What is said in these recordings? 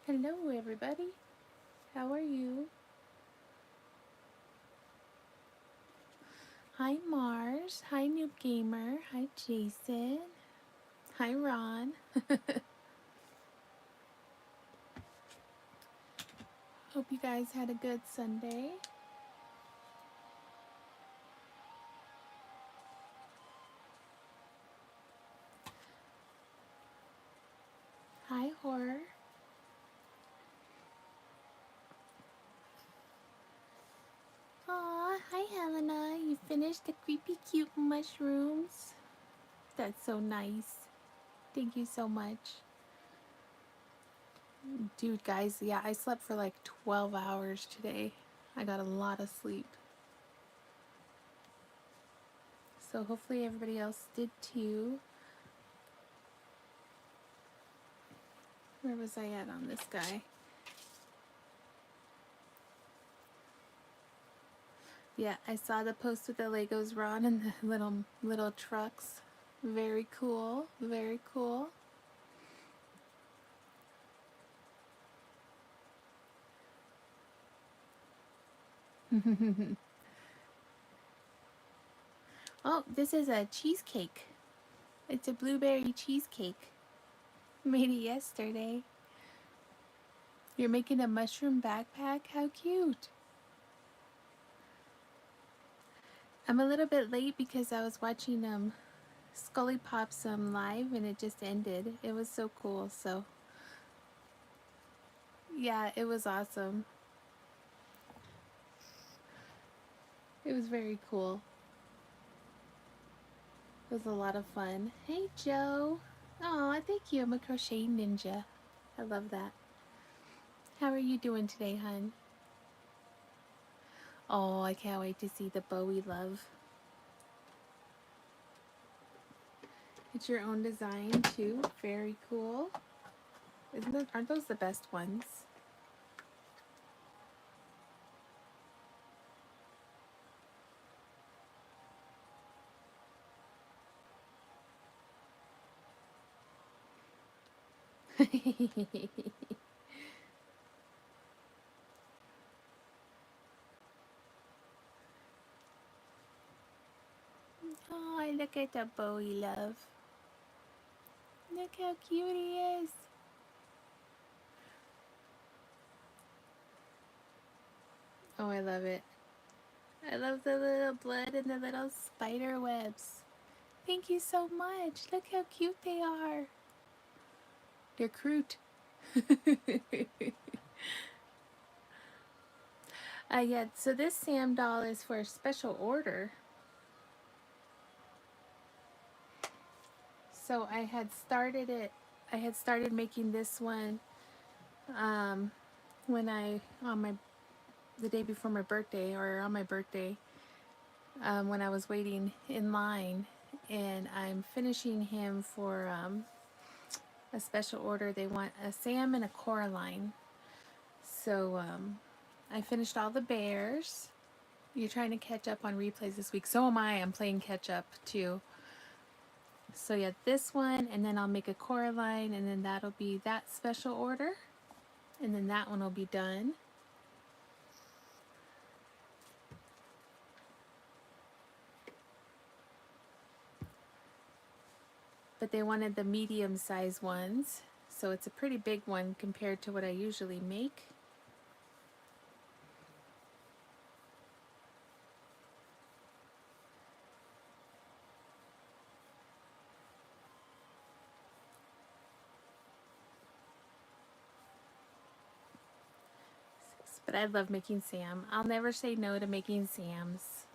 Hello everybody, how are you? Hi Mars, hi Noob Gamer, hi Jason, hi Ron. Hope you guys had a good Sunday. Hi Horror. Aw, hi Helena, you finished the creepy cute mushrooms? That's so nice. Thank you so much. Dude guys, yeah, I slept for like 12 hours today. I got a lot of sleep. So hopefully everybody else did too. Where was I at on this guy? Yeah, I saw the post with the Legos, Ron, and the little trucks. Very cool, very cool. Oh, this is a cheesecake. It's a blueberry cheesecake. Made it yesterday. You're making a mushroom backpack? How cute. I'm a little bit late because I was watching Scully Pop's live and it just ended. It was so cool, so yeah, it was awesome. It was very cool. It was a lot of fun. Hey Joe. Aw, thank you. I'm a crochet ninja. I love that. How are you doing today, hun? Oh, I can't wait to see the Bowie love. It's your own design too. Very cool. Aren't those the best ones? Oh, look at the Bowie love. Look how cute he is. Oh, I love it. I love the little blood and the little spider webs. Thank you so much. Look how cute they are. They're cute. Yeah, so this Sam doll is for a special order. So I had started making this one when the day before my birthday, or on my birthday, when I was waiting in line, and I'm finishing him for a special order. They want a Sam and a Coraline. So I finished all the bears. You're trying to catch up on replays this week. So am I. I'm playing catch up too. So yeah, this one, and then I'll make a Coraline, and then that'll be that special order. And then that one will be done. But they wanted the medium size ones. So it's a pretty big one compared to what I usually make. But I love making Sam. I'll never say no to making Sams.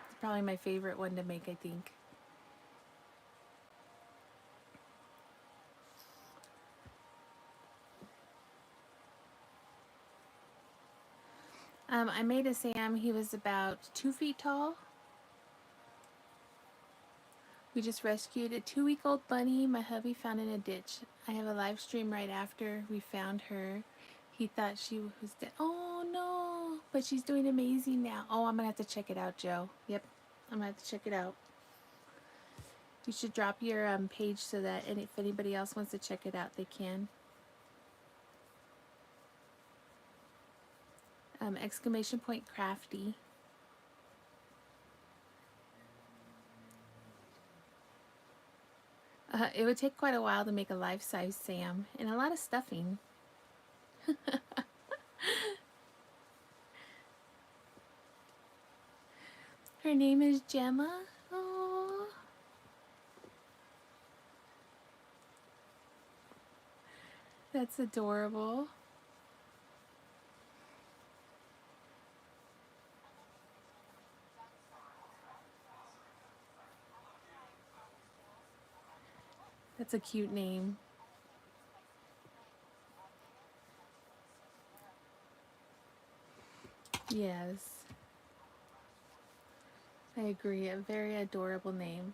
It's probably my favorite one to make, I think. I made a Sam. He was about 2 feet tall. We just rescued a 2-week-old bunny my hubby found in a ditch. I have a live stream right after we found her. He thought she was dead. Oh no, but she's doing amazing now. Oh, I'm gonna have to check it out, Joe. Yep, I'm gonna have to check it out. You should drop your page so that if anybody else wants to check it out, they can. exclamation point crafty. It would take quite a while to make a life-size Sam and a lot of stuffing. Her name is Gemma. Oh, that's adorable. That's a cute name. Yes, I agree. A very adorable name.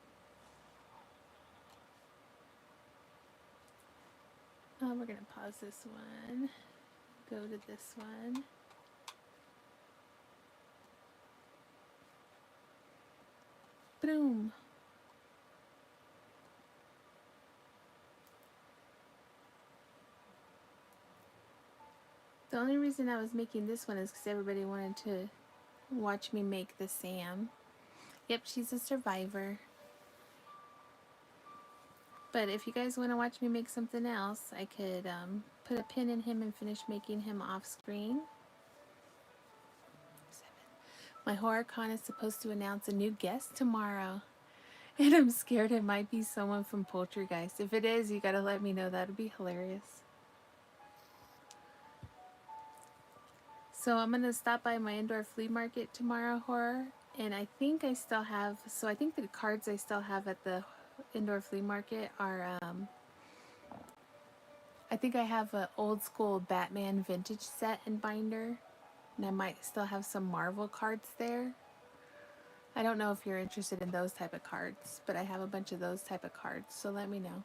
We're gonna pause this one. Go to this one. Boom. The only reason I was making this one is because everybody wanted to watch me make the Sam. Yep, she's a survivor. But if you guys want to watch me make something else, I could put a pin in him and finish making him off screen. My horror con is supposed to announce a new guest tomorrow. And I'm scared it might be someone from Poltergeist. If it is, you gotta let me know. That'd be hilarious. So I'm gonna stop by my indoor flea market tomorrow, horror. And I think I still have, so I think the cards I still have at the indoor flea market are, I think I have an old school Batman vintage set and binder. And I might still have some Marvel cards there. I don't know if you're interested in those type of cards, but I have a bunch of those type of cards, so let me know.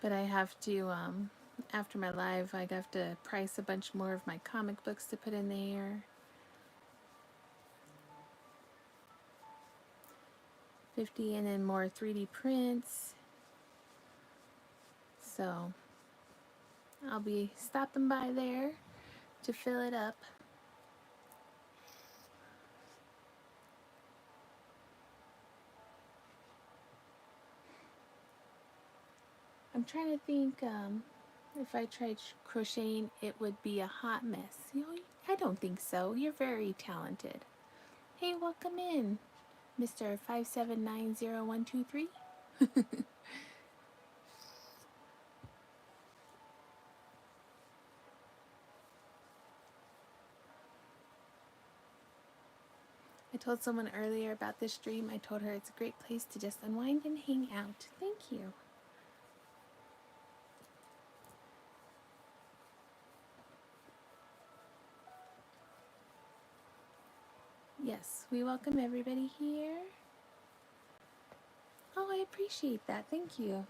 But I have to, after my live, I have to price a bunch more of my comic books to put in there. 50 and then more 3D prints. So I'll be stopping by there to fill it up. I'm trying to think if I tried crocheting, it would be a hot mess. You know, I don't think so. You're very talented. Hey, welcome in, Mr. 5790123. I told someone earlier about this stream. I told her it's a great place to just unwind and hang out. Thank you. Yes, we welcome everybody here. Oh, I appreciate that. Thank you.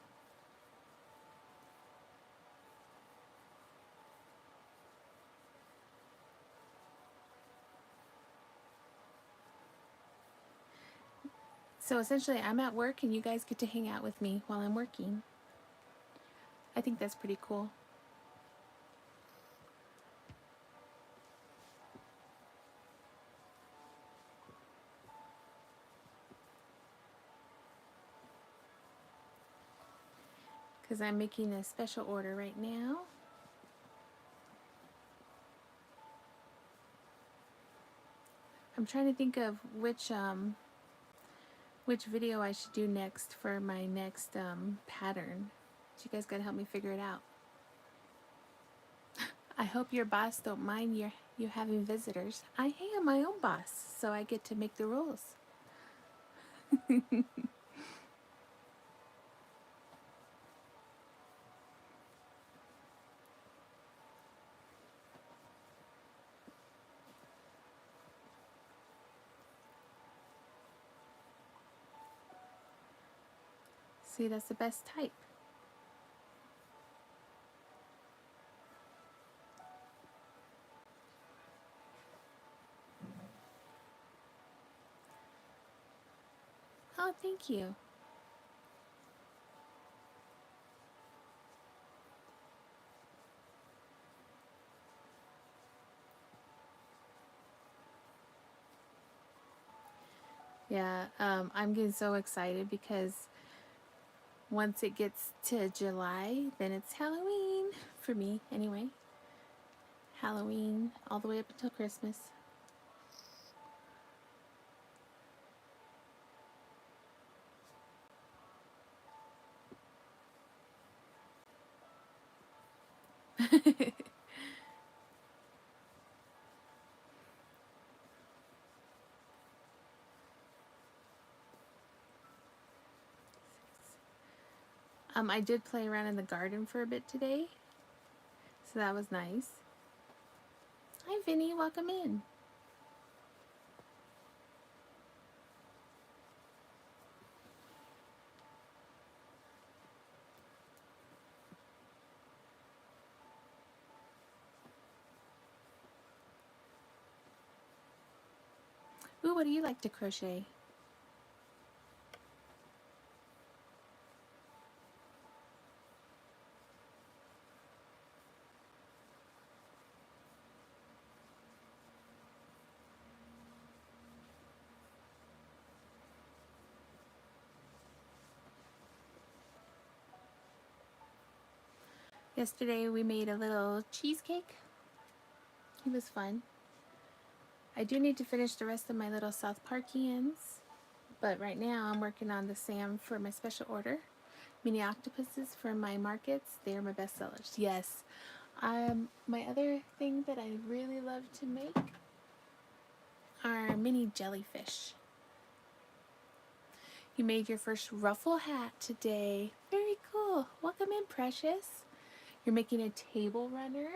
So essentially, I'm at work and you guys get to hang out with me while I'm working. I think that's pretty cool. Because I'm making a special order right now. I'm trying to think of which video I should do next for my next pattern. So you guys gotta help me figure it out. I hope your boss don't mind you having visitors. I am my own boss, so I get to make the rules. See, that's the best type. Oh, thank you. Yeah, I'm getting so excited because once it gets to July, then it's Halloween for me anyway. Halloween all the way up until Christmas. I did play around in the garden for a bit today, so that was nice. Hi, Vinny, welcome in. Ooh, what do you like to crochet? Yesterday we made a little cheesecake. It was fun. I do need to finish the rest of my little South Parkians, but right now I'm working on the Sam for my special order. Mini octopuses for my markets. They are my best sellers. Yes. My other thing that I really love to make are mini jellyfish. You made your first ruffle hat today. Very cool. Welcome in, Precious. You're making a table runner.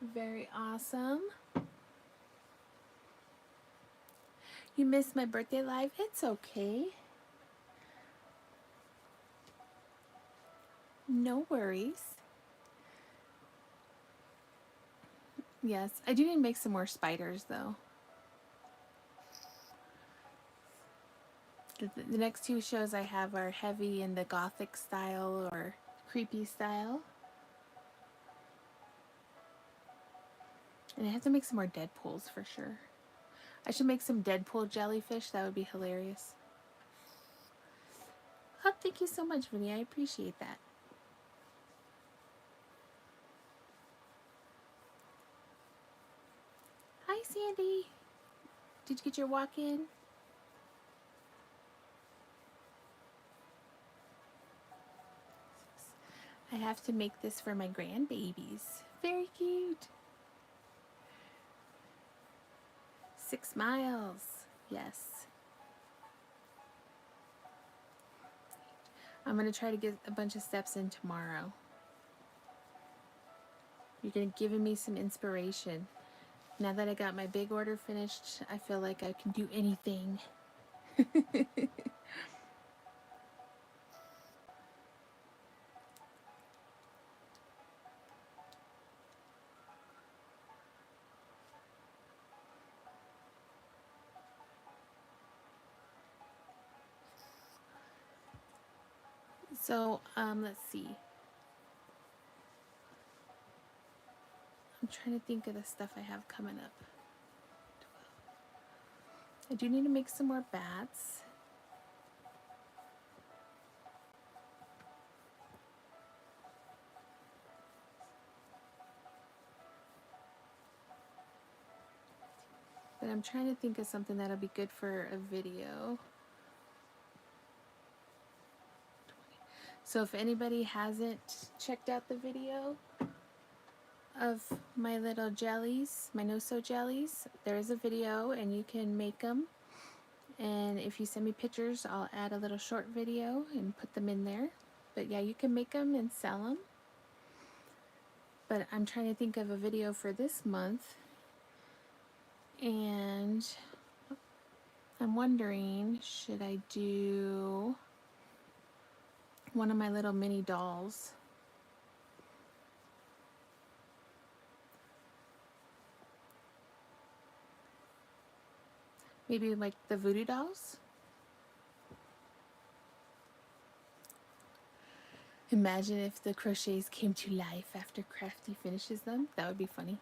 Very awesome. You missed my birthday live. It's okay. No worries. Yes, I do need to make some more spiders though. The next two shows I have are heavy in the gothic style or creepy style. And I have to make some more Deadpools for sure. I should make some Deadpool jellyfish. That would be hilarious. Oh, thank you so much, Vinny. I appreciate that. Hi, Sandy. Did you get your walk in? I have to make this for my grandbabies. Very cute. 6 miles. Yes. I'm going to try to get a bunch of steps in tomorrow. You're going to give me some inspiration. Now that I got my big order finished, I feel like I can do anything. So, let's see. I'm trying to think of the stuff I have coming up. I do need to make some more bats. But I'm trying to think of something that'll be good for a video. So if anybody hasn't checked out the video of my little jellies, my no-sew jellies, there is a video and you can make them. And if you send me pictures, I'll add a little short video and put them in there. But yeah, you can make them and sell them. But I'm trying to think of a video for this month. And I'm wondering, should I do one of my little mini dolls? Maybe like the voodoo dolls? Imagine if the crochets came to life after Crafty finishes them. That would be funny.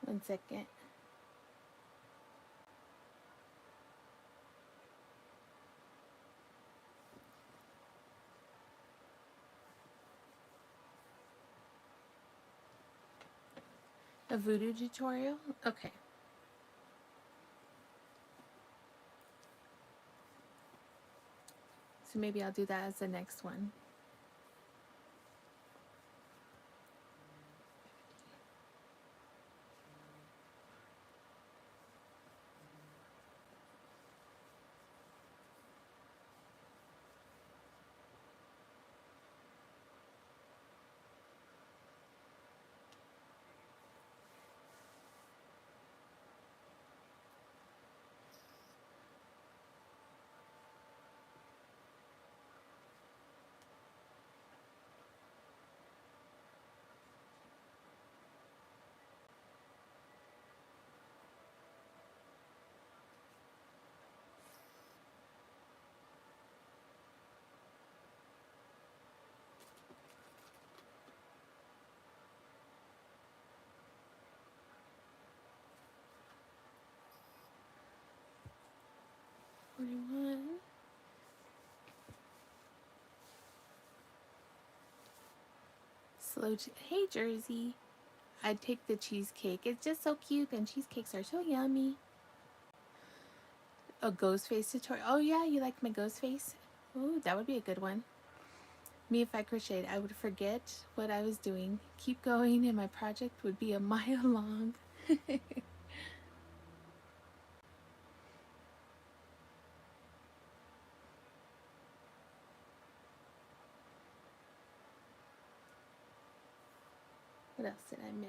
One second. A voodoo tutorial? Okay. So maybe I'll do that as the next one. Hey Jersey, I'd take the cheesecake. It's just so cute and cheesecakes are so yummy. A ghost face tutorial. Oh yeah, you like my ghost face? Ooh, that would be a good one. Me, if I crocheted, I would forget what I was doing, keep going, and my project would be a mile long. What else did I miss?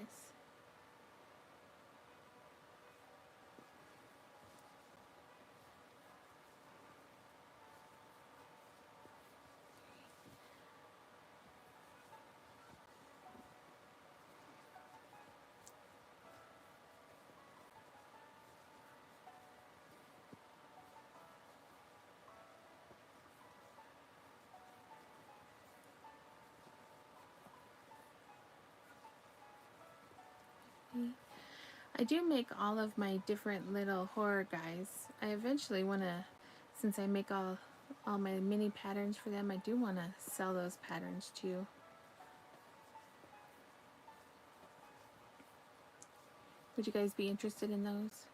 I do make all of my different little horror guys. I eventually want to, since I make all my mini patterns for them, I do want to sell those patterns too. Would you guys be interested in those?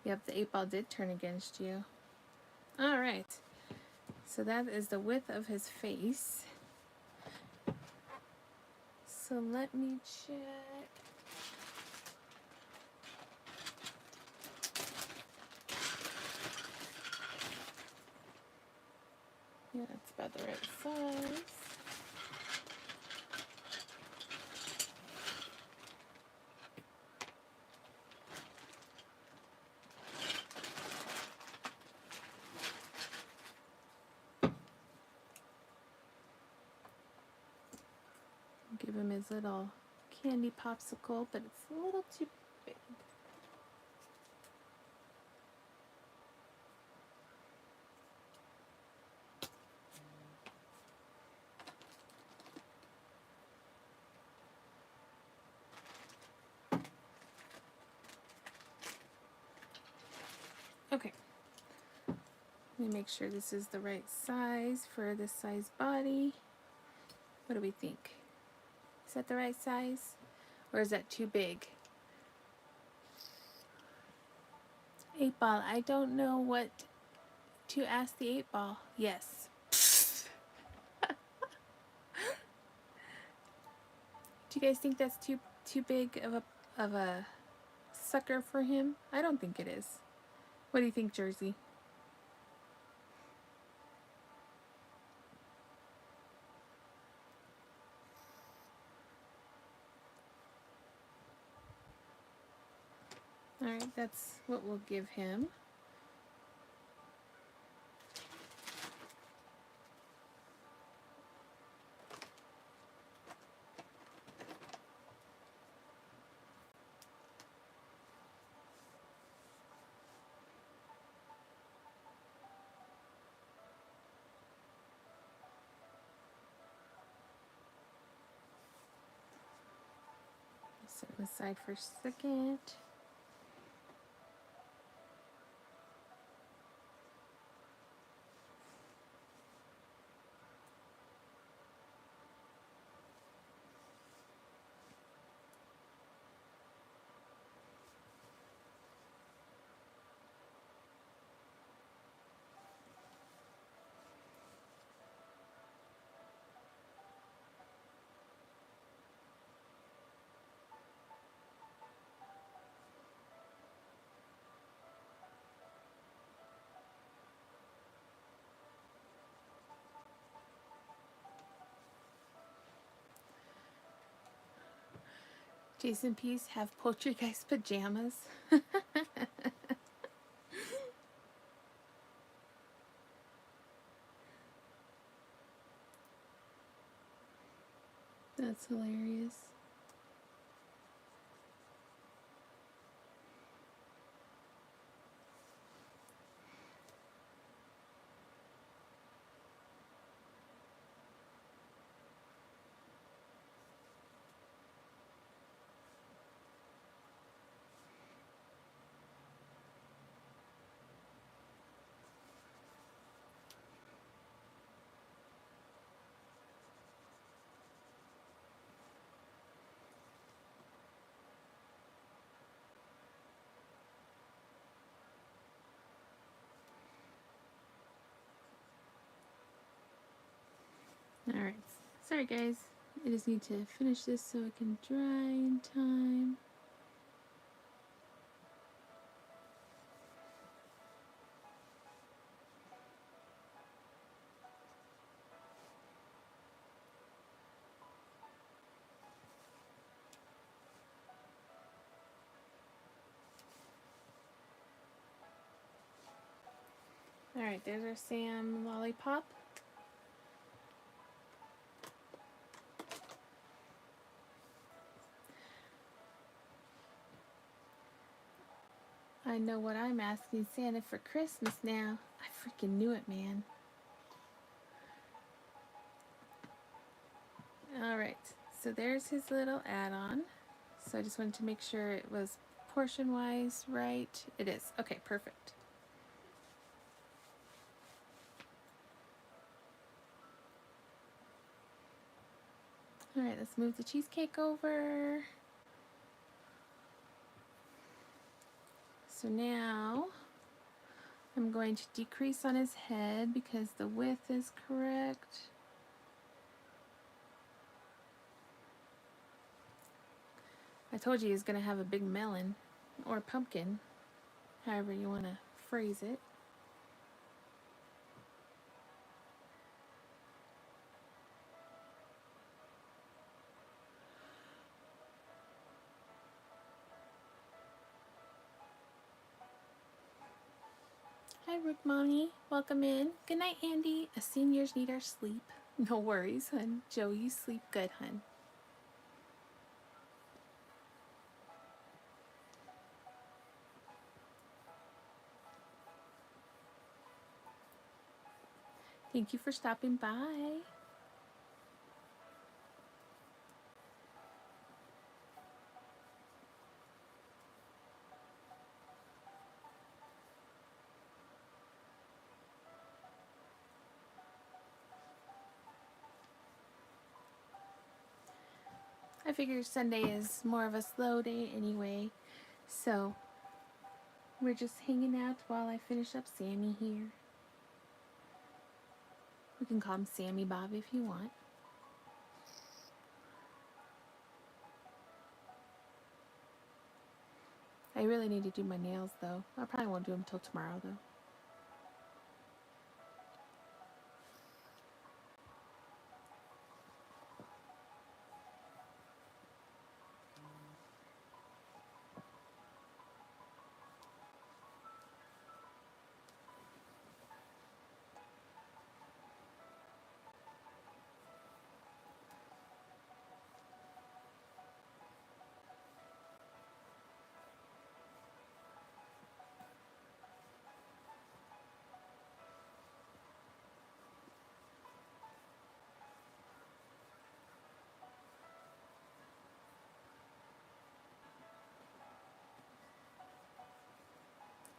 Yep, the 8 ball did turn against you. Alright, so that is the width of his face. So let me check. Yeah, that's about the right size. Give him his little candy popsicle, but it's a little too big. Okay, let me make sure this is the right size for this size body. What do we think? Is that the right size? Or is that too big? 8-ball, I don't know what to ask the 8-ball. Yes. Do you guys think that's too big of a sucker for him? I don't think it is. What do you think, Jersey? Alright, that's what we'll give him. Set him aside for a second. Jason Peace have poltergeist pajamas. That's hilarious. Alright, sorry guys. I just need to finish this so it can dry in time. Alright, there's our Sam lollipop. I know what I'm asking Santa for Christmas now. I freaking knew it, man. Alright, so there's his little add-on. So I just wanted to make sure it was portion-wise right. It is. Okay, perfect. Alright, let's move the cheesecake over. So now I'm going to decrease on his head because the width is correct. I told you he was going to have a big melon or pumpkin, however you want to phrase it. Hi, Root Mommy. Welcome in. Good night, Andy. Us seniors need our sleep. No worries, hun. Joe, you sleep good, hun. Thank you for stopping by. I figure Sunday is more of a slow day anyway, so we're just hanging out while I finish up Sammy here. We can call him Sammy Bob if you want. I really need to do my nails though. I probably won't do them till tomorrow though.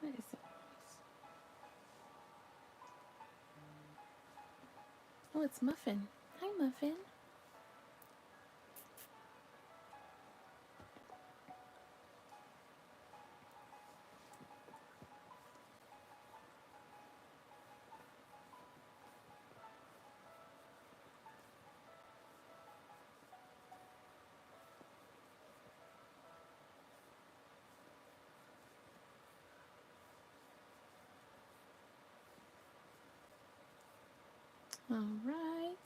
What is it? Oh, it's Muffin. Hi, Muffin. All right.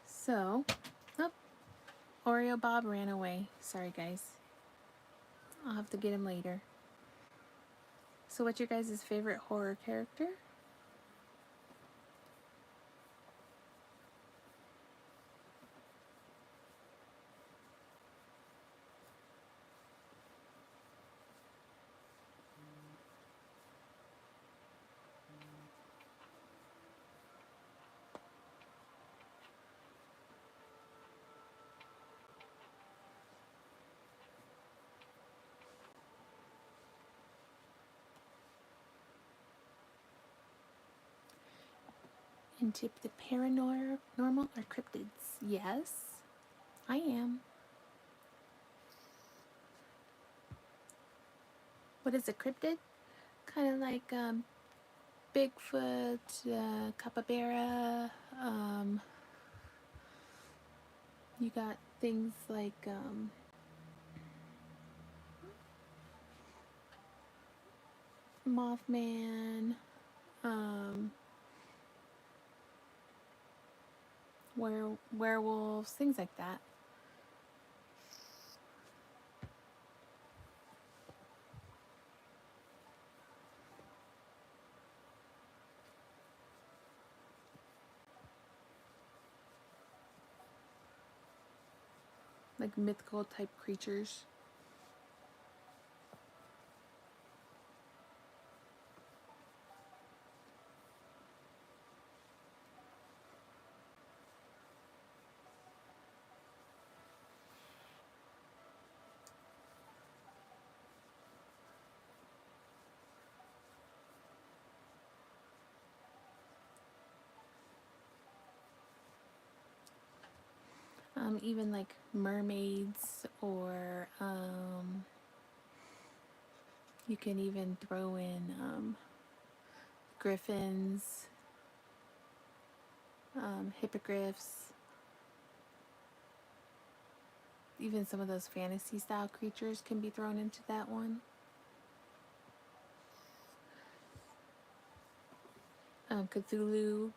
So, oh, Oreo Bob ran away. Sorry, guys. I'll have to get him later. So, what's your guys' favorite horror character? Into the paranormal or cryptids? Yes, I am. What is a cryptid? Kind of like Bigfoot, capybara. You got things like Mothman, werewolves, things like that. Like mythical type creatures. Even like mermaids, or you can even throw in griffins, hippogriffs, even some of those fantasy style creatures can be thrown into that one. Cthulhu.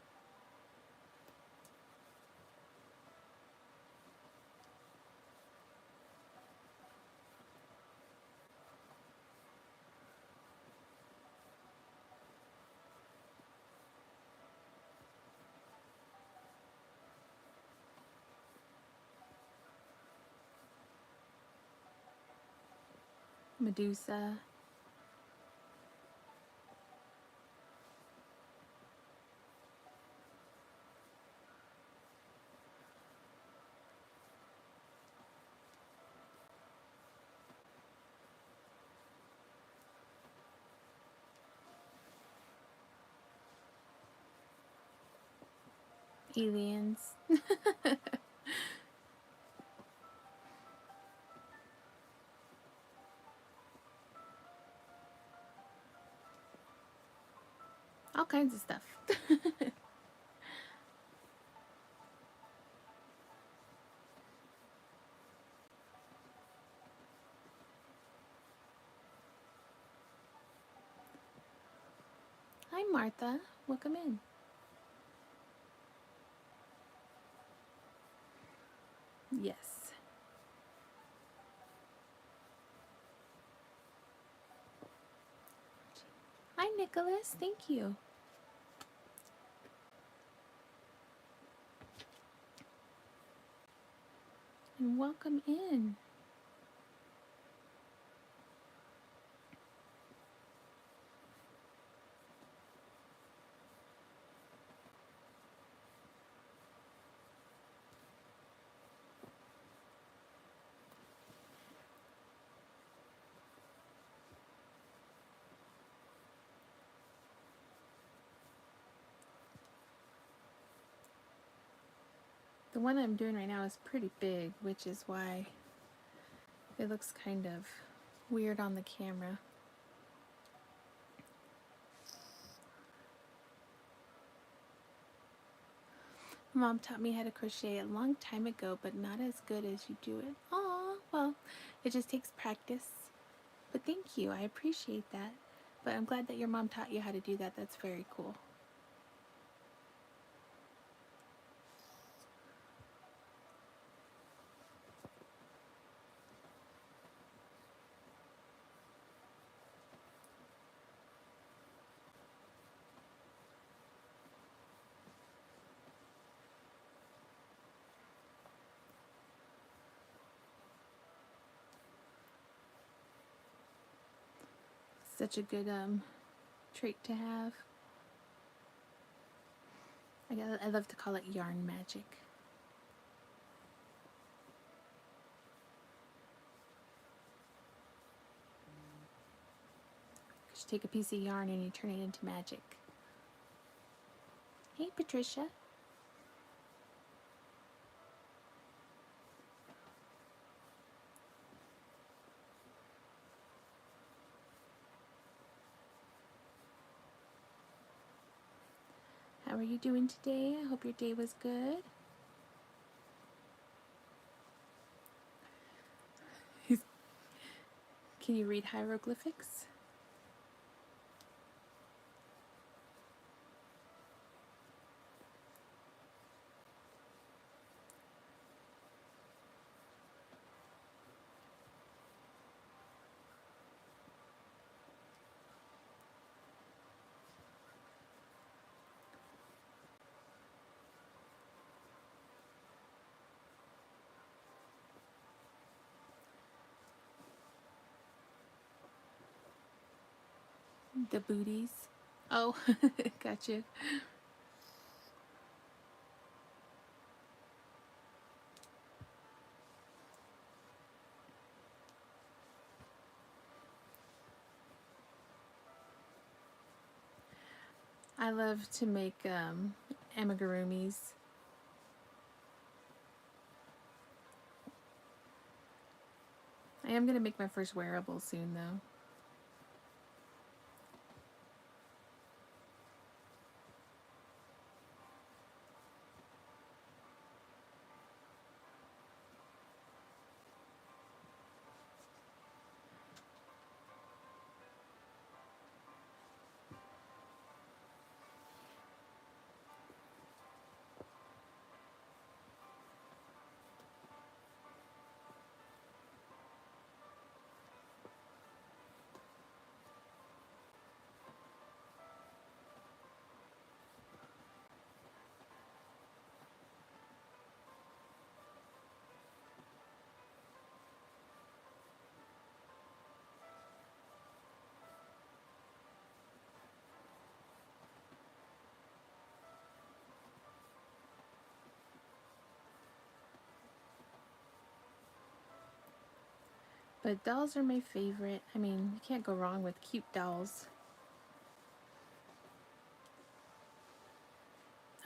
Medusa. Aliens. All kinds of stuff. Hi, Martha. Welcome in. Yes. Hi, Nicholas. Thank you. And welcome in. The one I'm doing right now is pretty big, which is why it looks kind of weird on the camera. Mom taught me how to crochet a long time ago, but not as good as you do it. Aw, well, it just takes practice. But thank you, I appreciate that. But I'm glad that your mom taught you how to do that. That's very cool. Such a good trait to have. I love to call it yarn magic. You take a piece of yarn and you turn it into magic. Hey, Patricia. How are you doing today? I hope your day was good. Can you read hieroglyphics? The booties. Oh, gotcha. I love to make amigurumis. I am going to make my first wearable soon, though. But dolls are my favorite. I mean, you can't go wrong with cute dolls.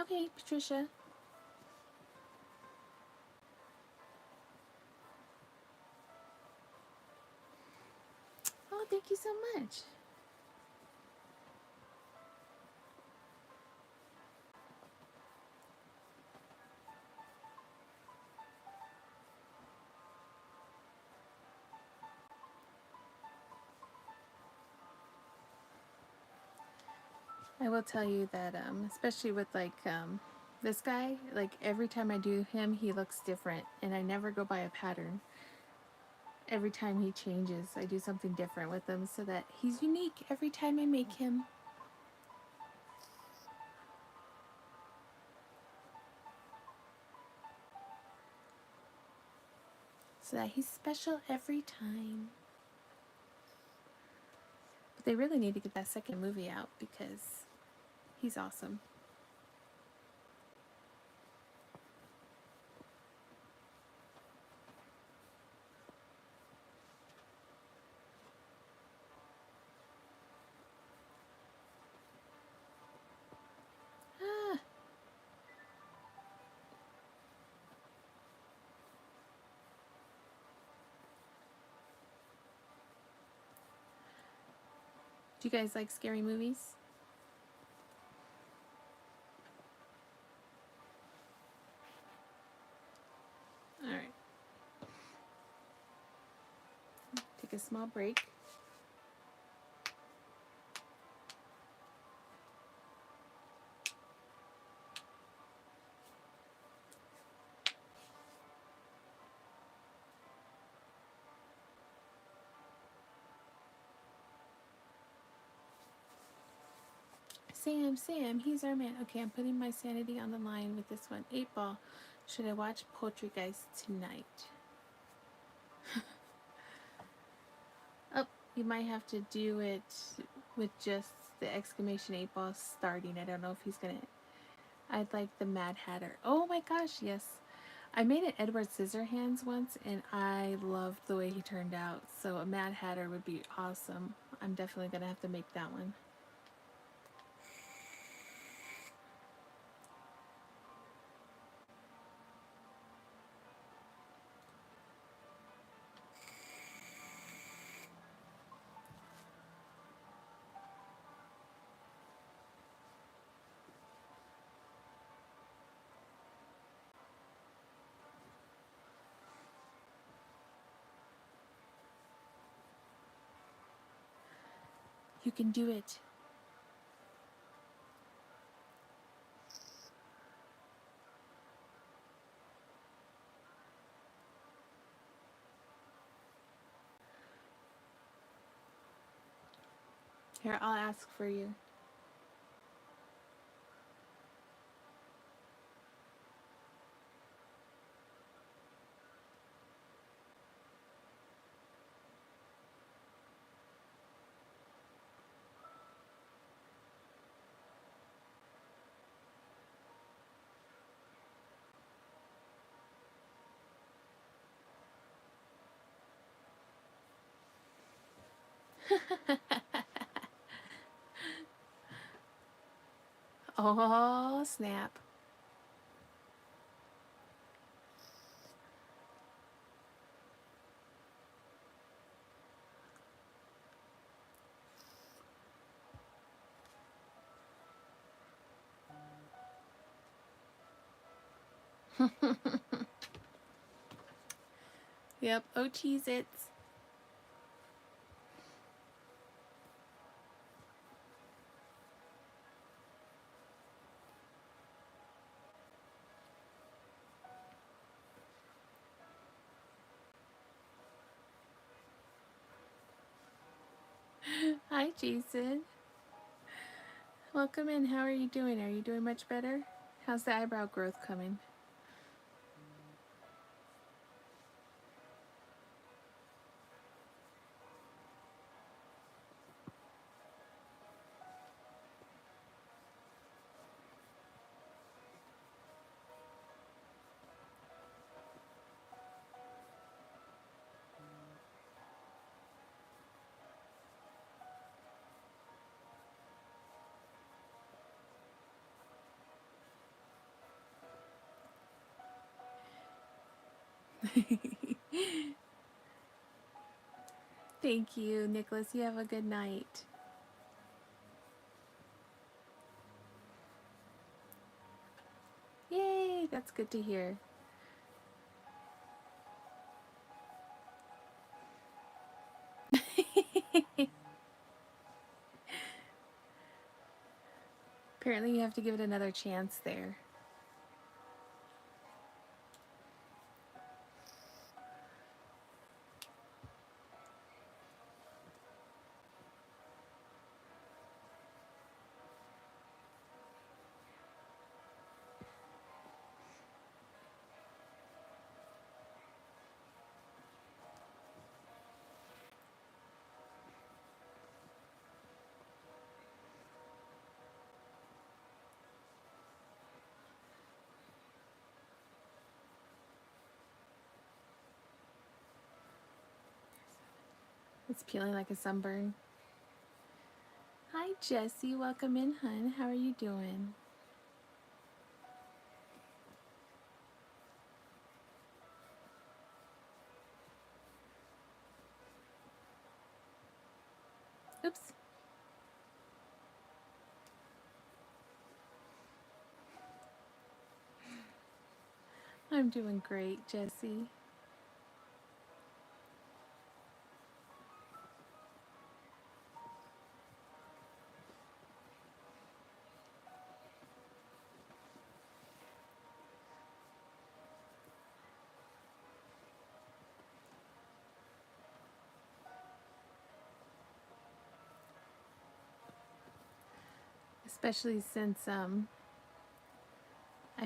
Okay, Patricia. thank you so much. I will tell you that, especially with like this guy, like every time I do him, he looks different, and I never go by a pattern. Every time he changes, I do something different with him so that he's unique every time I make him. So that he's special every time. But they really need to get that second movie out because he's awesome. Ah. Do you guys like scary movies? Alright. Take a small break. Sam, he's our man. Okay, I'm putting my sanity on the line with this one. 8 Ball. Should I watch Poultry Guys tonight? Oh, you might have to do it with just the exclamation 8 Ball starting. I don't know if he's gonna. I'd like the Mad Hatter. Oh my gosh, yes. I made an Edward Scissorhands once, and I loved the way he turned out. So a Mad Hatter would be awesome. I'm definitely gonna have to make that one. You can do it. Here, I'll ask for you. Oh, snap. Yep, oh, Cheez-Its. Hi, Jason. Welcome in. How are you doing? Are you doing much better? How's the eyebrow growth coming? Thank you, Nicholas. You have a good night. Yay, that's good to hear. Apparently you have to give it another chance there. It's peeling like a sunburn. Hi, Jessie. Welcome in, hun. How are you doing? Oops. I'm doing great, Jessie. Especially since I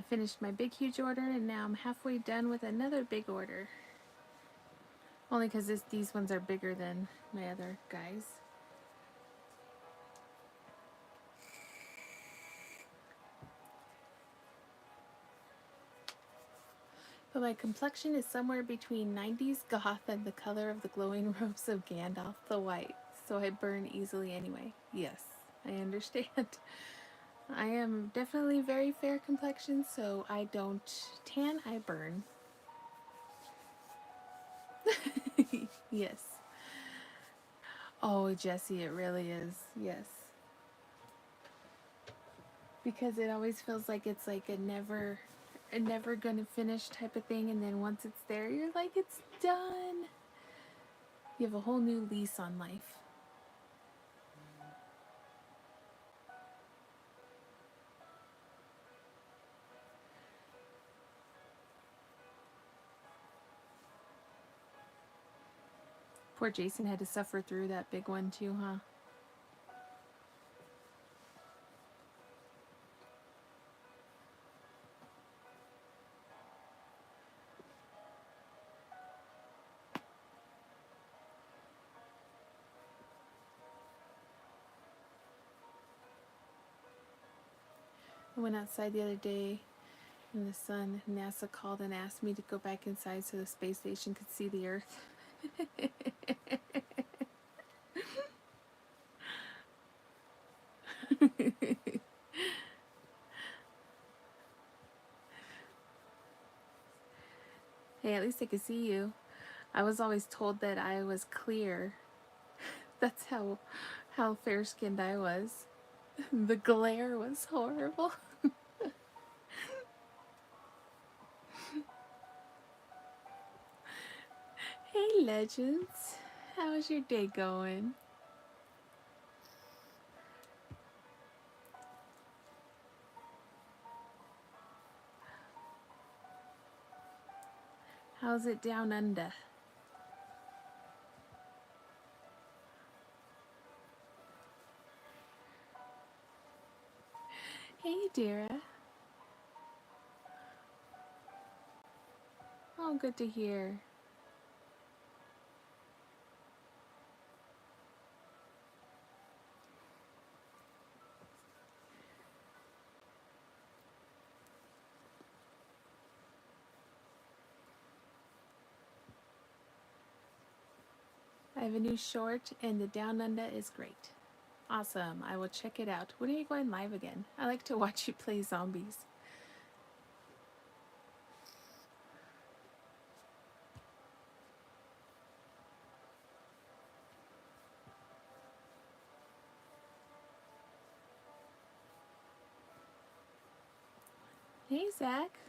finished my big huge order and now I'm halfway done with another big order. Only because these ones are bigger than my other guys. But my complexion is somewhere between 90s goth and the color of the glowing robes of Gandalf the White, so I burn easily anyway. Yes, I understand. I am definitely very fair complexion, so I don't tan, I burn. Yes. Oh, Jessie, it really is. Yes. Because it always feels like it's like a never gonna finish type of thing, and then once it's there, you're like, it's done. You have a whole new lease on life. Poor Jason had to suffer through that big one too, huh? I went outside the other day in the sun. NASA called and asked me to go back inside so the space station could see the Earth. Hey, at least I could see you. I was always told that I was clear. That's how fair-skinned I was. The glare was horrible. Hey, Legends. How's your day going? How's it down under? Hey, Dara. Oh, good to hear. I have a new short, and the Down Under is great. Awesome. I will check it out. When are you going live again? I like to watch you play zombies. Hey, Zach.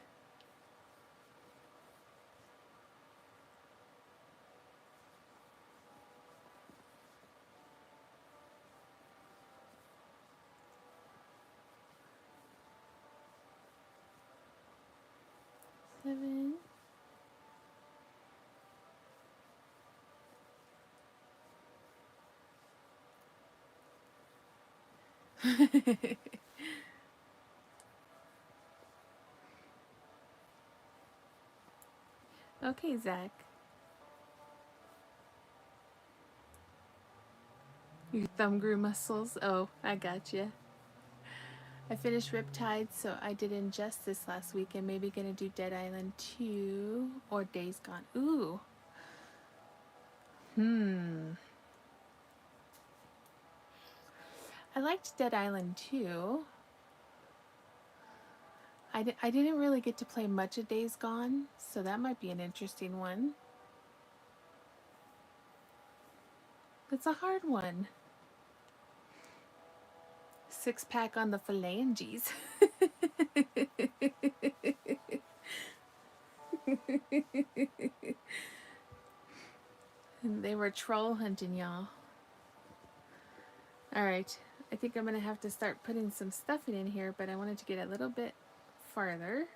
Seven. Okay, Zach. Your thumb grew muscles. Oh, I gotcha. I finished Riptide, so I did Injustice last week, and maybe gonna do Dead Island 2 or Days Gone. Ooh. I liked Dead Island 2. I didn't really get to play much of Days Gone, so that might be an interesting one. It's a hard one. 6-pack on the phalanges. They were troll hunting, y'all. Alright, I think I'm going to have to start putting some stuffing in here, but I wanted to get a little bit farther.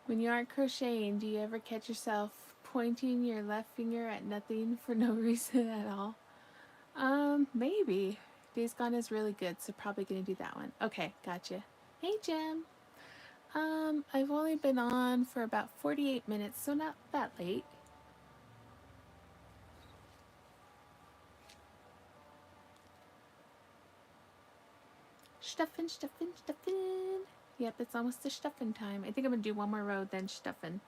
When you aren't crocheting, do you ever catch yourself pointing your left finger at nothing for no reason at all? Maybe. Days Gone is really good, so probably gonna do that one. Okay, gotcha. Hey, Jim. I've only been on for about 48 minutes, so not that late. Stuffing, stuffing, stuffing. Yep, it's almost the stuffing time. I think I'm gonna do one more row, then stuffing.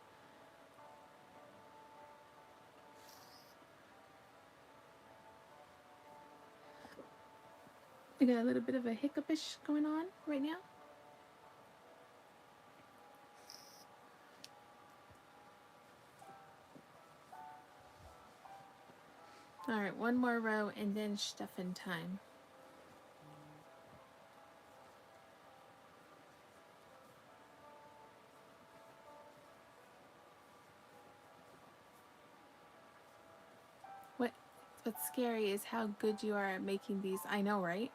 I got a little bit of a hiccupish going on right now. Alright, one more row and then stuffing time. What's scary is how good you are at making these. I know, right?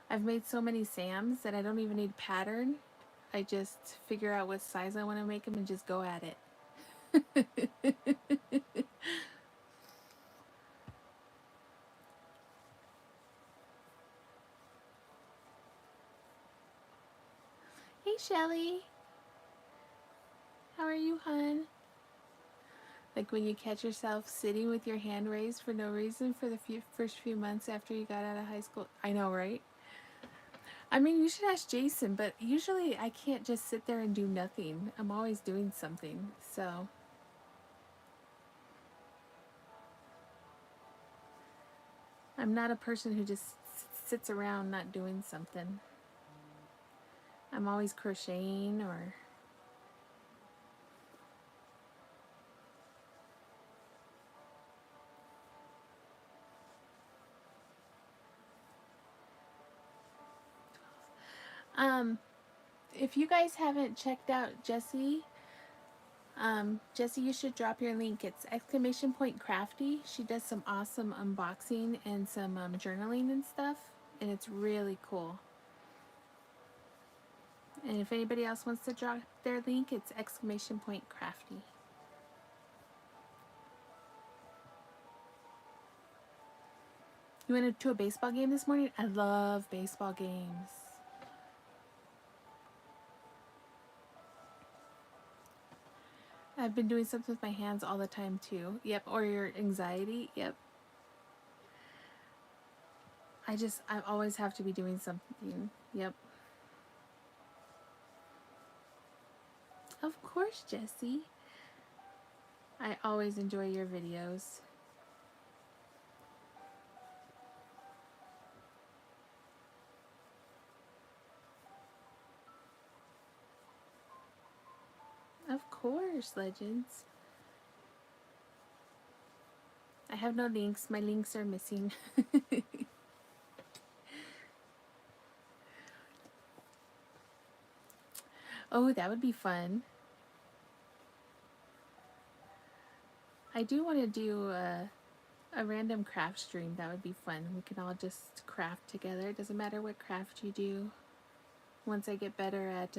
I've made so many Sams that I don't even need pattern. I just figure out what size I want to make them and just go at it. Hey, Shelly. How are you, hun? Like when you catch yourself sitting with your hand raised for no reason for the first few months after you got out of high school. I know, right? I mean, you should ask Jason, but usually I can't just sit there and do nothing. I'm always doing something, so. I'm not a person who just sits around not doing something. I'm always crocheting or... If you guys haven't checked out Jessie, Jessie, you should drop your link. It's !crafty. She does some awesome unboxing and some journaling and stuff, and it's really cool. And if anybody else wants to drop their link, it's !crafty. You went to a baseball game this morning? I love baseball games. I've been doing something with my hands all the time too. Yep, or your anxiety. Yep. I always have to be doing something. Yep. Of course, Jessie. I always enjoy your videos. Of course, Legends. I have no links. My links are missing. Oh, that would be fun. I do want to do a random craft stream. That would be fun. We can all just craft together. It doesn't matter what craft you do. Once I get better at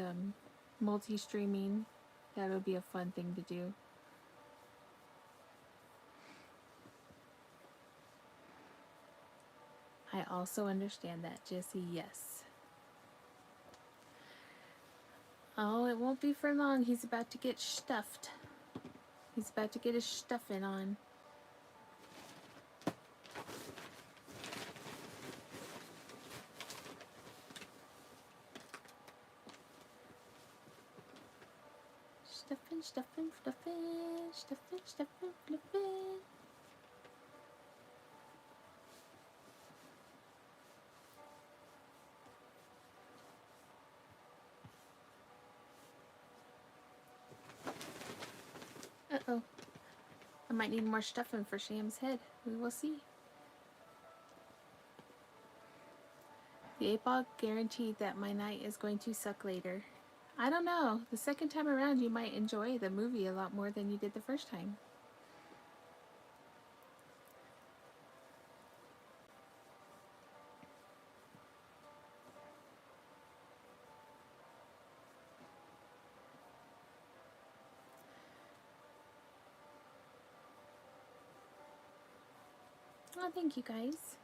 multi-streaming, that would be a fun thing to do. I also understand that, Jessie. Yes. Oh, it won't be for long. He's about to get stuffed. He's about to get his stuffing on. Stuffing, stuffing, stuffing, stuffing, stuffing, flipping. Uh-oh. I might need more stuffing for Sam's head. We will see. The 8-ball guaranteed that my night is going to suck later. I don't know. The second time around you might enjoy the movie a lot more than you did the first time. Oh, thank you guys.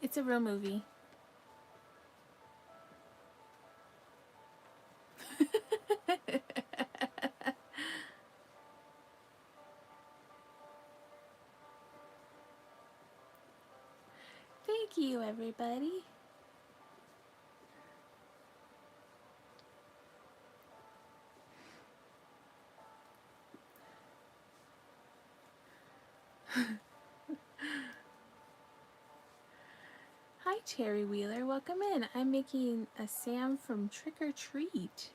It's a real movie. Thank you, everybody. Hi, Cherry Wheeler. Welcome in. I'm making a Sam from Trick or Treat.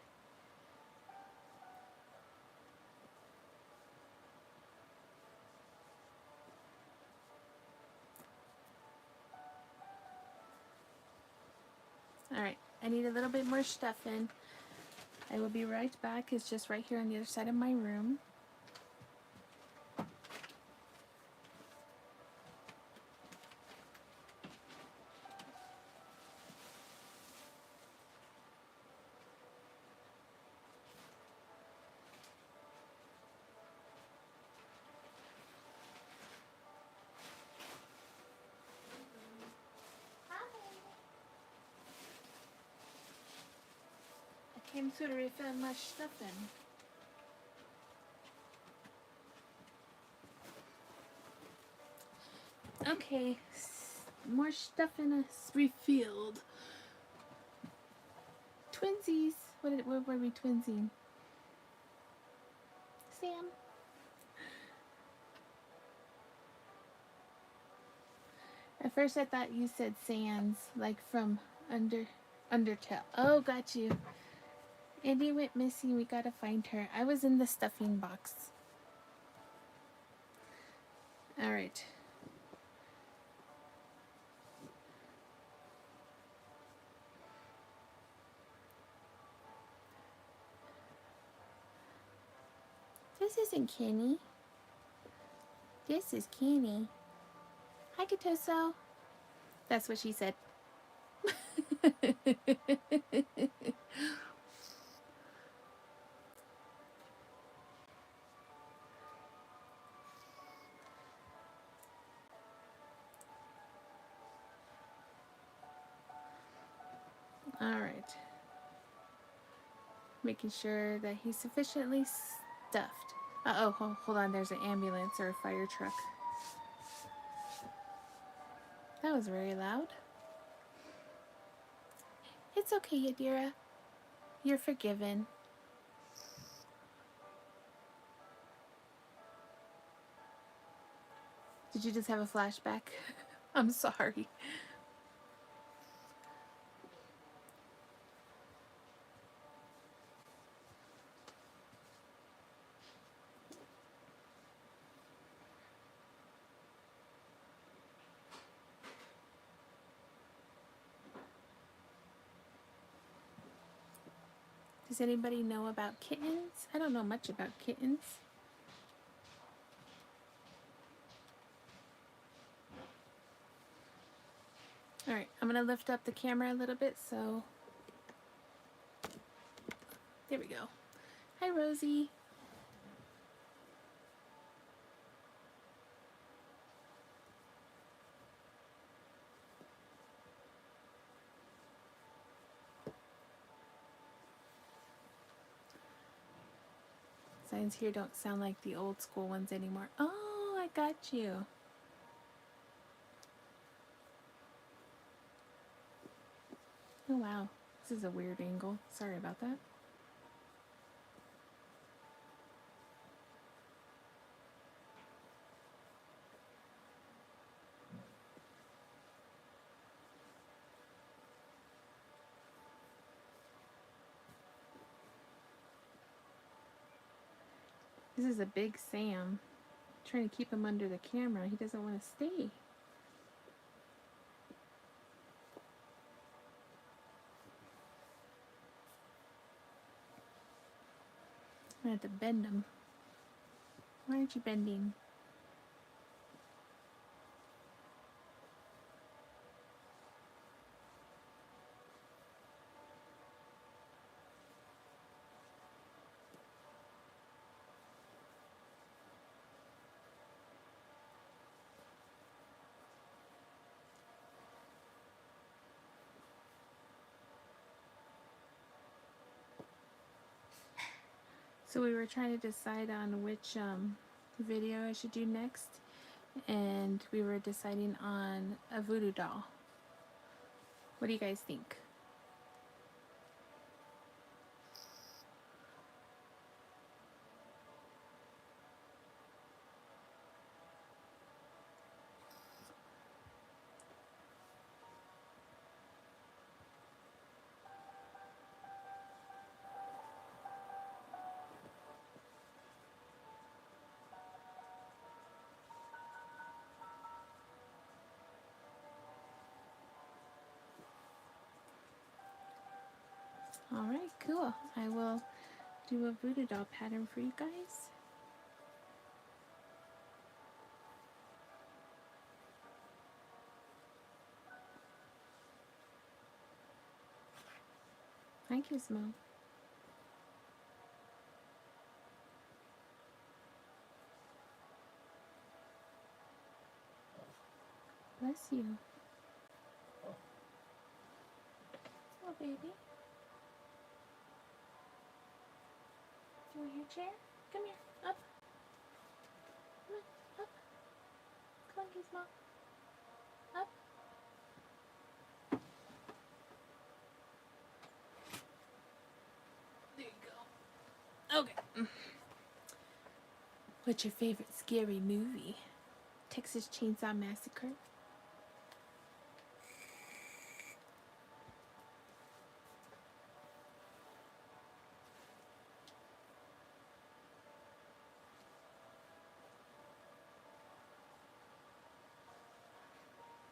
Alright, I need a little bit more stuffing. I will be right back. It's just right here on the other side of my room. I came to refill my stuffing. Okay, more stuffing is refilled. Twinsies. What were we twinsing? Sam? At first I thought you said Sans, like from Undertale. Oh, got you. Andy went missing. We gotta find her. I was in the stuffing box. Alright. This isn't Kenny. This is Kenny. Hi, Katoso. That's what she said. Alright. Making sure that he's sufficiently stuffed. Uh-oh, hold on. There's an ambulance or a fire truck. That was very loud. It's okay, Yadira. You're forgiven. Did you just have a flashback? I'm sorry. Does anybody know about kittens? I don't know much about kittens. Alright, I'm going to lift up the camera a little bit so... There we go. Hi, Rosie. Signs here don't sound like the old school ones anymore. Oh, I got you. Oh, wow. This is a weird angle. Sorry about that. This is a big Sam. I'm trying to keep him under the camera. He doesn't want to stay. I have to bend him. Why aren't you bending? So we were trying to decide on which video I should do next, and we were deciding on a voodoo doll. What do you guys think? Alright, cool. I will do a voodoo doll pattern for you guys. Hi, Gizmo. Bless you. Oh, baby. Do you want your chair? Come here. Up. Come on. Up. Come on, Gizmo. Up. There you go. Okay. What's your favorite scary movie? Texas Chainsaw Massacre?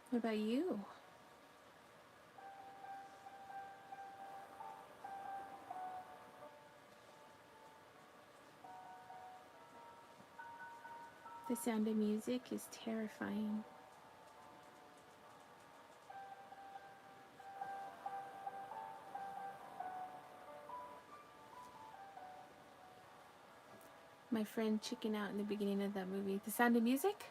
What about you? The sound of music is terrifying. My friend chickened out in the beginning of that movie. The Sound of Music?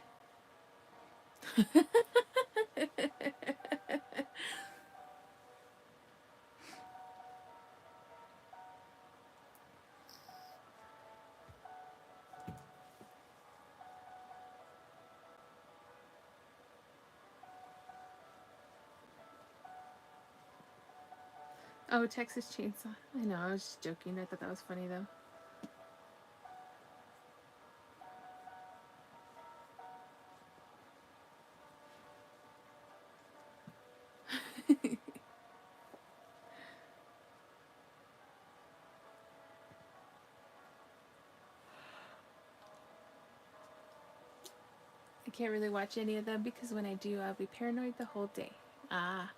Oh, Texas Chainsaw. I know, I was just joking. I thought that was funny though. I can't really watch any of them because when I do, I'll be paranoid the whole day. Ah.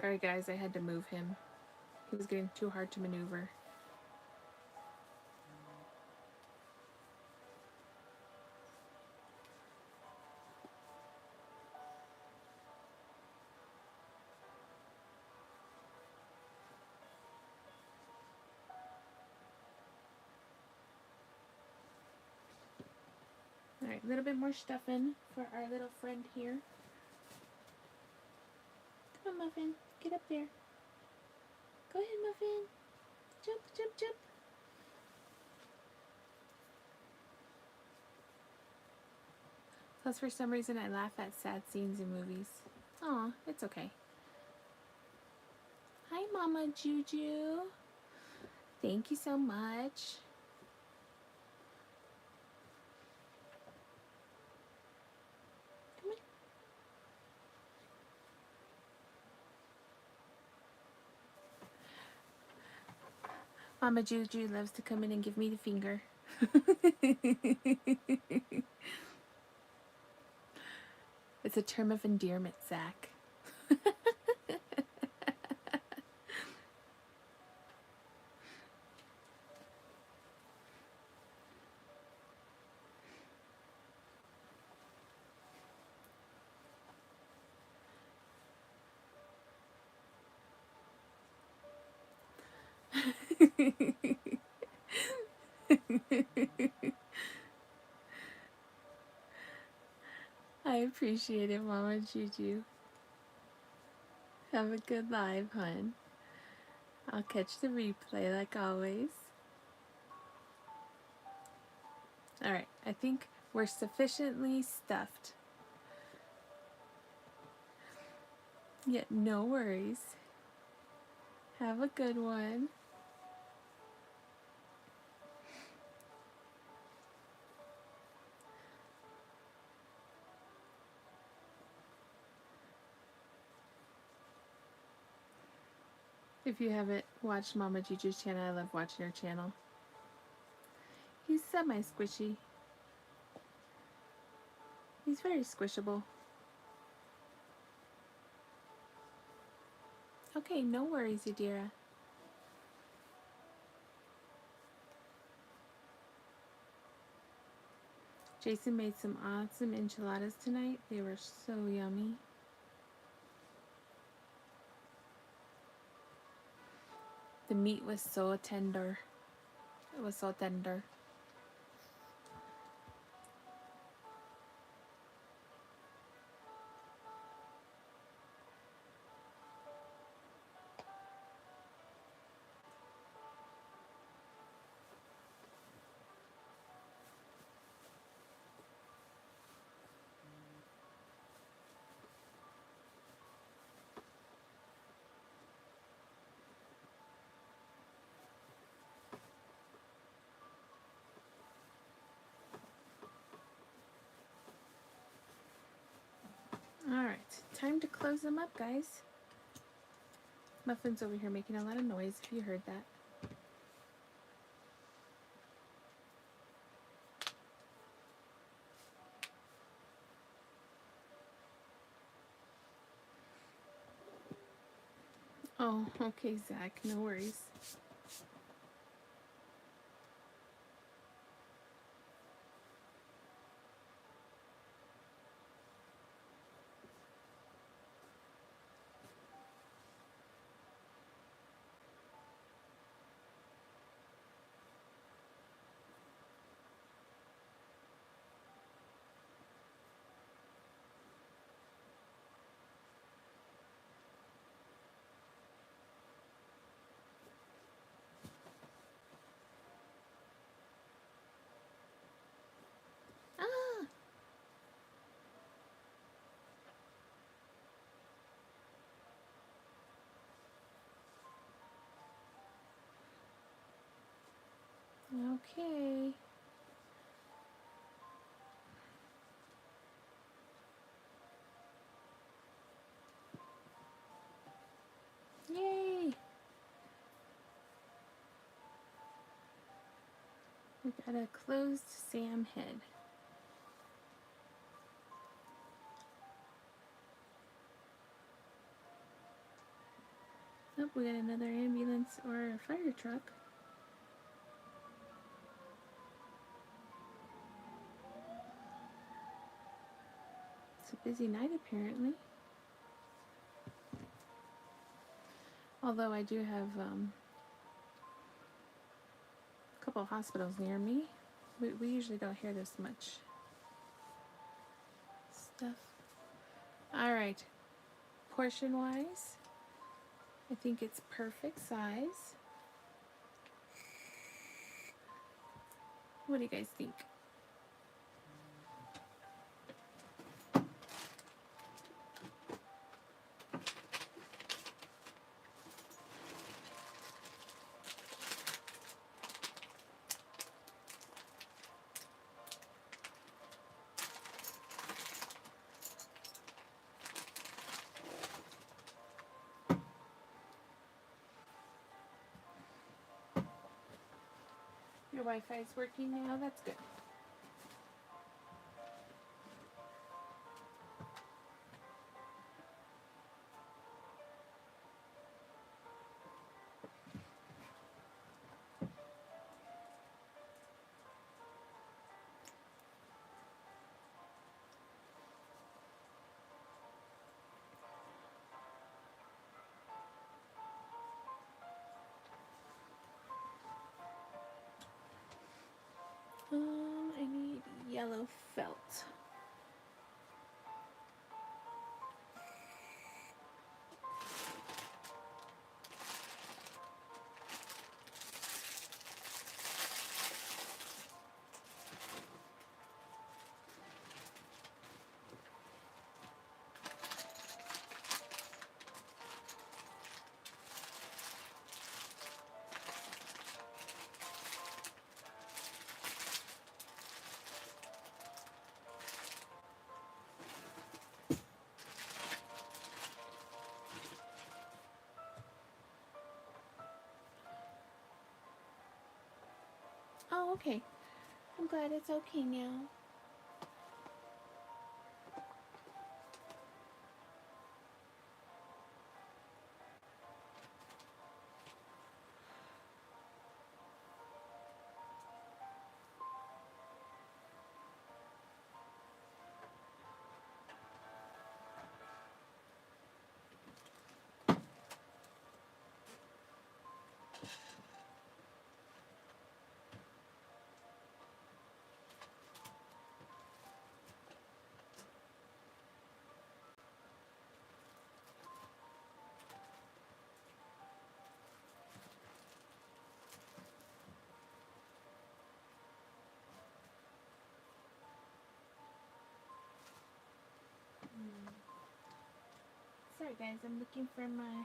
Sorry guys, I had to move him. He was getting too hard to maneuver. Alright, a little bit more stuffing for our little friend here. Come on, Muffin. Get up there. Go ahead, Muffin. Jump, jump, jump. Plus, for some reason, I laugh at sad scenes in movies. Aw, it's okay. Hi, Mama Juju. Thank you so much. Come on. Mama Juju loves to come in and give me the finger. It's a term of endearment, Zach. I appreciate it, Mama Juju. Have a good live, hon. I'll catch the replay like always. Alright, I think we're sufficiently stuffed. Yet no worries. Have a good one. If you haven't watched Mama Juju's channel, I love watching her channel. He's semi-squishy. He's very squishable. Okay, no worries, Yadira. Jason made some awesome enchiladas tonight. They were so yummy. The meat was so tender. It was so tender. Alright, time to close them up, guys. Muffin's over here making a lot of noise, if you heard that. Oh, okay, Zach, no worries. Ah! Okay. Yay! We got a closed Sam head. Oh, we got another ambulance or a fire truck. It's a busy night apparently. Although I do have a couple of hospitals near me. We usually don't hear this much stuff. Alright, portion wise, I think it's perfect size. What do you guys think? Your Wi-Fi is working now, that's good. I need yellow felt. Oh, okay. I'm glad it's okay now. Sorry guys, I'm looking for my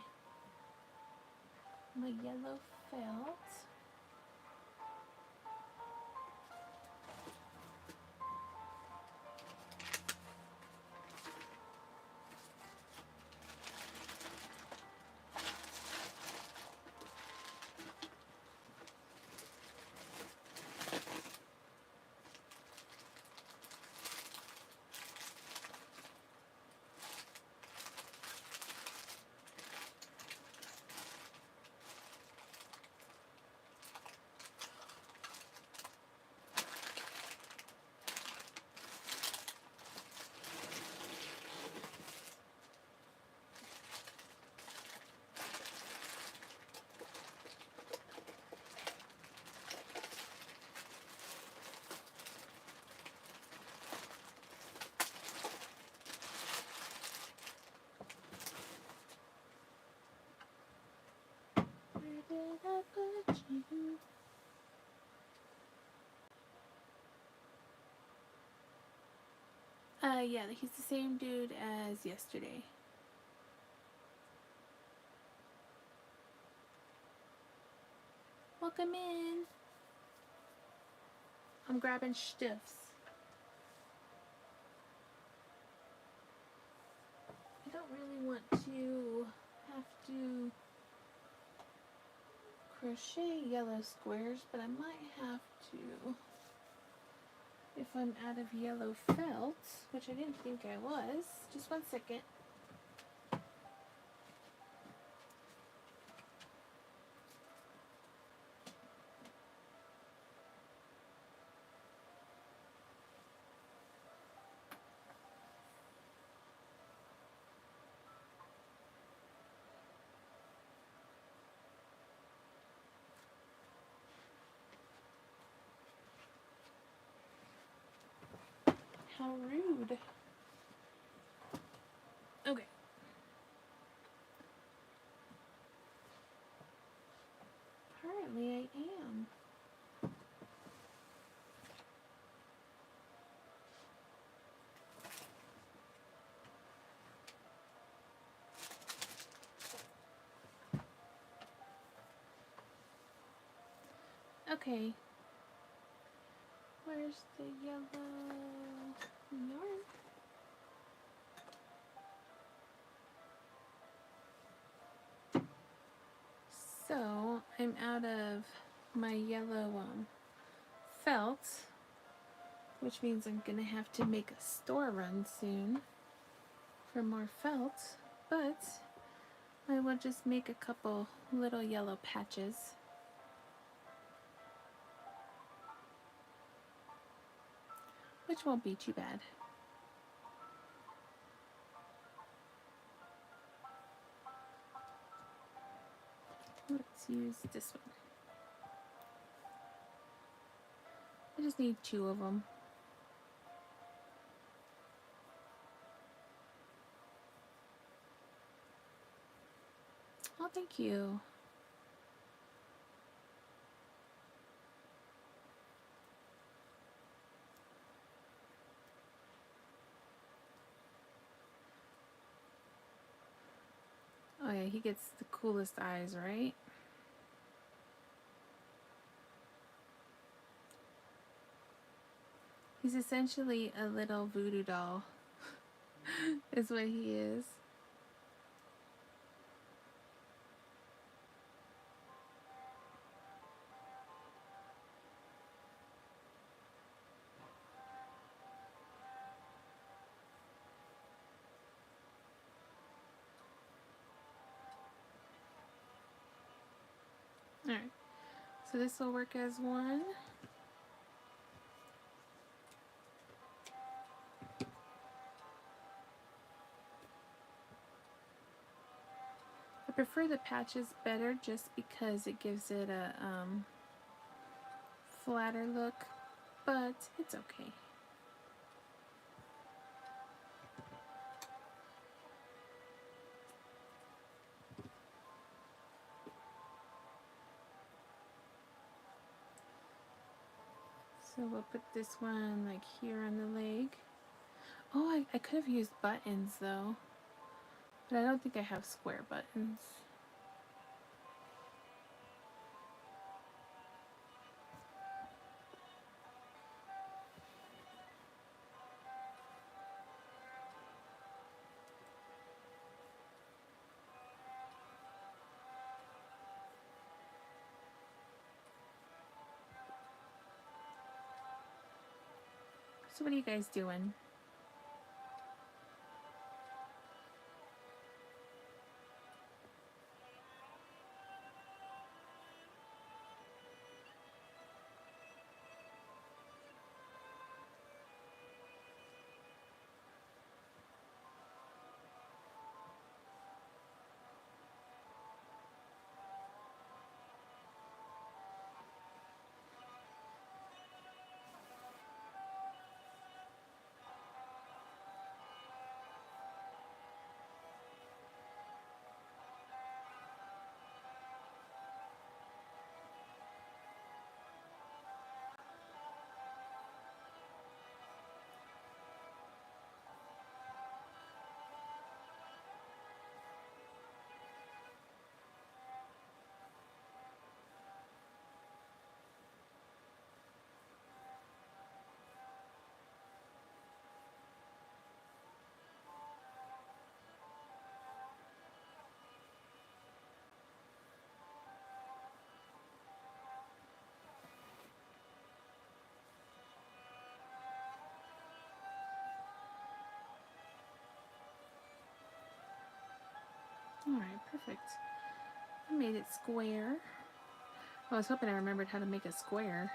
yellow felt. Where did I put you? Yeah, he's the same dude as yesterday. Welcome in. I'm grabbing stiffs. I don't really want to have to crochet yellow squares, but I might have to if I'm out of yellow felt, which I didn't think I was. Just one second. How rude. Okay. Apparently I am. Okay. Where's the yellow yarn? So I'm out of my yellow felt, which means I'm gonna have to make a store run soon for more felt, but I will just make a couple little yellow patches. Which won't be too bad. Let's use this one. I just need 2 of them. Oh, thank you. Oh yeah, he gets the coolest eyes, right? He's essentially a little voodoo doll, is what he is. Alright, so this will work as one. I prefer the patches better just because it gives it a flatter look, but it's okay. So we'll put this one like here on the leg. Oh, I could have used buttons though, but I don't think I have square buttons. So what are you guys doing? Alright, perfect. I made it square. I was hoping I remembered how to make a square.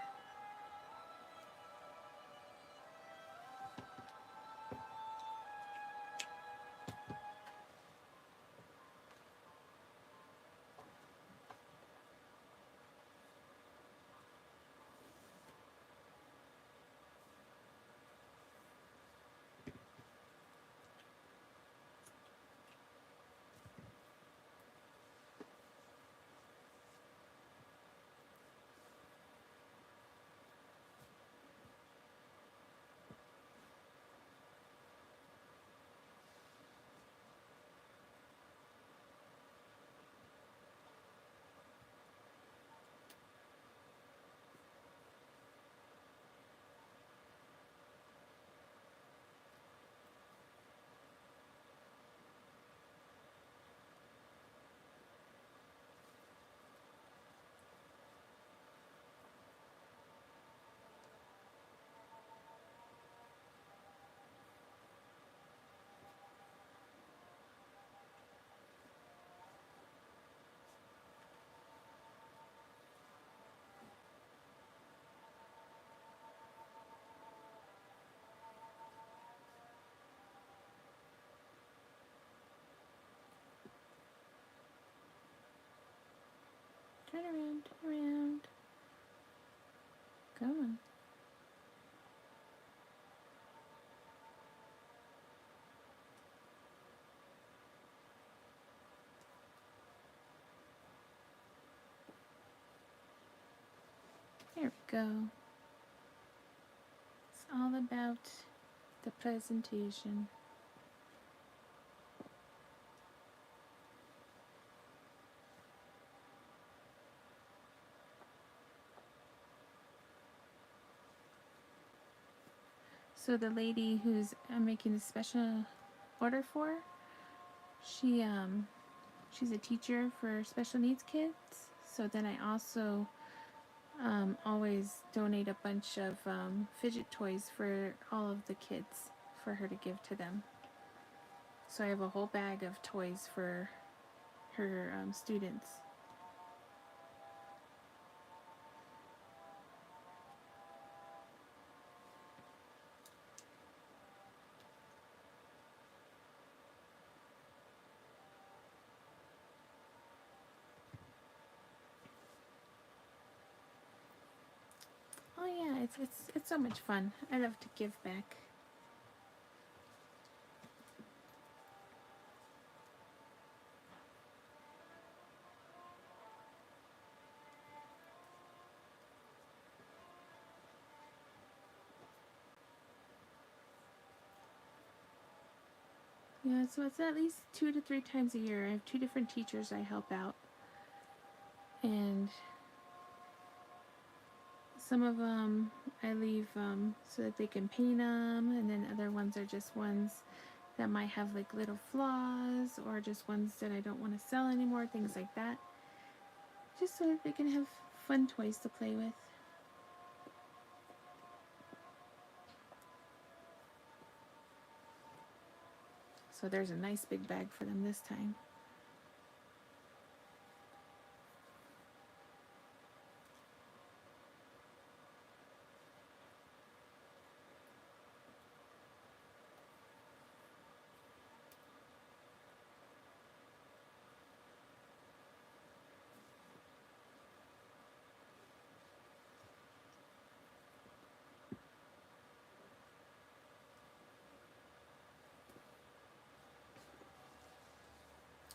go. It's all about the presentation. So the lady who's I'm making a special order for, she's a teacher for special needs kids. So then I also always donate a bunch of fidget toys for all of the kids for her to give to them. So I have a whole bag of toys for her students. Oh yeah, it's so much fun. I love to give back. Yeah, so it's at least 2 to 3 times a year. I have 2 different teachers I help out. And some of them I leave so that they can paint them, and then other ones are just ones that might have like little flaws, or just ones that I don't want to sell anymore, things like that. Just so that they can have fun toys to play with. So there's a nice big bag for them this time.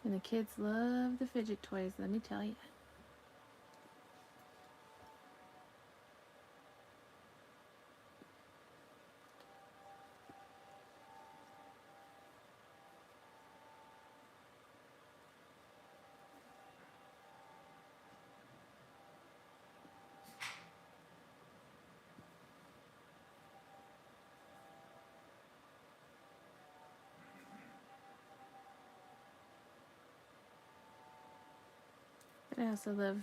And the kids love the fidget toys, let me tell you. But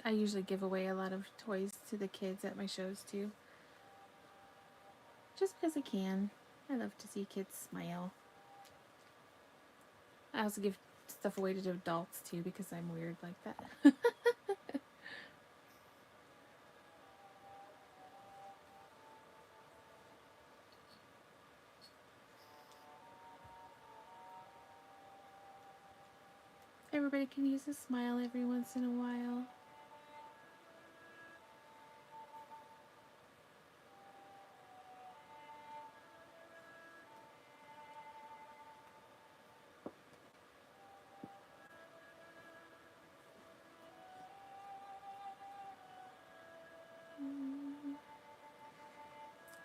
I usually give away a lot of toys to the kids at my shows too. Just because I can. I love to see kids smile. I also give stuff away to adults too because I'm weird like that. Everybody can use a smile every once in a while.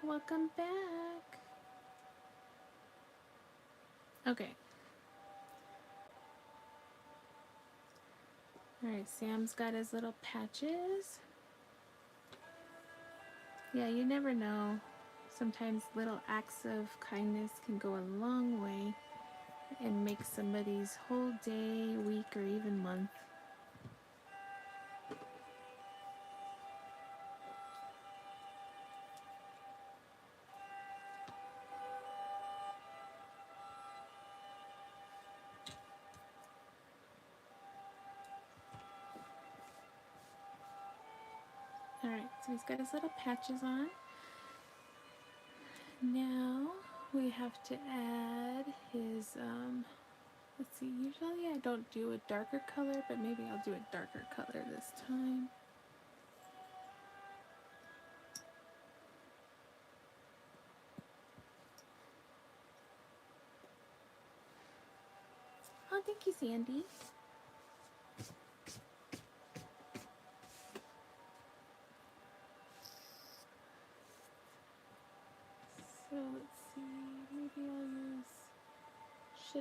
Welcome back. Okay. Alright, Sam's got his little patches. Yeah, you never know. Sometimes little acts of kindness can go a long way and make somebody's whole day, week, or even month. Alright, so he's got his little patches on. Now we have to add his, let's see, usually I don't do a darker color, but maybe I'll do a darker color this time. Oh, thank you, Sandy.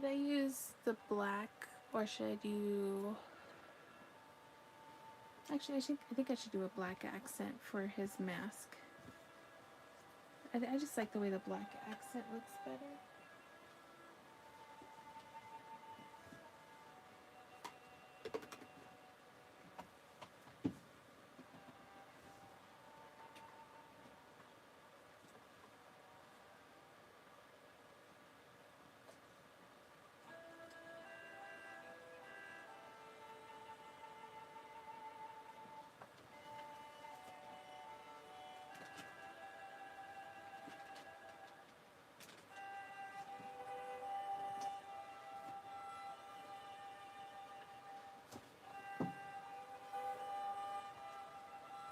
Should I use the black or should I do... Actually, I think I should do a black accent for his mask. I just like the way the black accent looks better.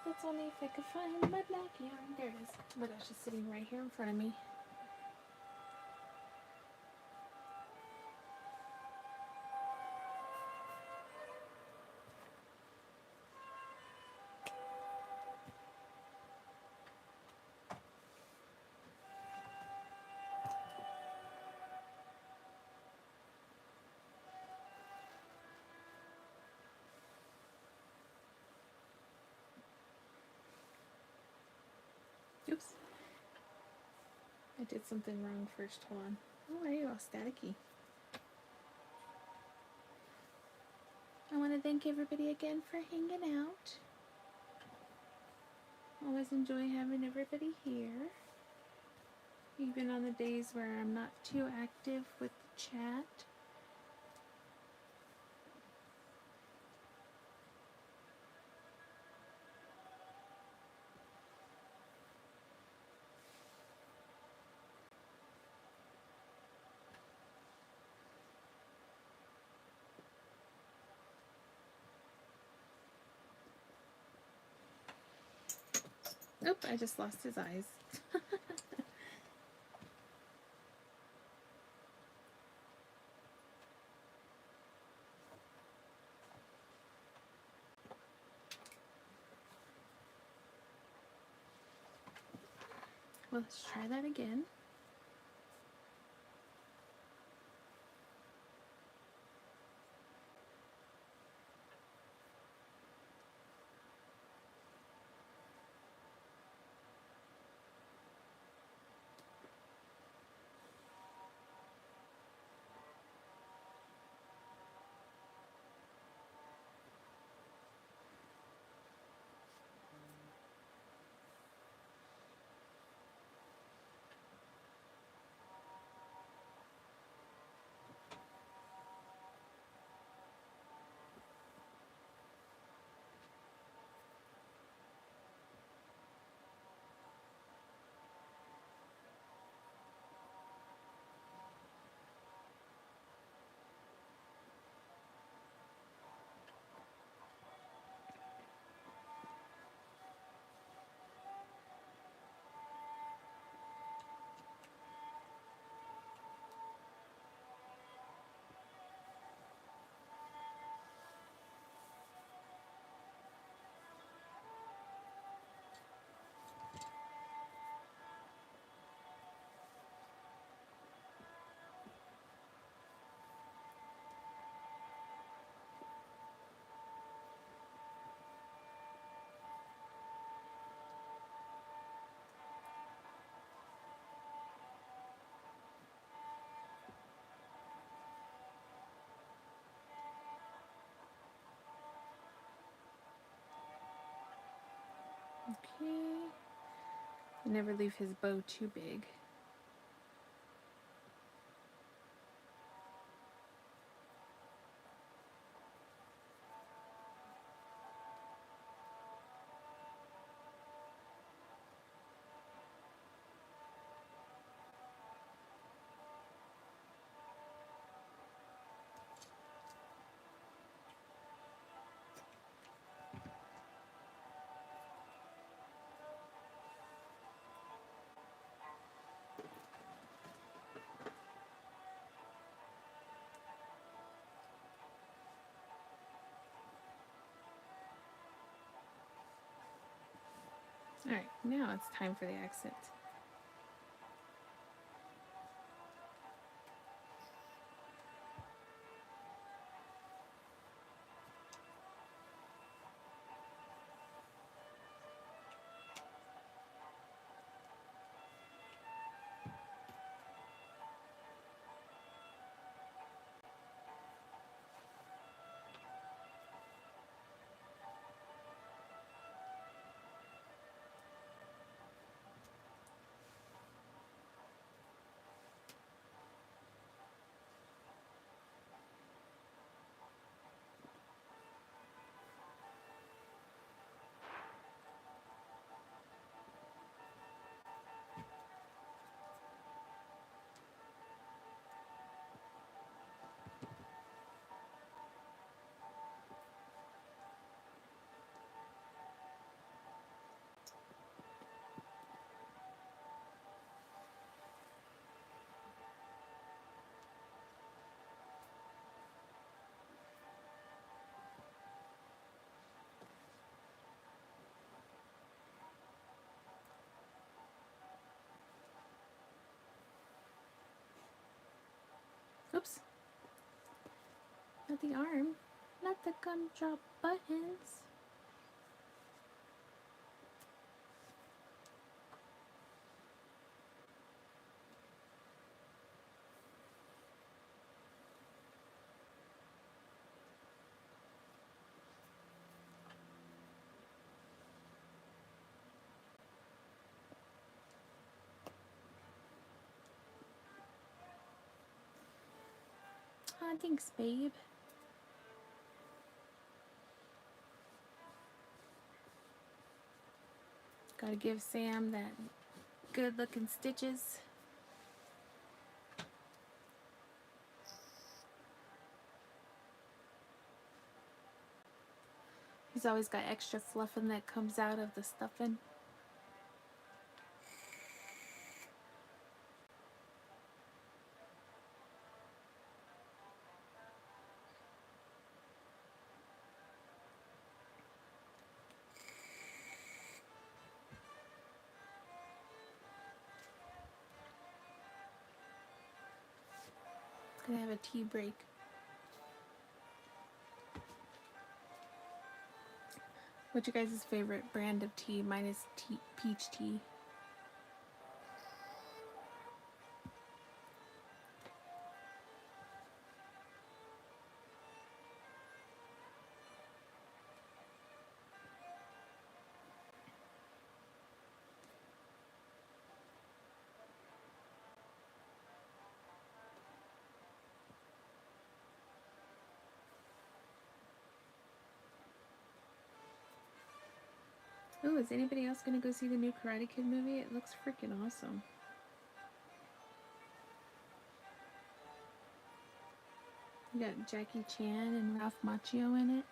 That's only if I could find my black yarn. There it is. Oh my gosh, it's sitting right here in front of me. Oops. I did something wrong first. Hold on. Oh, why are you all staticky? I want to thank everybody again for hanging out. Always enjoy having everybody here. Even on the days where I'm not too active with the chat. Oop, I just lost his eyes. Well, let's try that again. Okay. Never leave his bow too big. Alright, now it's time for the accent. Not the arm. Not the gumdrop buttons. Aw, thanks, babe. Gotta give Sam that good looking stitches. He's always got extra fluffing that comes out of the stuffing. Gonna have a tea break. What's your guys' favorite brand of tea? Mine is peach tea. Ooh, is anybody else gonna go see the new Karate Kid movie? It looks freaking awesome. You got Jackie Chan and Ralph Macchio in it.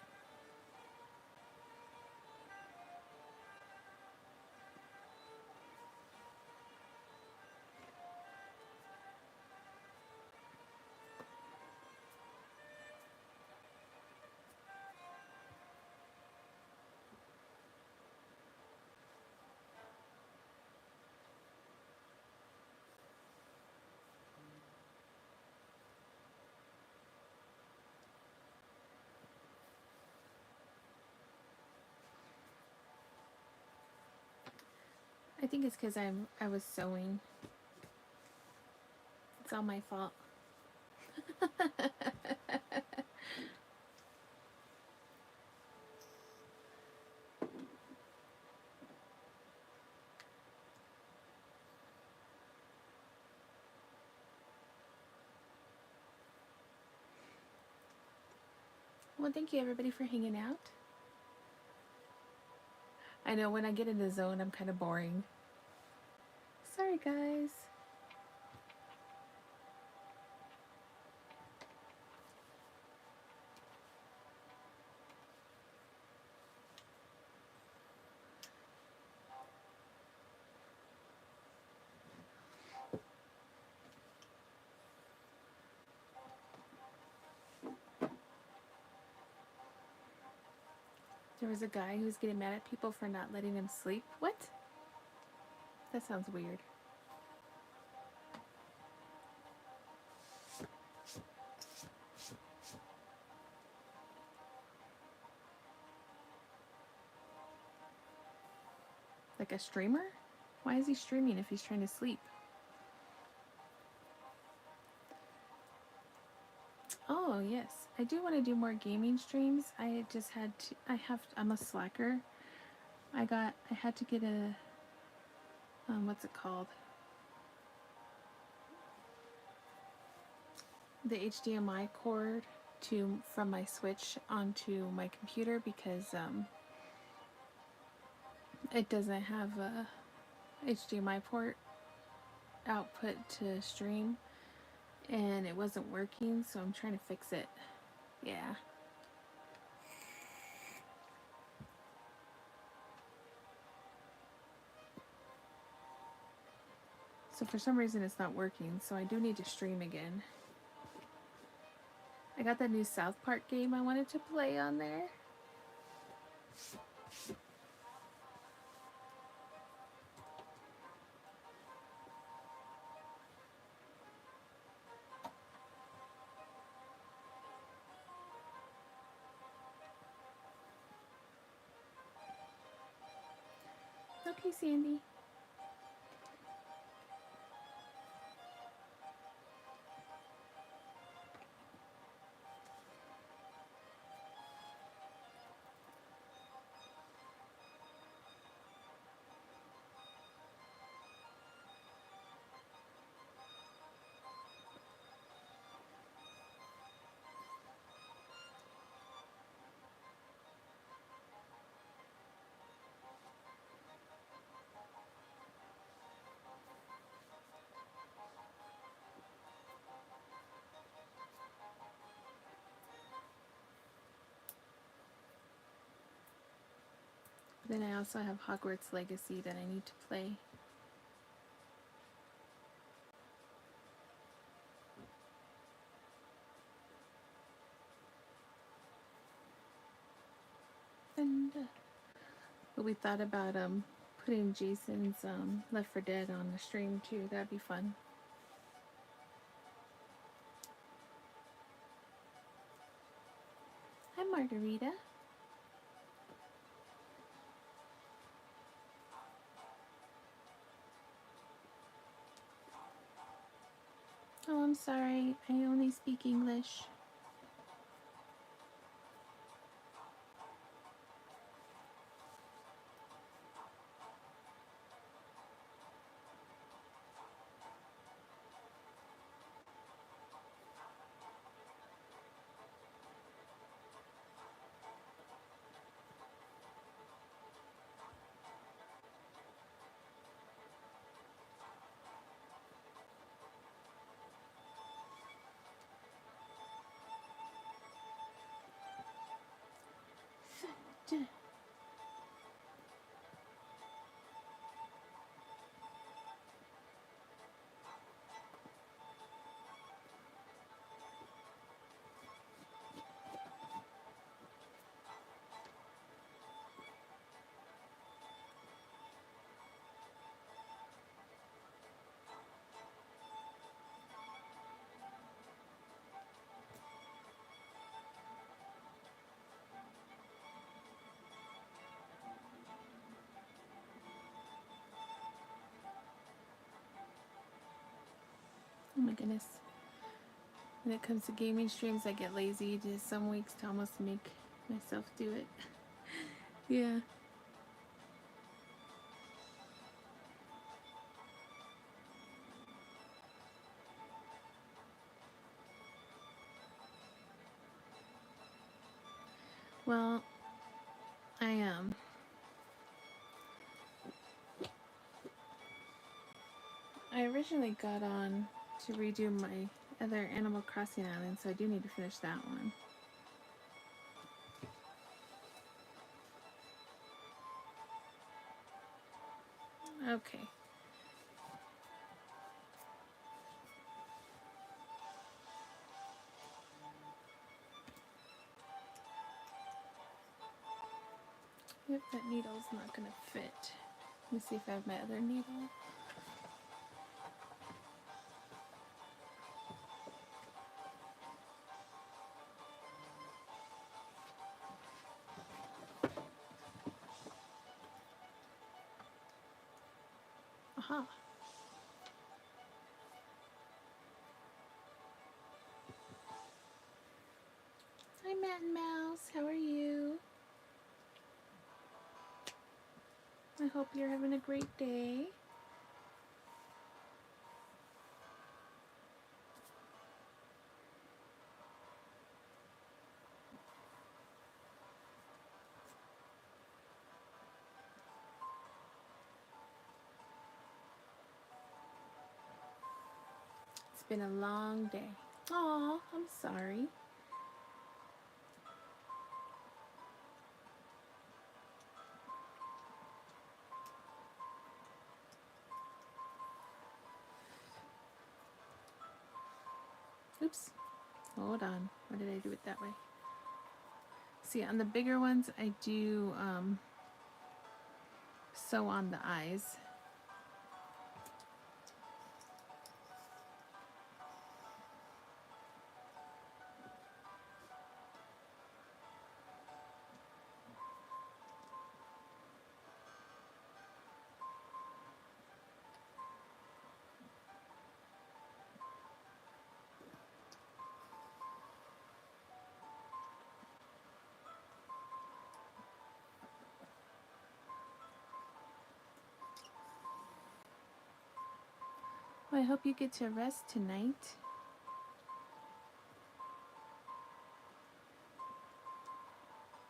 I think it's because I was sewing. It's all my fault. Well, thank you everybody for hanging out. I know when I get in the zone, I'm kind of boring. Sorry, guys. There was a guy who was getting mad at people for not letting him sleep. What? That sounds weird. Like a streamer? Why is he streaming if he's trying to sleep? Oh, yes. I do want to do more gaming streams. I just had to, I'm a slacker. I had to get a, what's it called? The HDMI cord from my Switch onto my computer because it doesn't have a HDMI port output to stream, and it wasn't working, so I'm trying to fix it. Yeah. So for some reason it's not working, so I do need to stream again. I got that new South Park game I wanted to play on there. Hey, Sandy. Then I also have Hogwarts Legacy that I need to play. And but we thought about putting Jason's Left 4 Dead on the stream too. That'd be fun. Hi, Margarita. Oh, I'm sorry. I only speak English. Oh my goodness. When it comes to gaming streams, I get lazy just some weeks to almost make myself do it. Yeah. Well, I originally got on to redo my other Animal Crossing island, so I do need to finish that one. Okay. Yep, that needle's not gonna fit. Let me see if I have my other needle. Aha. Hi, Matt and Mouse. How are you? I hope you're having a great day. It's been a long day. Aw, I'm sorry. Oops. Hold on. Why did I do it that way? See, on the bigger ones, I do sew on the eyes. I hope you get to rest tonight.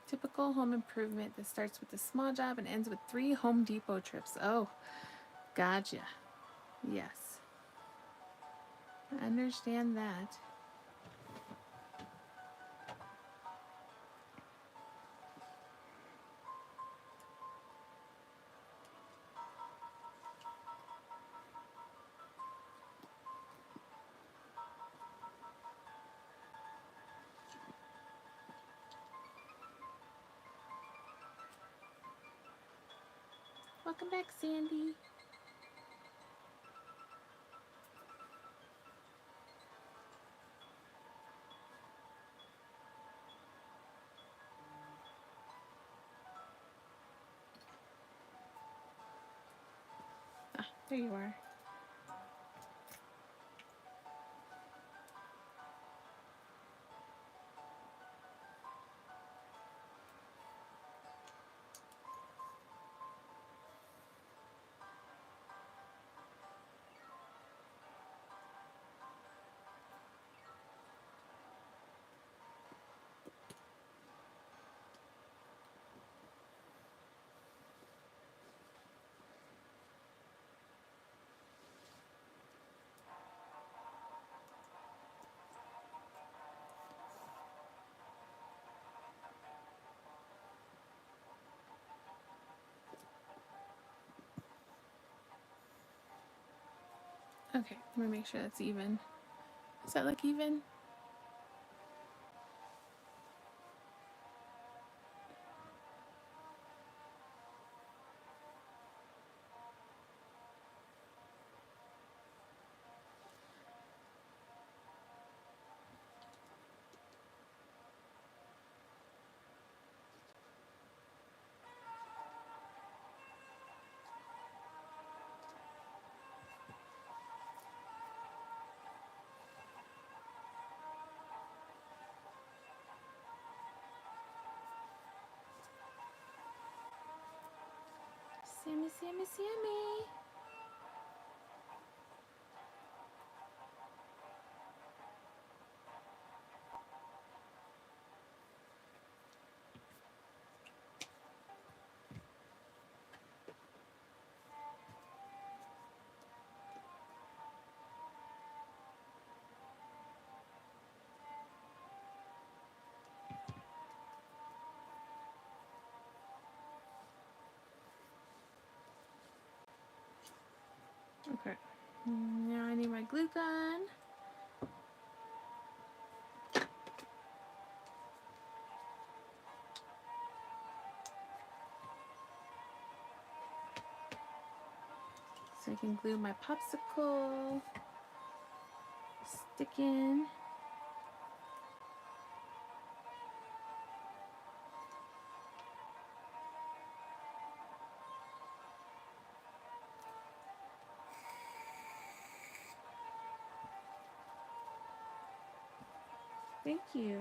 Typical home improvement that starts with a small job and ends with 3 Home Depot trips. Oh, gotcha. Yes. I understand that. Welcome back, Sandy. Ah, there you are. Okay, let me make sure that's even. Does that look even? Sammy, Sammy, Sammy. Okay. Now I need my glue gun. So I can glue my popsicle stick in. Thank you.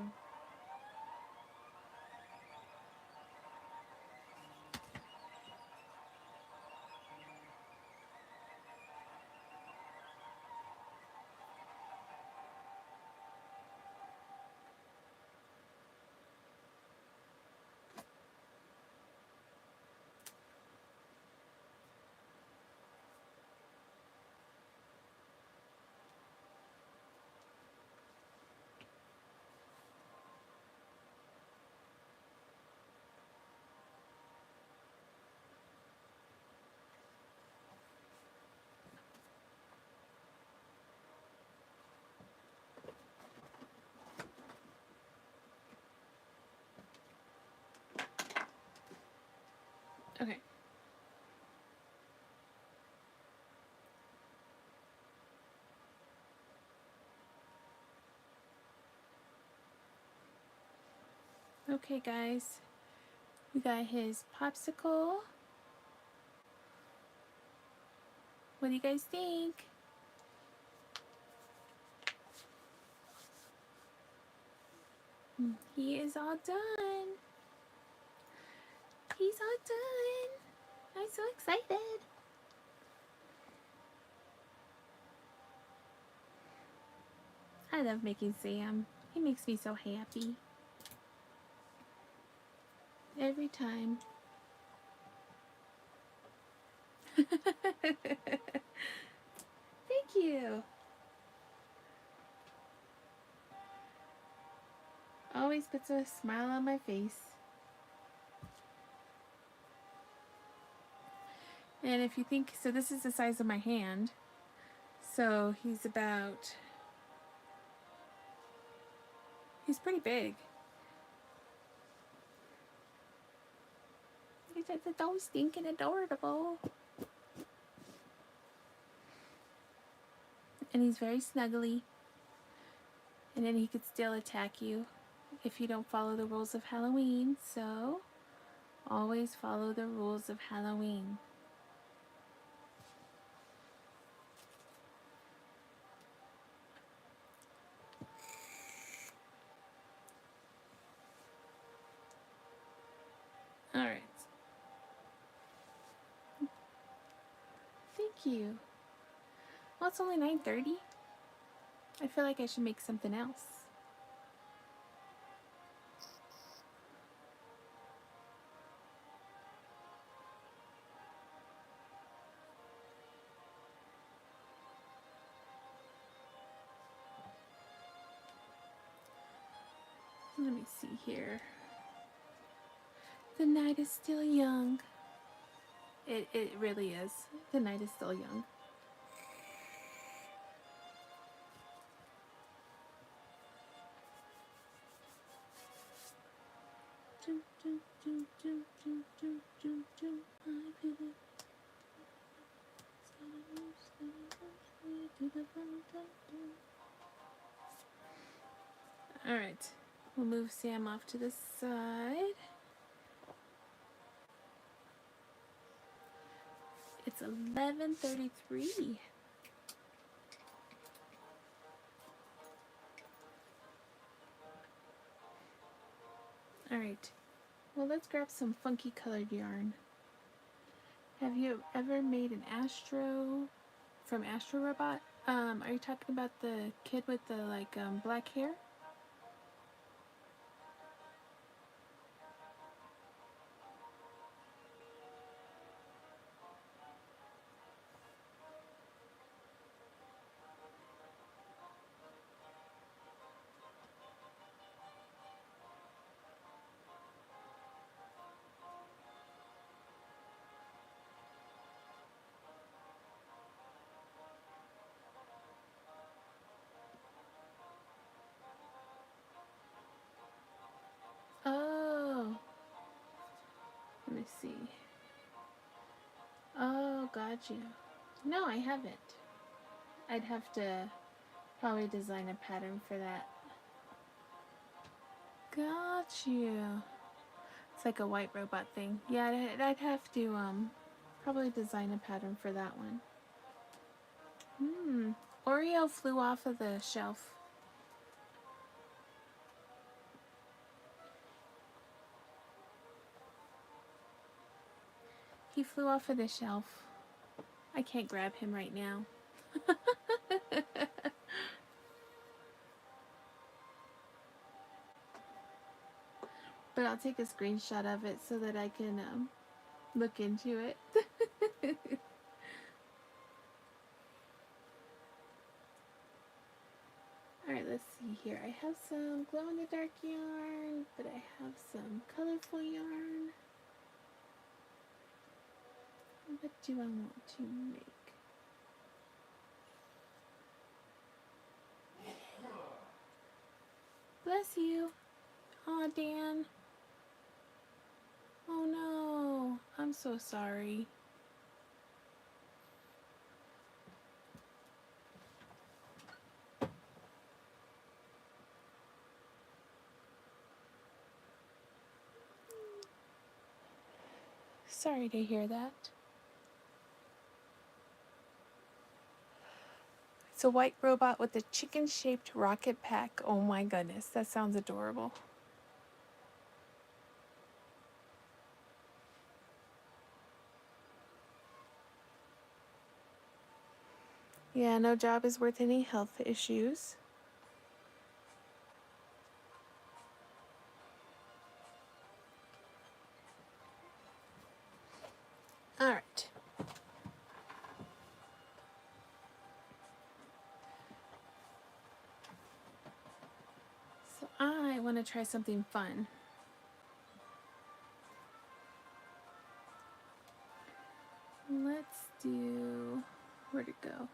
Okay. Okay, guys. We got his popsicle. What do you guys think? He is all done. He's all done. I'm so excited. I love making Sam. He makes me so happy. Every time. Thank you. Always puts a smile on my face. And if you think, so this is the size of my hand. So he's pretty big. He's just so stinking adorable. And he's very snuggly. And then he could still attack you if you don't follow the rules of Halloween. So always follow the rules of Halloween. Alright. Thank you. Well, it's only 9:30. I feel like I should make something else. Let me see here. The night is still young. It really is. The night is still young. Alright, we'll move Sam off to the side. It's 11:33. Alright, well, let's grab some funky colored yarn. Have you ever made an Astro from Astro Robot? Are you talking about the kid with the black hair? Oh, let me see. Oh, gotcha. No, I haven't. I'd have to probably design a pattern for that. Gotcha. It's like a white robot thing. Yeah, I'd have to probably design a pattern for that one. Oreo flew off of the shelf. He flew off of the shelf. I can't grab him right now. But I'll take a screenshot of it so that I can look into it. Alright, let's see here. I have some glow-in-the-dark yarn, but I have some colorful yarn. What do I want to make? Bless you. Aw, Dan. Oh no, I'm so sorry. Sorry to hear that. It's a white robot with a chicken-shaped rocket pack. Oh my goodness, that sounds adorable. Yeah, no job is worth any health issues. want to try something fun. Let's do, where'd it go?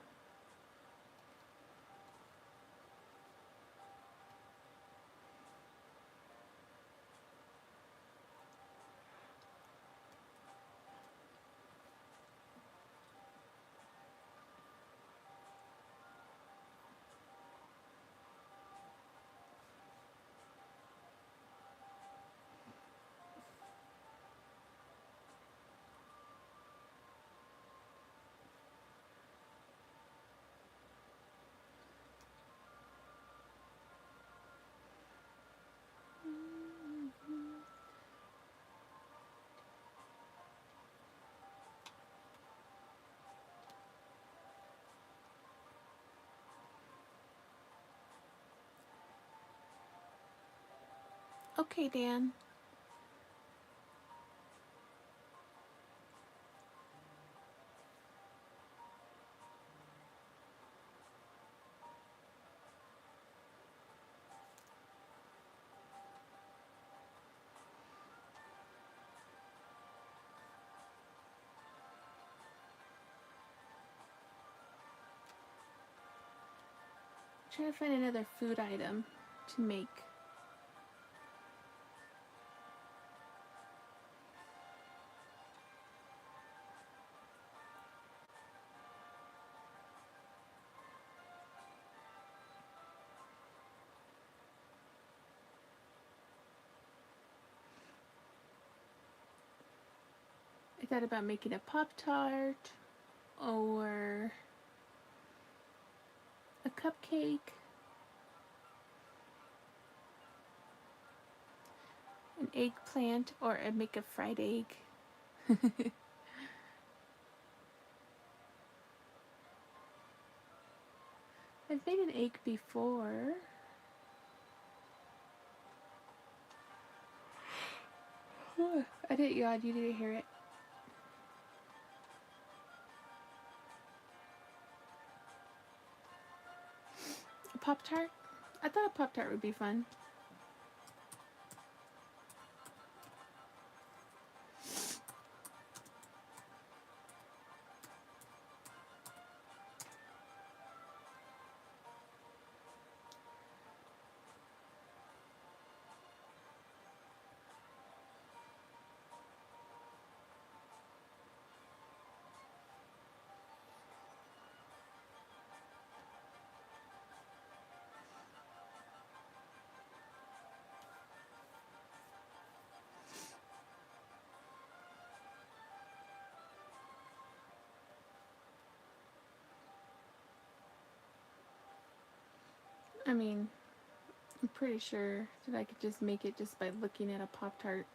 Okay, Dan. Trying to find another food item to make. I thought about making a pop-tart or a cupcake, an eggplant, or I'd make a fried egg. I've made an egg before. I didn't yawn, you didn't hear it. A Pop-Tart? I thought a Pop-Tart would be fun. I mean, I'm pretty sure that I could just make it just by looking at a Pop-Tart.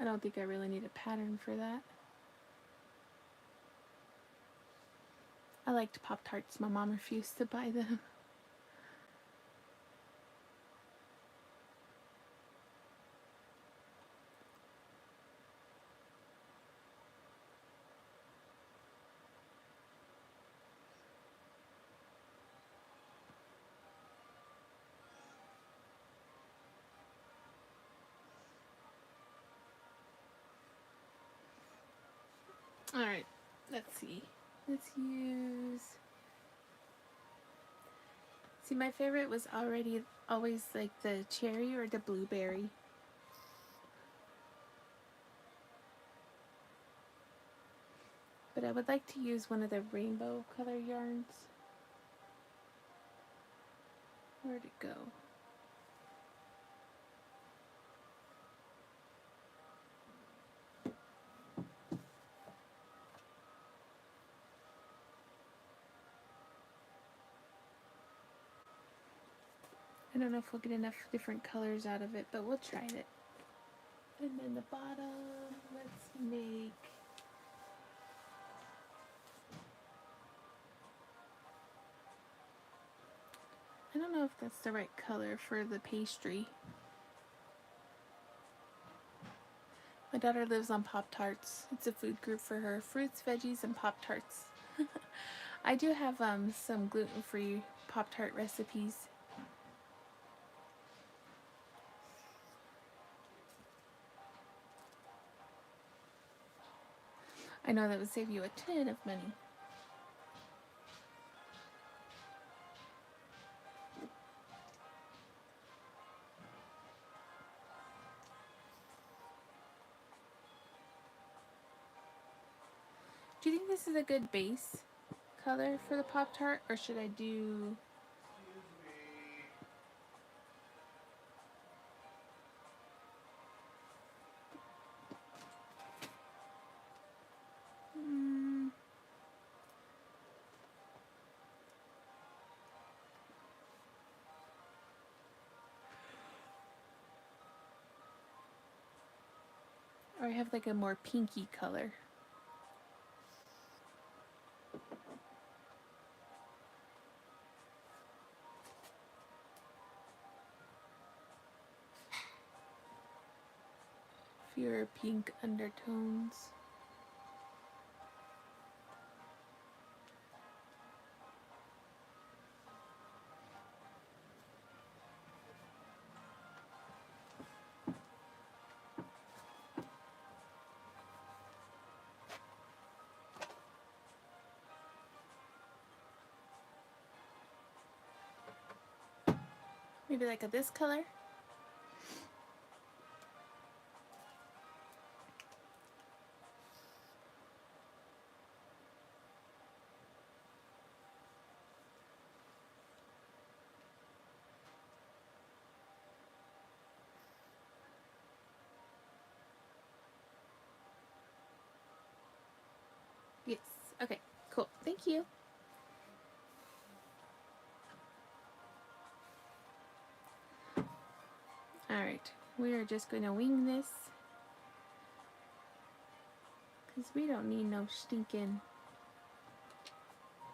I don't think I really need a pattern for that. I liked Pop-Tarts. My mom refused to buy them. Alright, let's see. Let's use... See, my favorite was always like the cherry or the blueberry. But I would like to use one of the rainbow color yarns. Where'd it go? I don't know if we'll get enough different colors out of it, but we'll try it. And then the bottom, let's make... I don't know if that's the right color for the pastry. But daughter lives on Pop-Tarts. It's a food group for her. Fruits, veggies, and Pop-Tarts. I do have some gluten-free Pop-Tart recipes. I know that would save you a ton of money. Do you think this is a good base color for the Pop-Tart, or should I do... Or I have like a more pinky color. Fewer pink undertones. Maybe like this color. Yes. Okay, cool. Thank you. Alright, we are just going to wing this. Because we don't need no stinking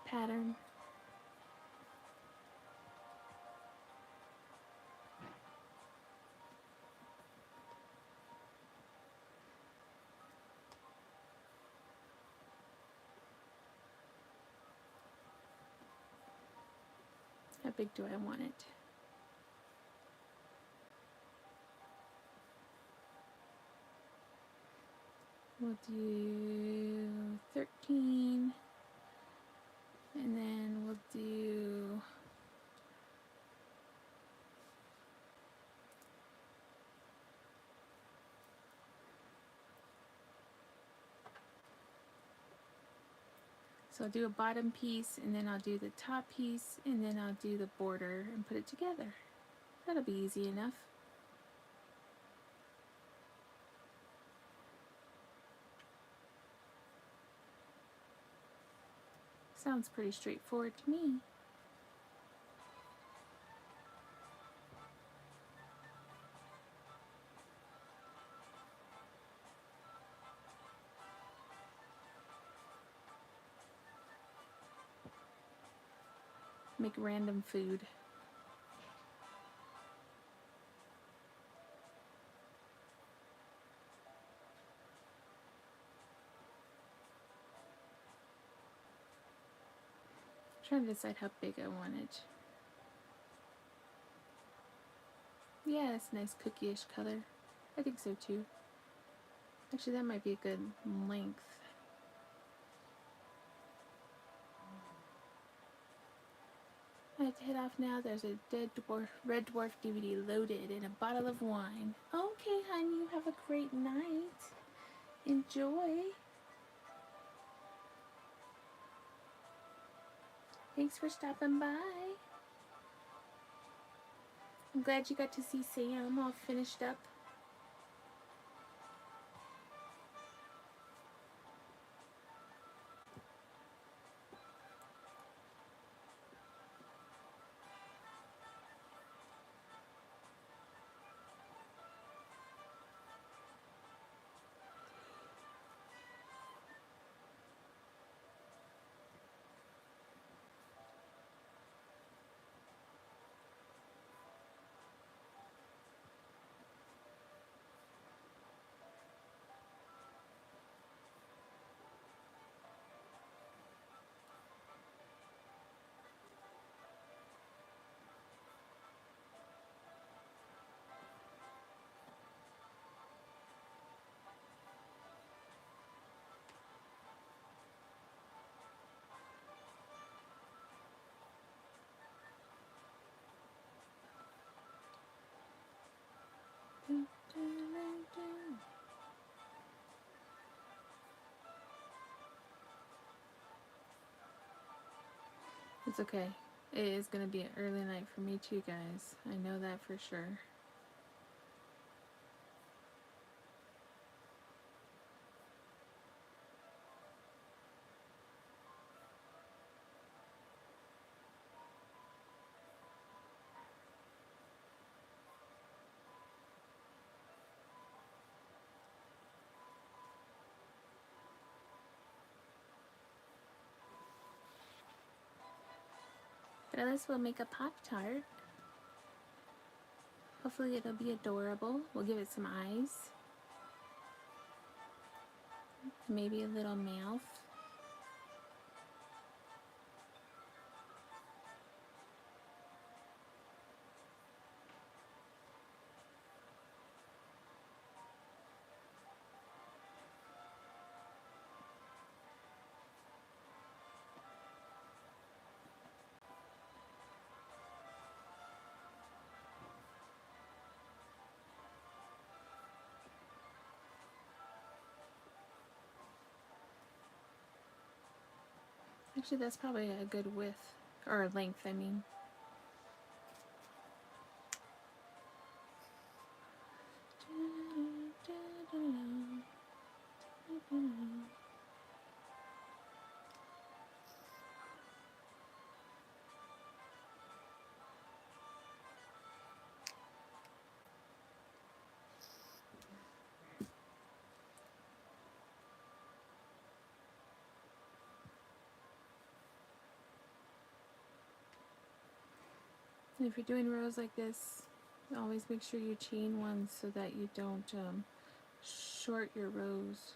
pattern. How big do I want it? We'll do 13. And then we'll do... So I'll do a bottom piece, and then I'll do the top piece, and then I'll do the border and put it together. That'll be easy enough. Sounds pretty straightforward to me. Make random food. I'm trying to decide how big I want it. Yeah, it's a nice cookie-ish color. I think so too. Actually, that might be a good length. I have to head off now. There's a Red Dwarf DVD loaded and a bottle of wine. Okay, honey, you have a great night. Enjoy. Thanks for stopping by. I'm glad you got to see Sam all finished up. It's okay. It is going to be an early night for me too, guys. I know that for sure. But at least we'll make a Pop-Tart. Hopefully it'll be adorable. We'll give it some eyes. Maybe a little mouth. Actually, that's probably a good width, or length, I mean. And if you're doing rows like this, always make sure you chain one so that you don't short your rows.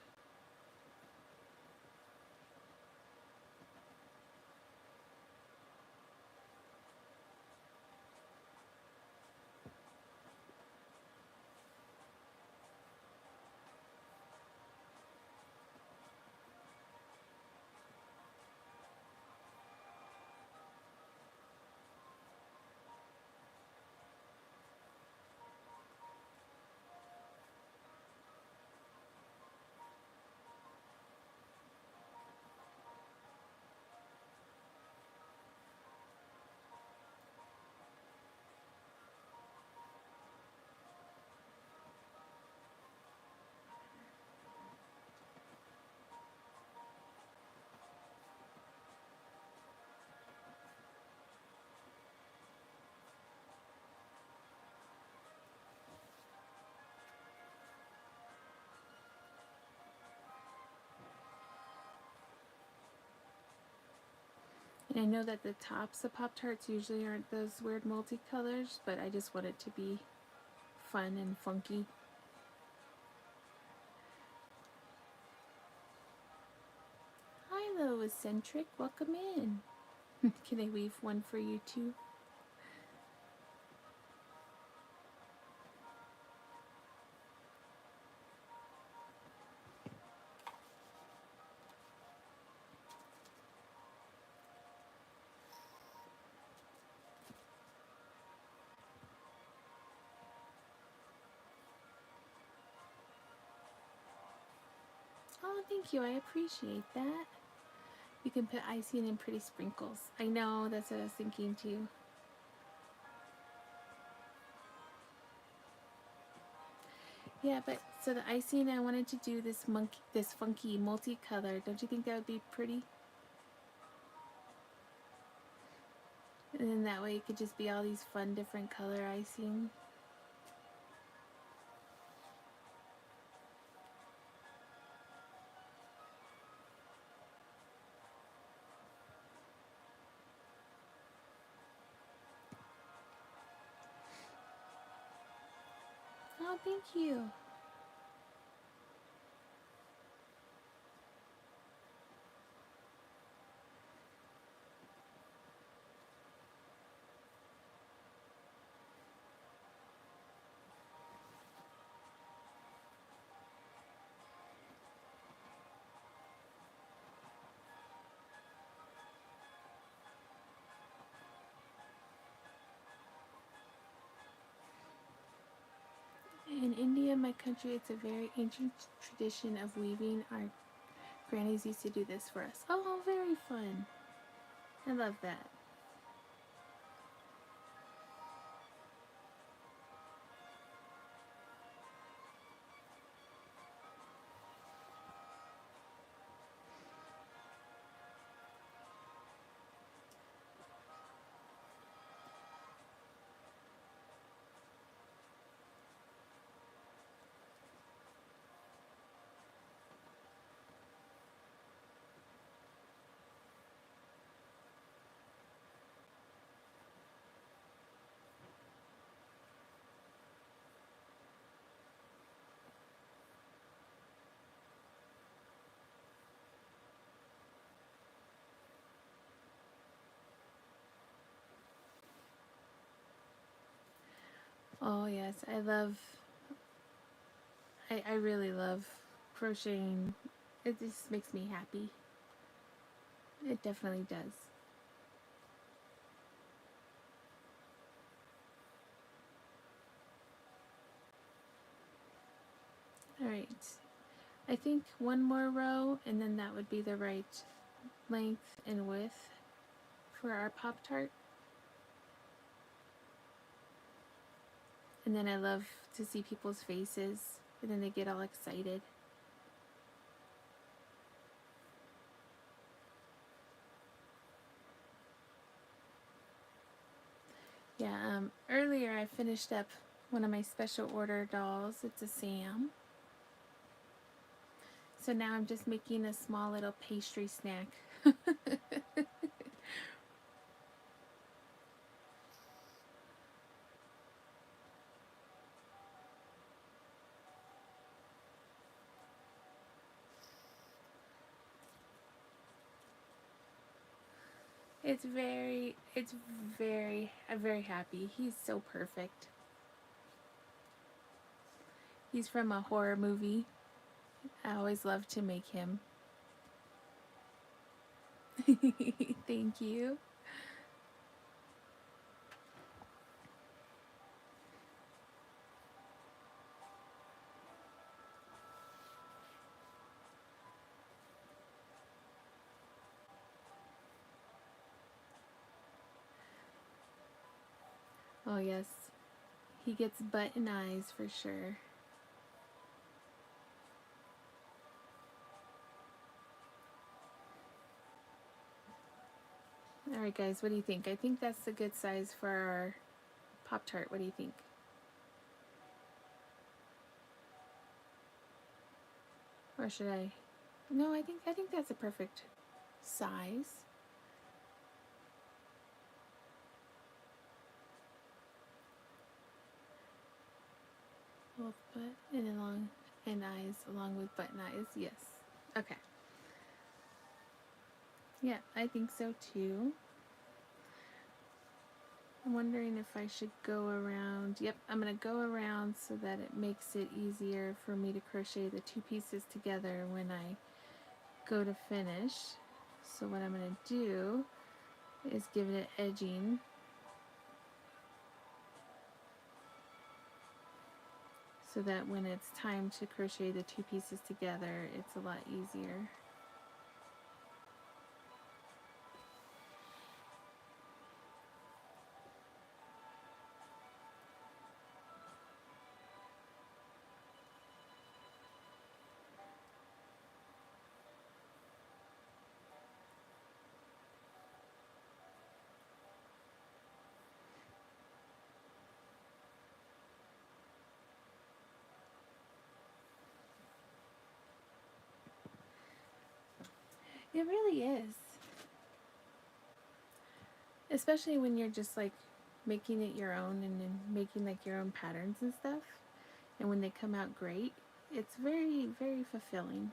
And I know that the tops of Pop-Tarts usually aren't those weird multicolors, but I just want it to be fun and funky. Hello, Eccentric. Welcome in. Can I weave one for you too? Oh, thank you. I appreciate that. You can put icing and pretty sprinkles. I know, that's what I was thinking too. Yeah, but so the icing, I wanted to do this funky multicolor. Don't you think that would be pretty? And then that way it could just be all these fun different color icing. Oh, thank you. In India, my country, it's a very ancient tradition of weaving. Our grannies used to do this for us. Oh, very fun. I love that. Oh yes, I really love crocheting. It just makes me happy. It definitely does. Alright, I think one more row and then that would be the right length and width for our Pop-Tart. And then I love to see people's faces and then they get all excited. Yeah, earlier I finished up one of my special order dolls. It's a Sam. So now I'm just making a small little pastry snack. I'm very happy. He's so perfect. He's from a horror movie. I always love to make him. Thank you. Oh yes, he gets button eyes for sure. Alright guys, what do you think? I think that's a good size for our Pop-Tart. What do you think? Or should I? No, I think that's a perfect size. Both butt and along and eyes along with button eyes. Yes. Okay. Yeah, I think so too. I'm wondering if I should go around. Yep, I'm going to go around so that it makes it easier for me to crochet the two pieces together when I go to finish. So what I'm going to do is give it edging. So that when it's time to crochet the two pieces together, it's a lot easier. It really is. Especially when you're just like making it your own and then making like your own patterns and stuff. And when they come out great, it's very, very fulfilling.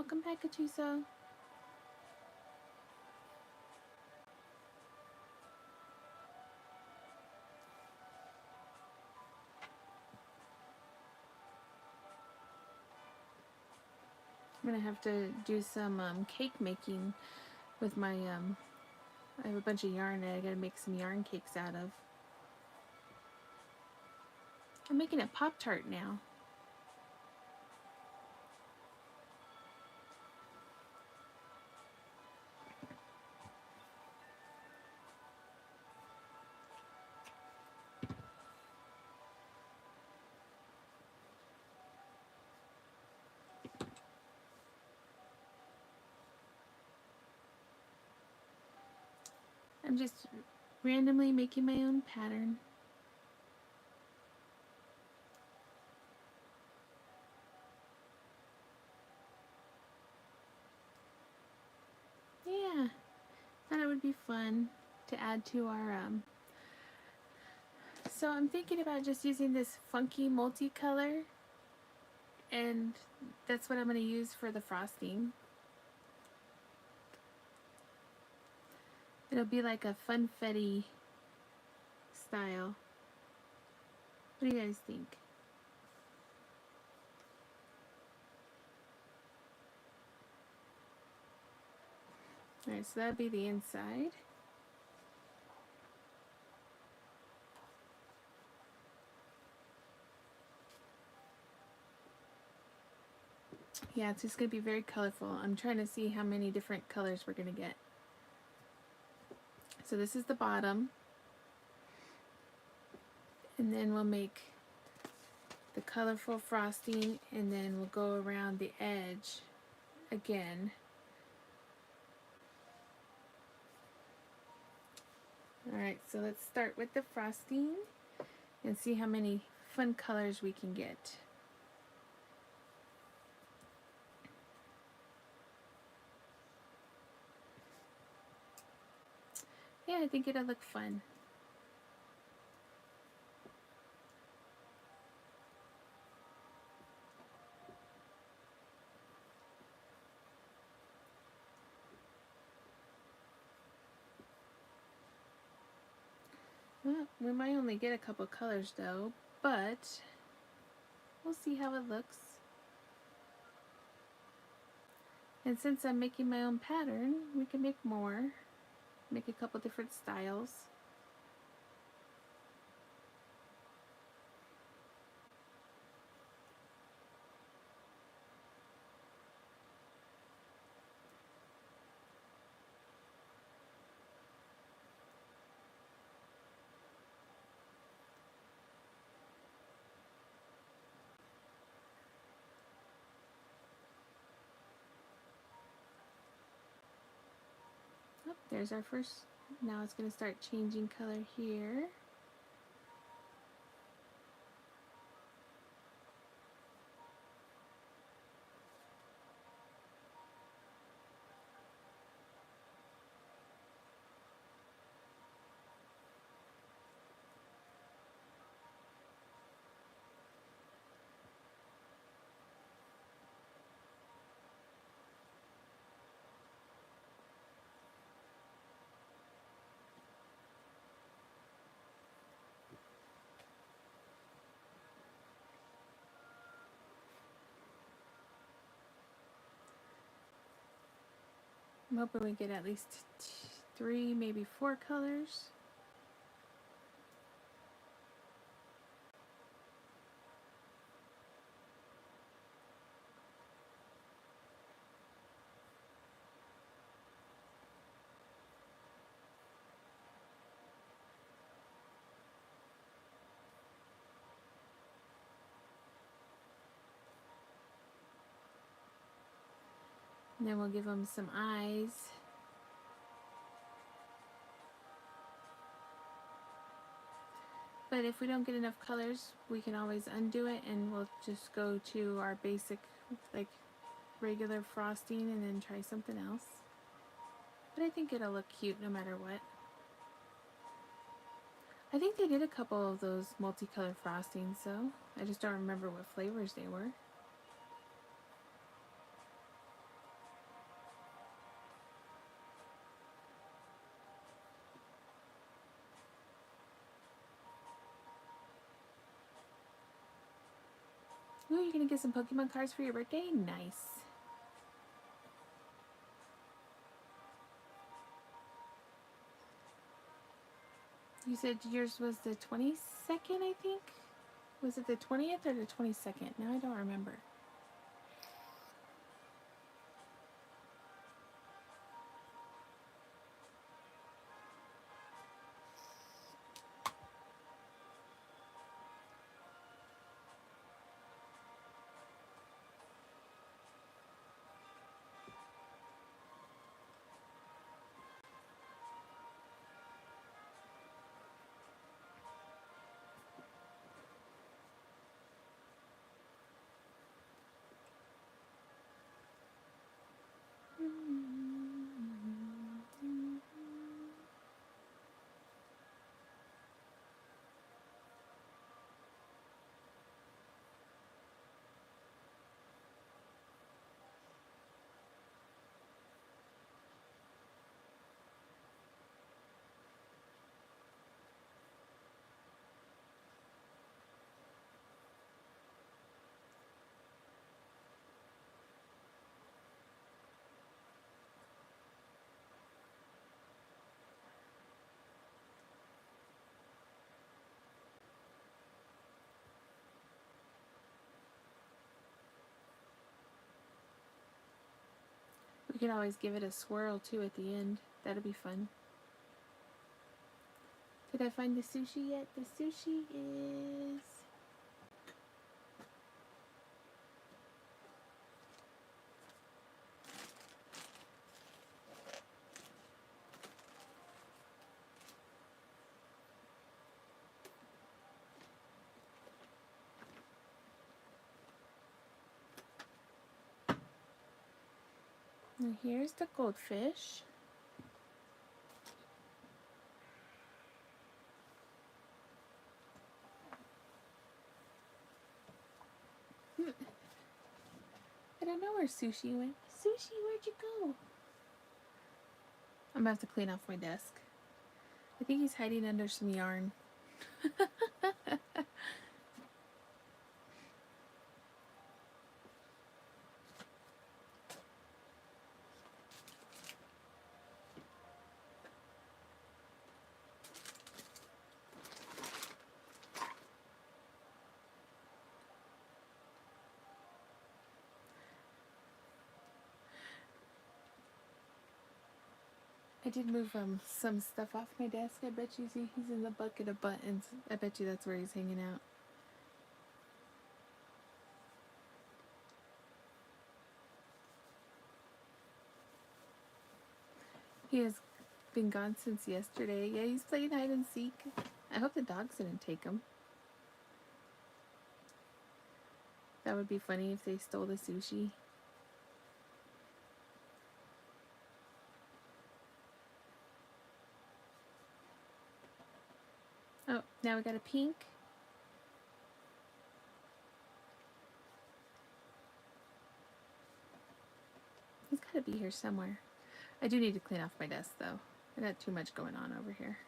Welcome back, Kachuso. I'm gonna have to do some cake making with my I have a bunch of yarn that I gotta make some yarn cakes out of. I'm making a pop-tart now. I'm just randomly making my own pattern. Yeah, thought it would be fun to add to our so I'm thinking about just using this funky multicolor, and that's what I'm going to use for the frosting. It'll be like a funfetti style. What do you guys think? Alright, so that'd be the inside. Yeah, it's just going to be very colorful. I'm trying to see how many different colors we're going to get. So this is the bottom. And then we'll make the colorful frosting, and then we'll go around the edge again. Alright, so let's start with the frosting and see how many fun colors we can get. Yeah, I think it'll look fun. Well, we might only get a couple colors though, but we'll see how it looks. And since I'm making my own pattern, we can make more. Make a couple different styles. Oh, there's our first. Now it's going to start changing color here. I'm hoping we get at least 3, maybe 4 colors. And then we'll give them some eyes. But if we don't get enough colors, we can always undo it and we'll just go to our basic, like, regular frosting and then try something else. But I think it'll look cute no matter what. I think they did a couple of those multicolored frostings, so I just don't remember what flavors they were. Ooh, you're gonna get some Pokemon cards for your birthday? Nice. You said yours was the 22nd, I think? Was it the 20th or the 22nd? Now I don't remember. We could always give it a swirl too at the end. That'll be fun. Did I find the sushi yet? The sushi is... Now here's the goldfish. I don't know where Sushi went. Sushi, where'd you go? I'm gonna have to clean off my desk. I think he's hiding under some yarn. I did move some stuff off my desk. I bet you see he's in the bucket of buttons. I bet you that's where he's hanging out. He has been gone since yesterday. Yeah, he's playing hide and seek. I hope the dogs didn't take him. That would be funny if they stole the sushi. Oh, now we got a pink. He's got to be here somewhere. I do need to clean off my desk though. I got too much going on over here.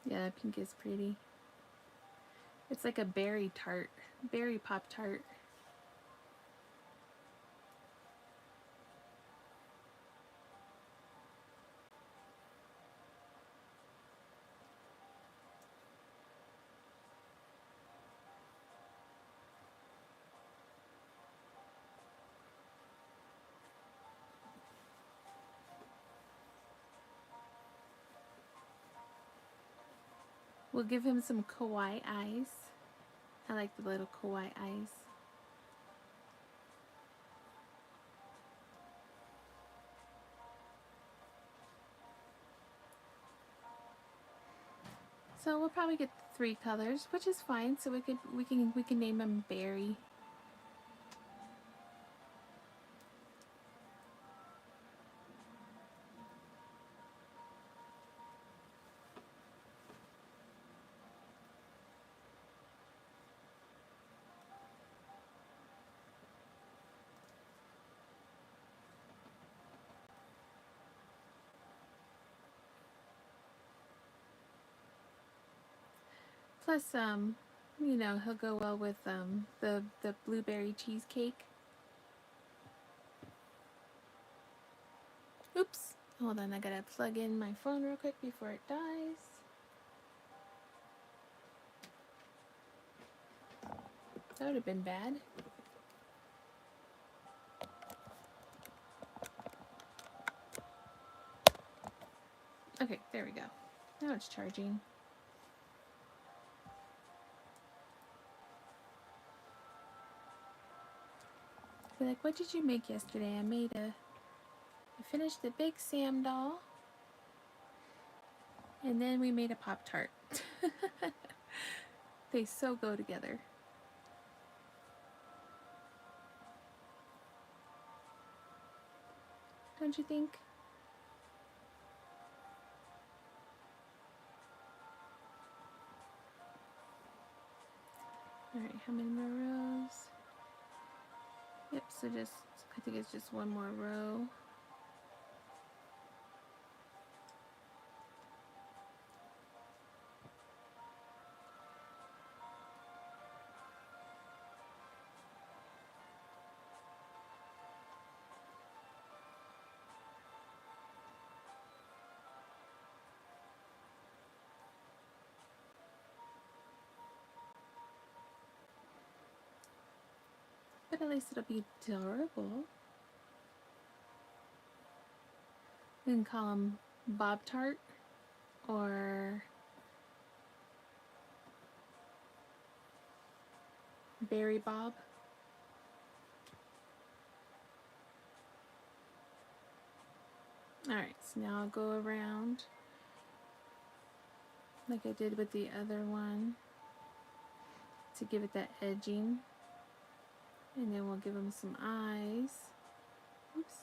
Yeah, that pink is pretty. It's like a berry tart, berry pop-tart. We'll give him some kawaii eyes. I like the little kawaii eyes. So we'll probably get 3 colors, which is fine. So we can name him Berry. Plus, you know, he'll go well with the blueberry cheesecake. Oops. Hold on, I gotta plug in my phone real quick before it dies. That would have been bad. Okay, there we go. Now it's charging. Be like, what did you make yesterday? I finished the big Sam doll. And then we made a Pop-Tart. They so go together. Don't you think? Alright, how many more rows? Yep, so I think it's just one more row. But at least it'll be adorable. We can call him Bob Tart or Berry Bob. Alright, so now I'll go around like I did with the other one to give it that edging. And then we'll give him some eyes. Oops.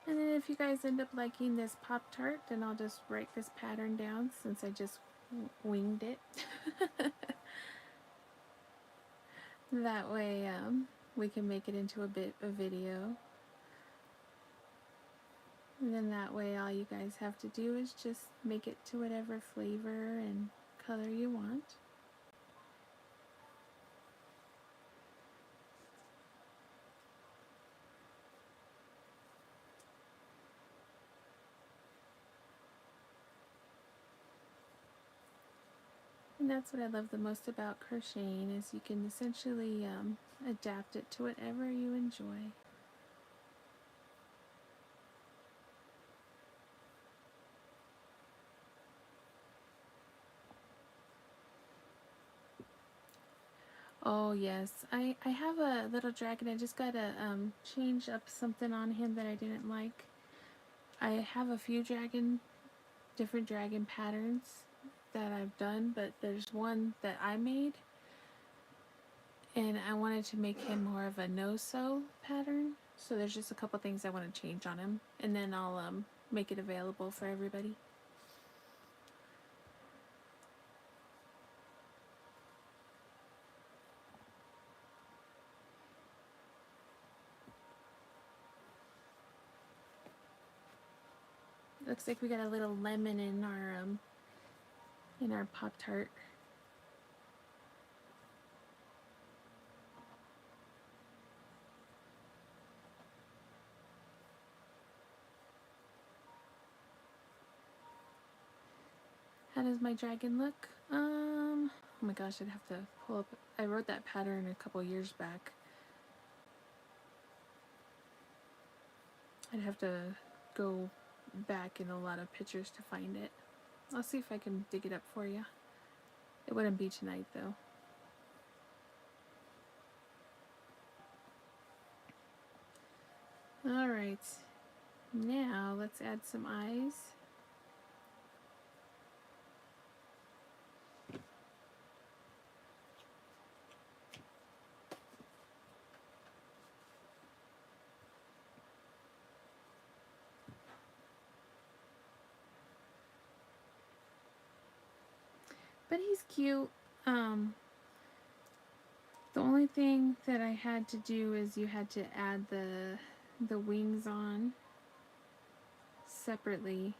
And then if you guys end up liking this Pop-Tart, then I'll just write this pattern down since I just winged it. That way we can make it into a video. And then that way all you guys have to do is just make it to whatever flavor and color you want. And that's what I love the most about crocheting, is you can essentially adapt it to whatever you enjoy. Oh yes, I have a little dragon. I just gotta change up something on him that I didn't like. I have a few different dragon patterns that I've done, but there's one that I made, and I wanted to make him more of a no-sew pattern. So there's just a couple things I want to change on him, and then I'll make it available for everybody. Looks like we got a little lemon in our Pop-Tart. How does my dragon look? Oh my gosh, I'd have to pull up. I wrote that pattern a couple years back. I'd have to go back in a lot of pictures to find it. I'll see if I can dig it up for you. It wouldn't be tonight though. Alright, now let's add some eyes. But he's cute. The only thing that I had to do is you had to add the wings on separately.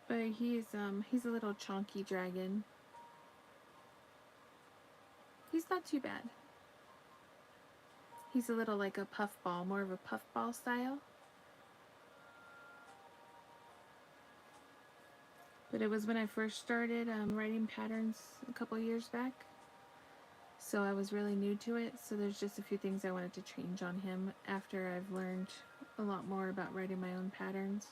But he's a little chunky dragon. He's not too bad. He's a little like a puffball, more of a puffball style. But it was when I first started writing patterns a couple years back. So I was really new to it. So there's just a few things I wanted to change on him after I've learned a lot more about writing my own patterns.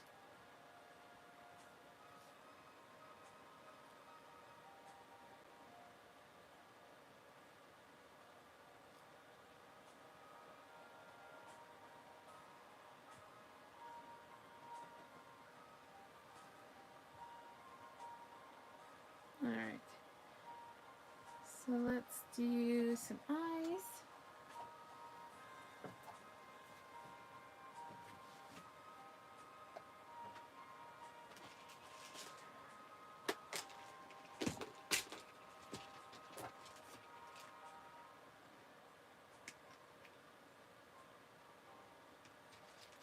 Alright. So let's do some eyes.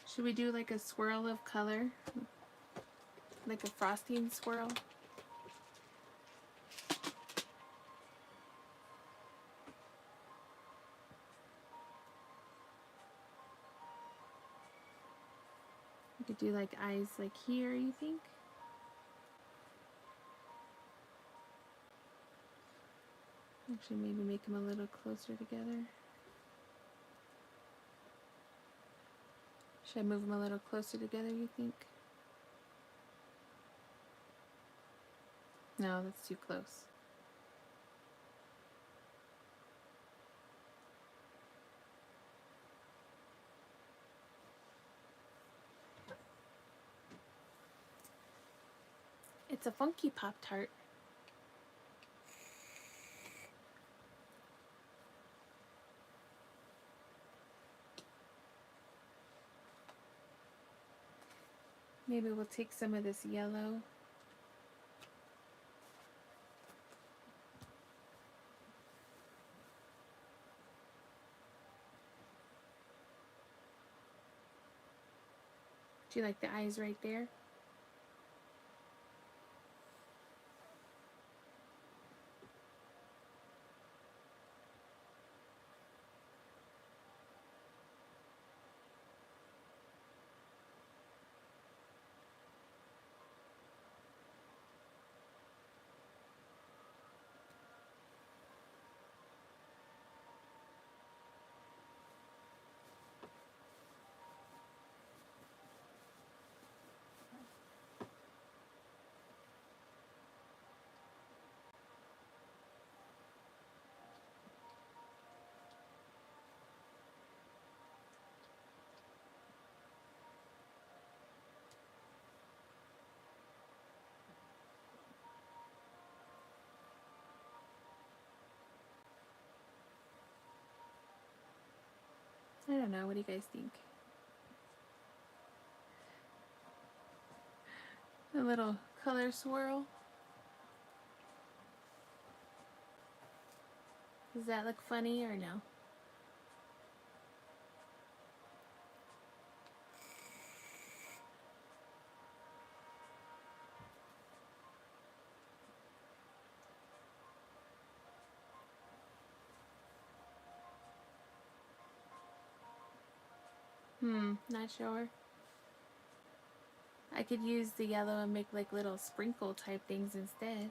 Should we do like a swirl of color? Like a frosting swirl? We could do like eyes like here, you think? Actually, maybe make them a little closer together. Should I move them a little closer together, you think? No, that's too close. It's a funky pop-tart. Maybe we'll take some of this yellow. Do you like the eyes right there? I don't know. What do you guys think? A little color swirl. Does that look funny or no? Not sure. I could use the yellow and make like little sprinkle type things instead.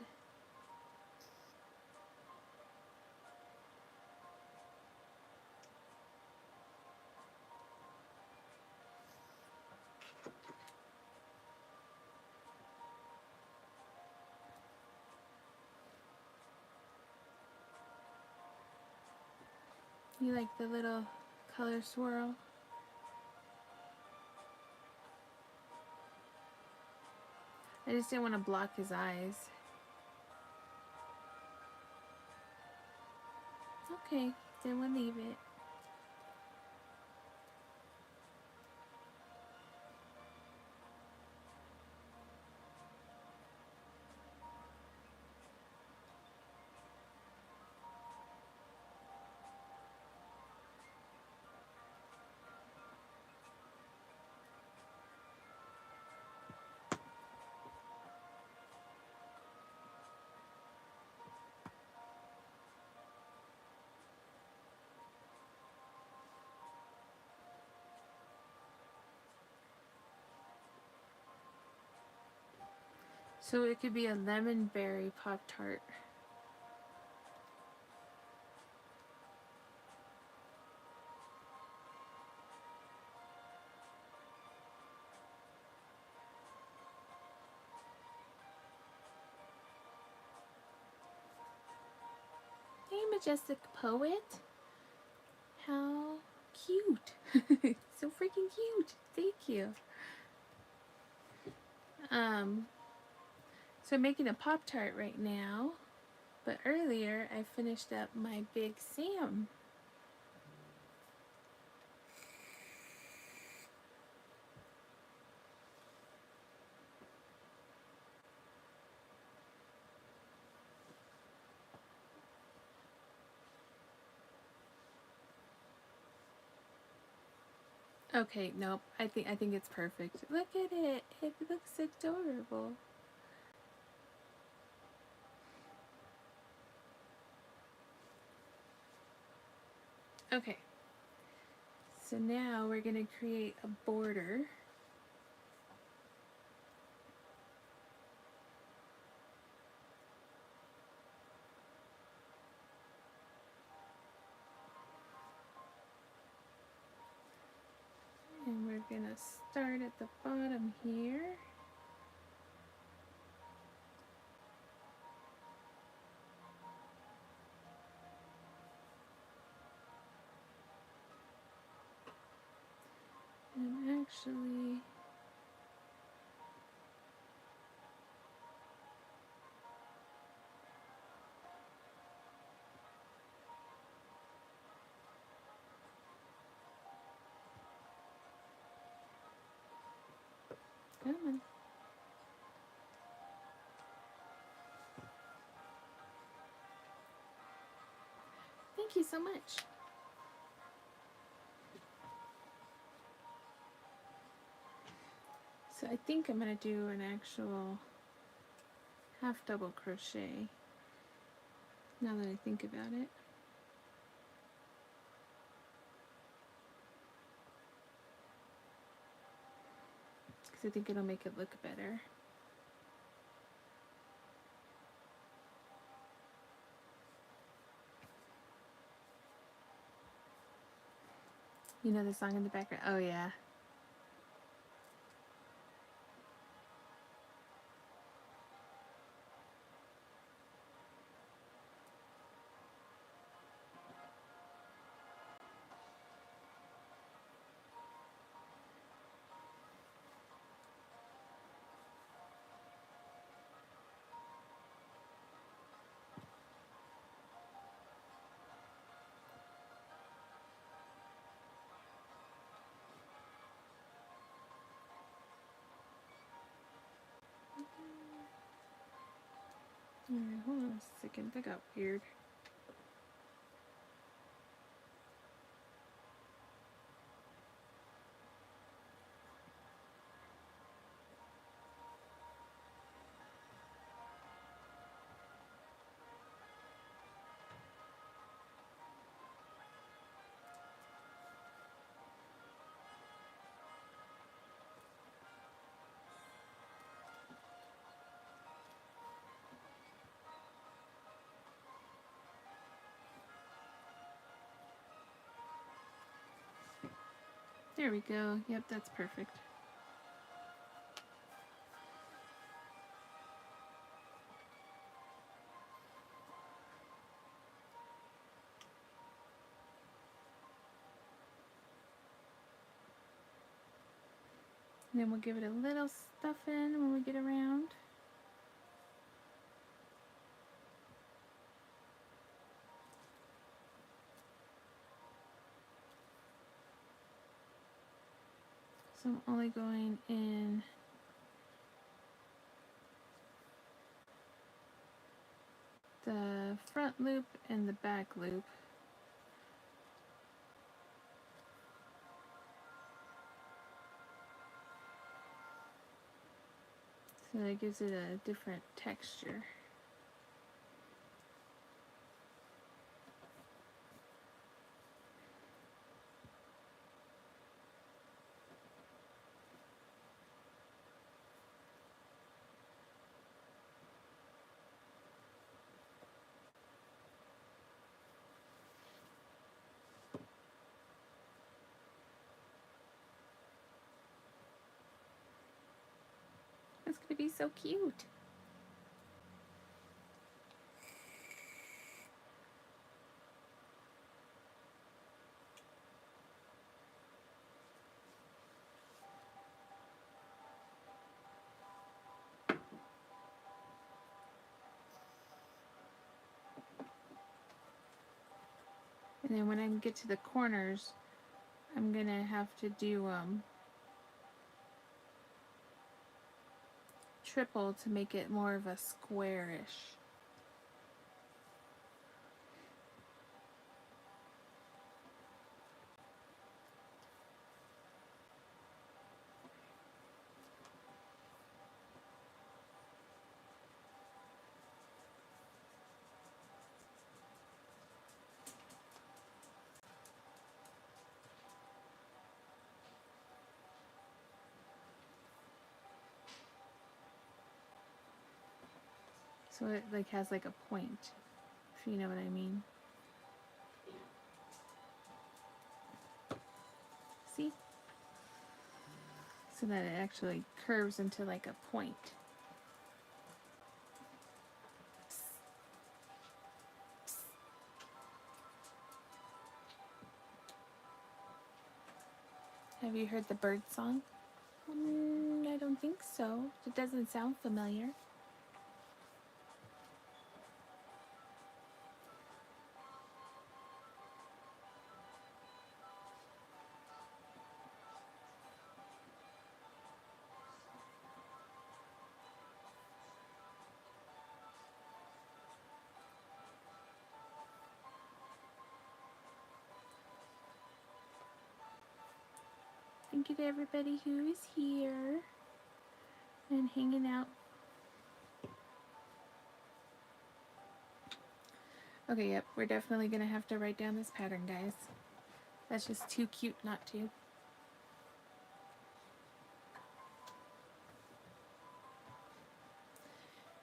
You like the little color swirl? I just didn't want to block his eyes. Okay, then we'll leave it. So it could be a lemon berry Pop-Tart. Hey, Majestic Poet. How cute. So freaking cute. Thank you. So I'm making a Pop-Tart right now, but earlier I finished up my big Sam. Okay, nope. I think it's perfect. Look at it. It looks adorable. Okay. So now we're going to create a border. And we're going to start at the bottom here. And I'm actually come on. Thank you so much. So I think I'm going to do an actual half double crochet now that I think about it. Because I think it'll make it look better. You know the song in the background? Oh yeah. Alright, hold on a second. That got weird. There we go. Yep, that's perfect. And then we'll give it a little stuff in when we get around. So I'm only going in the front loop and the back loop. So that gives it a different texture. It'd be so cute. And then when I get to the corners, I'm gonna have to do triple to make it more of a squarish. So it like has like a point, if you know what I mean. See? So that it actually curves into like a point. Have you heard the bird song? I don't think so. It doesn't sound familiar. Thank you to everybody who is here and hanging out. Okay, yep, we're definitely gonna have to write down this pattern, guys. That's just too cute not to.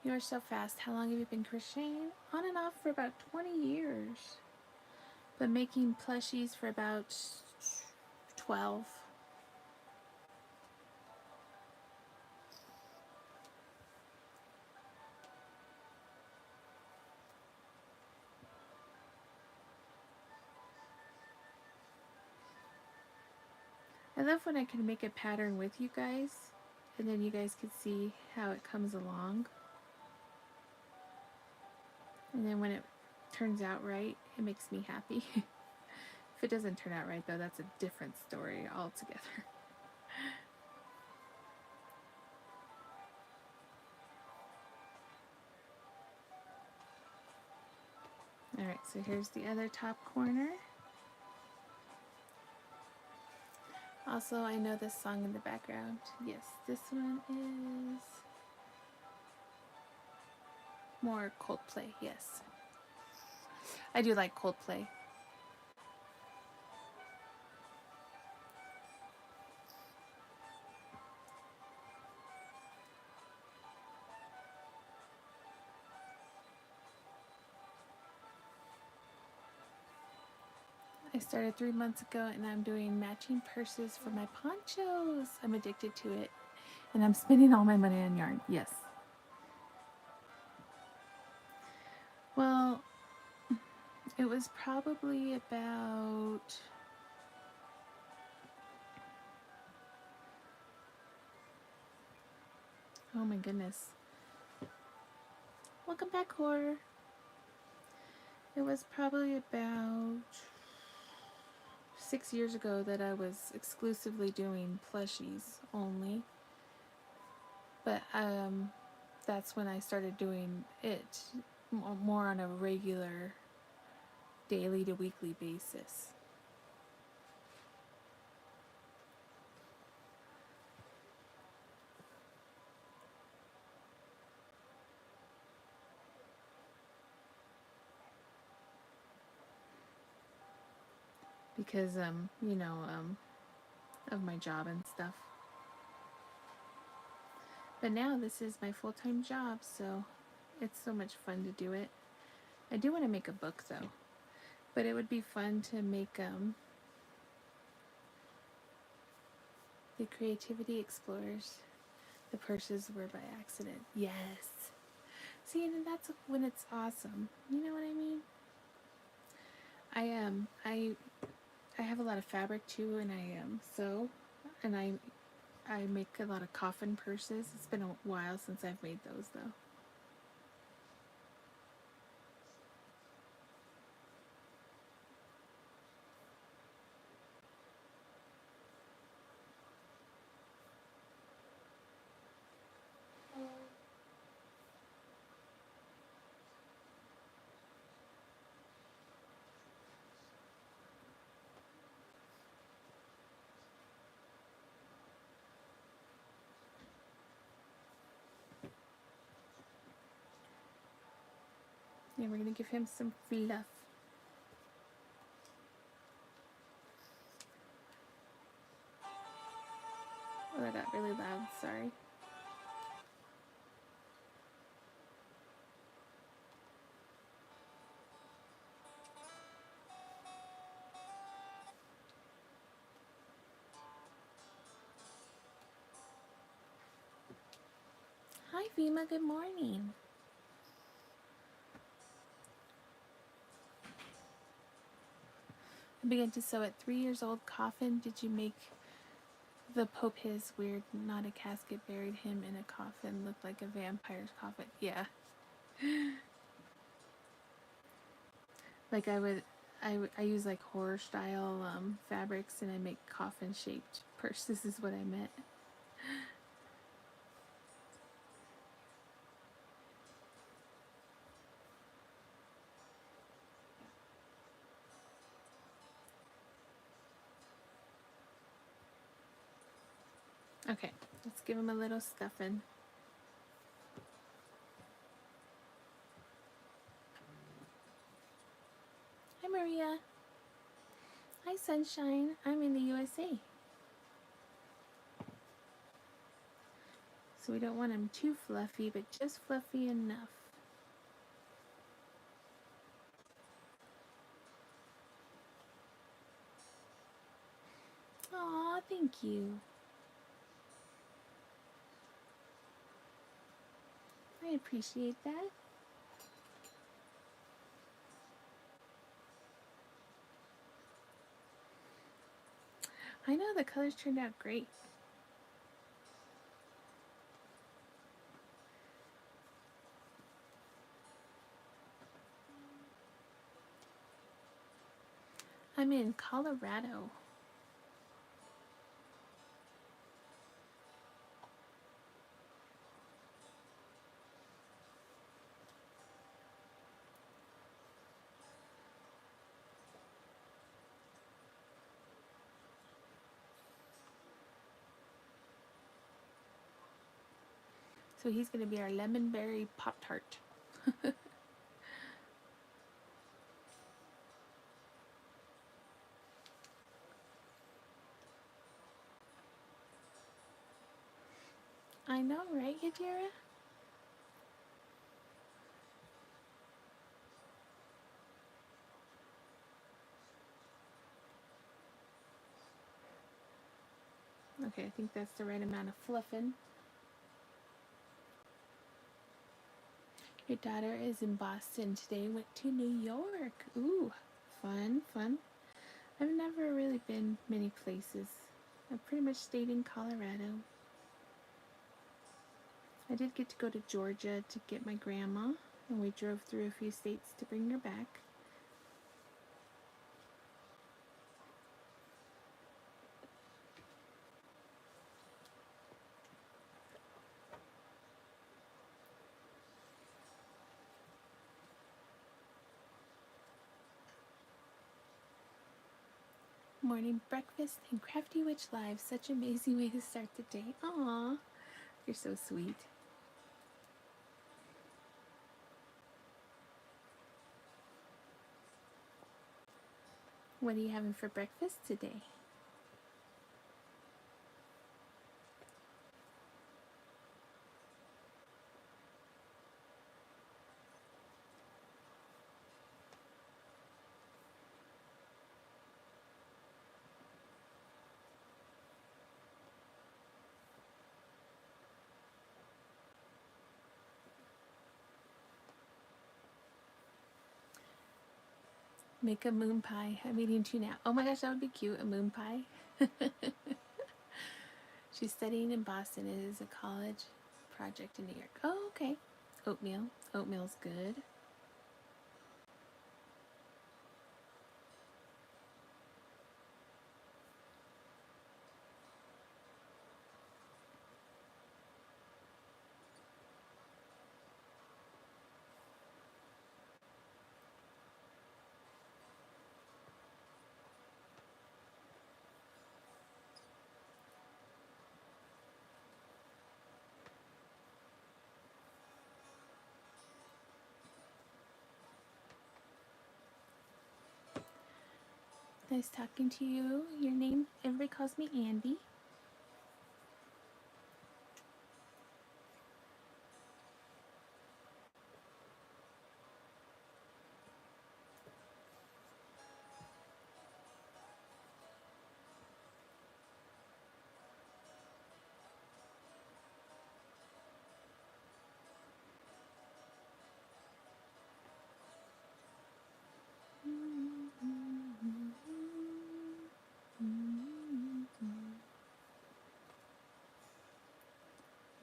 You are so fast. How long have you been crocheting? On and off for about 20 years. But making plushies for about 12. I love when I can make a pattern with you guys, and then you guys can see how it comes along. And then when it turns out right, it makes me happy. If it doesn't turn out right, though, that's a different story altogether. Alright, so here's the other top corner. Also, I know this song in the background. Yes, this one is more Coldplay, yes. I do like Coldplay. I started 3 months ago and I'm doing matching purses for my ponchos. I'm addicted to it. And I'm spending all my money on yarn. Yes. Well, it was probably about... Oh my goodness. Welcome back, Horror. It was probably about 6 years ago that I was exclusively doing plushies only. But that's when I started doing it more on a regular daily to weekly basis. Because you know, of my job and stuff. But now this is my full-time job, so it's so much fun to do it. I do want to make a book though, but it would be fun to make the Creativity Explorers. The purses were by accident. Yes. See, and that's when it's awesome. You know what I mean? I have a lot of fabric too, and I sew, and I make a lot of coffin purses. It's been a while since I've made those though. And we're gonna give him some fluff. Oh, that got really loud. Sorry. Hi, Vima. Good morning. I began to sew at 3 years old. Coffin. Did you make the Pope his weird, not a casket, buried him in a coffin, looked like a vampire's coffin? Yeah. Like I use like horror style fabrics, and I make coffin shaped purses is what I meant. Okay, let's give him a little stuffing. Hi, Maria. Hi, Sunshine. I'm in the USA. So we don't want him too fluffy, but just fluffy enough. Aw, thank you. I appreciate that. I know the colors turned out great. I'm in Colorado. So he's going to be our lemon berry pop-tart. I know, right, Yadira? Okay, I think that's the right amount of fluffing. Your daughter is in Boston today, went to New York. Ooh, fun, fun. I've never really been many places. I've pretty much stayed in Colorado. I did get to go to Georgia to get my grandma, and we drove through a few states to bring her back. Morning breakfast and Crafty Witch Live. Such an amazing way to start the day. Aw, you're so sweet. What are you having for breakfast today? Make a moon pie. I'm eating two now. Oh my gosh, that would be cute, a moon pie. She's studying in Boston. It is a college project in New York. Oh, okay. Oatmeal. Oatmeal's good. Nice talking to you. Your name, everybody calls me Andy.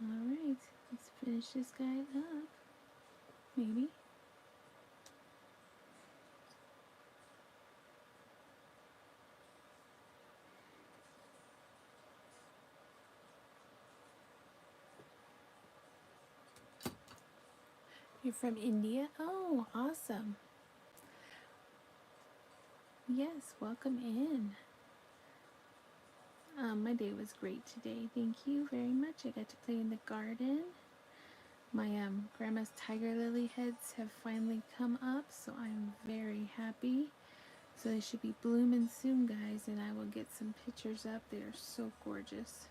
Alright, let's finish this guy up. Maybe. You're from India? Oh, awesome. Yes, welcome in. My day was great today. Thank you very much. I got to play in the garden. My grandma's tiger lily heads have finally come up, so I'm very happy. So they should be blooming soon, guys, and I will get some pictures up. They are so gorgeous.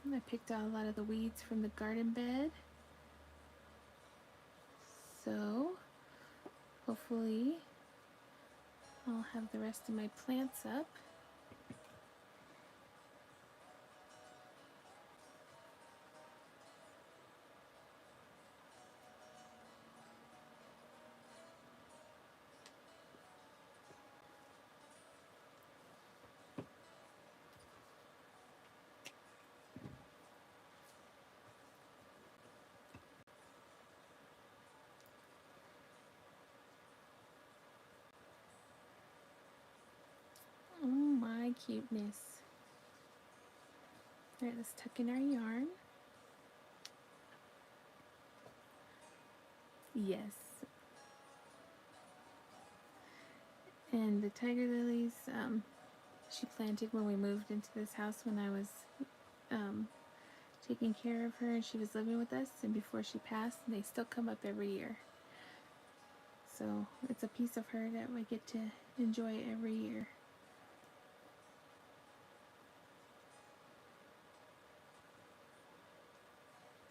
And I picked out a lot of the weeds from the garden bed. So hopefully I'll have the rest of my plants up. Oh my cuteness. Alright, let's tuck in our yarn. Yes. And the tiger lilies, she planted when we moved into this house when I was taking care of her and she was living with us, and before she passed, and they still come up every year. So it's a piece of her that we get to enjoy every year.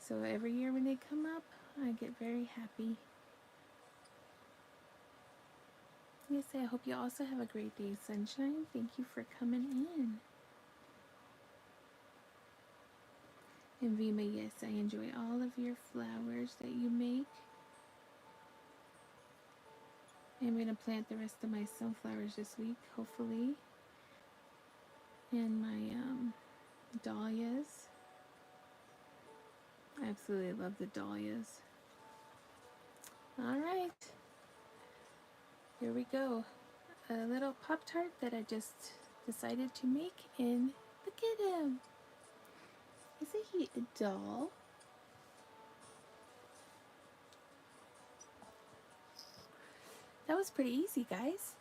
So every year when they come up, I get very happy. Yes, I hope you also have a great day, sunshine. Thank you for coming in. And Vima, yes, I enjoy all of your flowers that you make. I'm going to plant the rest of my sunflowers this week, hopefully. And my dahlias. I absolutely love the dahlias. Alright. Here we go. A little pop-tart that I just decided to make, and look at him. Isn't he a doll? That was pretty easy, guys.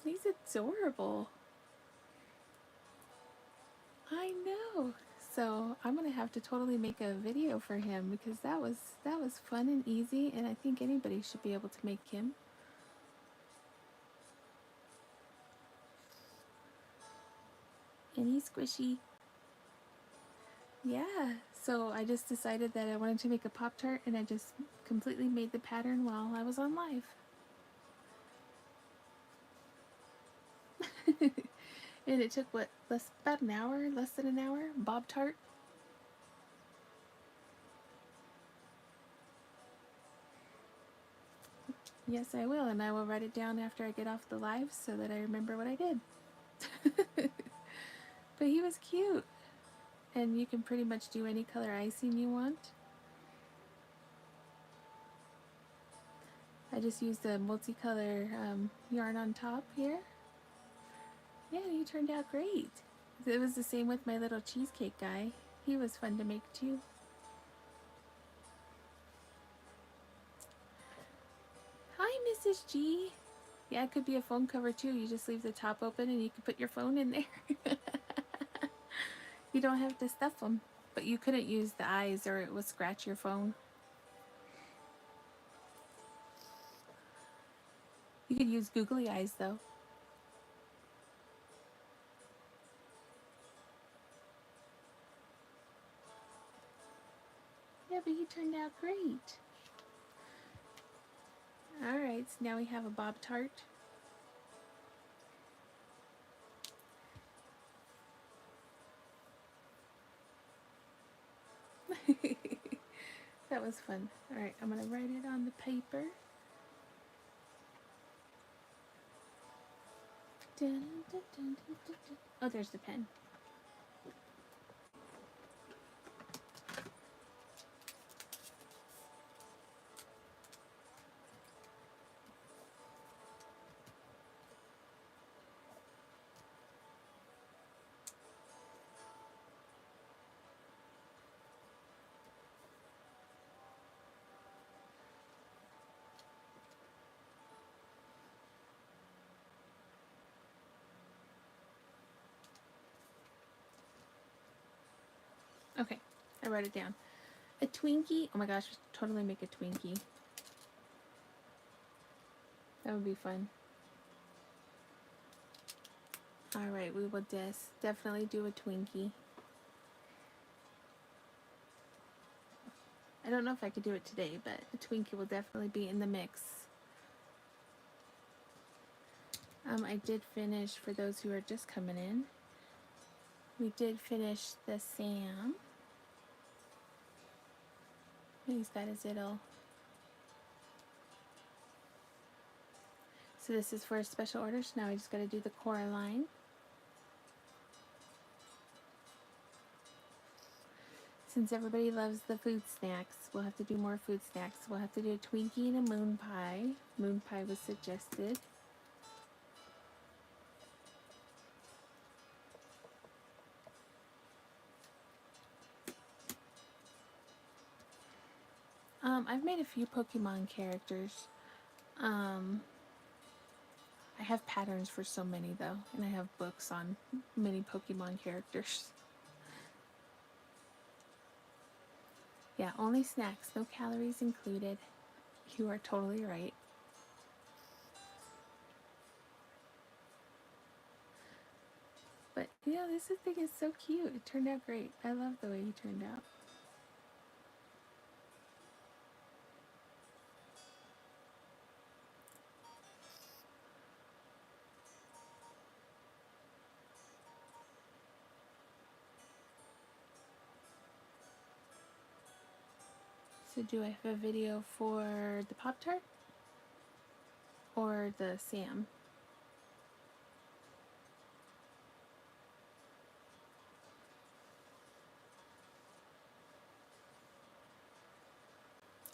He's adorable. I know. So I'm gonna have to totally make a video for him because that was fun and easy, and I think anybody should be able to make him. And he's squishy. Yeah. So I just decided that I wanted to make a Pop-Tart, and I just completely made the pattern while I was on live. And it took what, about an hour, less than an hour. Bob Tart. Yes, I will, and I will write it down after I get off the live so that I remember what I did. But he was cute, and you can pretty much do any color icing you want. I just used the multicolor yarn on top here. Yeah, he turned out great. It was the same with my little cheesecake guy. He was fun to make too. Hi, Mrs. G. Yeah, it could be a phone cover too. You just leave the top open and you can put your phone in there. You don't have to stuff them. But you couldn't use the eyes or it would scratch your phone. You could use googly eyes though. Yeah, but he turned out great. Alright, so now we have a pop-tart. That was fun. Alright, I'm going to write it on the paper. Dun, dun, dun, dun, dun, dun. Oh, there's the pen. Okay, I wrote it down. A Twinkie. Oh my gosh, totally make a Twinkie. That would be fun. Alright, we will definitely do a Twinkie. I don't know if I could do it today, but a Twinkie will definitely be in the mix. I did finish, for those who are just coming in, we did finish the Sam. He's got his little... So this is for a special order, so now I just got to do the core line. Since everybody loves the food snacks, we'll have to do more food snacks. We'll have to do a Twinkie and a moon pie. Moon pie was suggested. I've made a few Pokemon characters. I have patterns for so many though, and I have books on many Pokemon characters. Yeah, only snacks, no calories included. You are totally right. But yeah, this thing is so cute. It turned out great. I love the way he turned out. So do I have a video for the Pop-Tart or the Sam?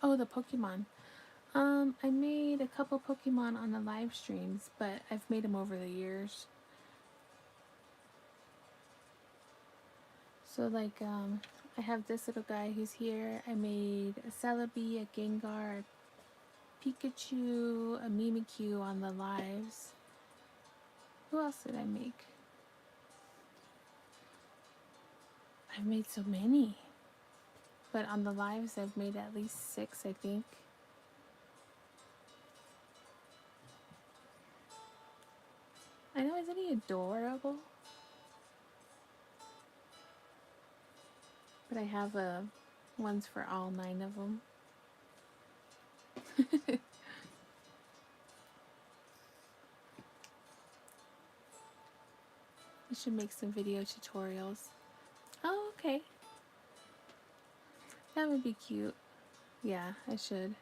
Oh, the Pokemon. I made a couple Pokemon on the live streams, but I've made them over the years. So like, I have this little guy who's here. I made a Celebi, a Gengar, a Pikachu, a Mimikyu on the lives. Who else did I make? I've made so many. But on the lives, I've made at least 6, I think. I know, isn't he adorable? But I have ones for all 9 of them. I should make some video tutorials. Oh, okay. That would be cute. Yeah, I should.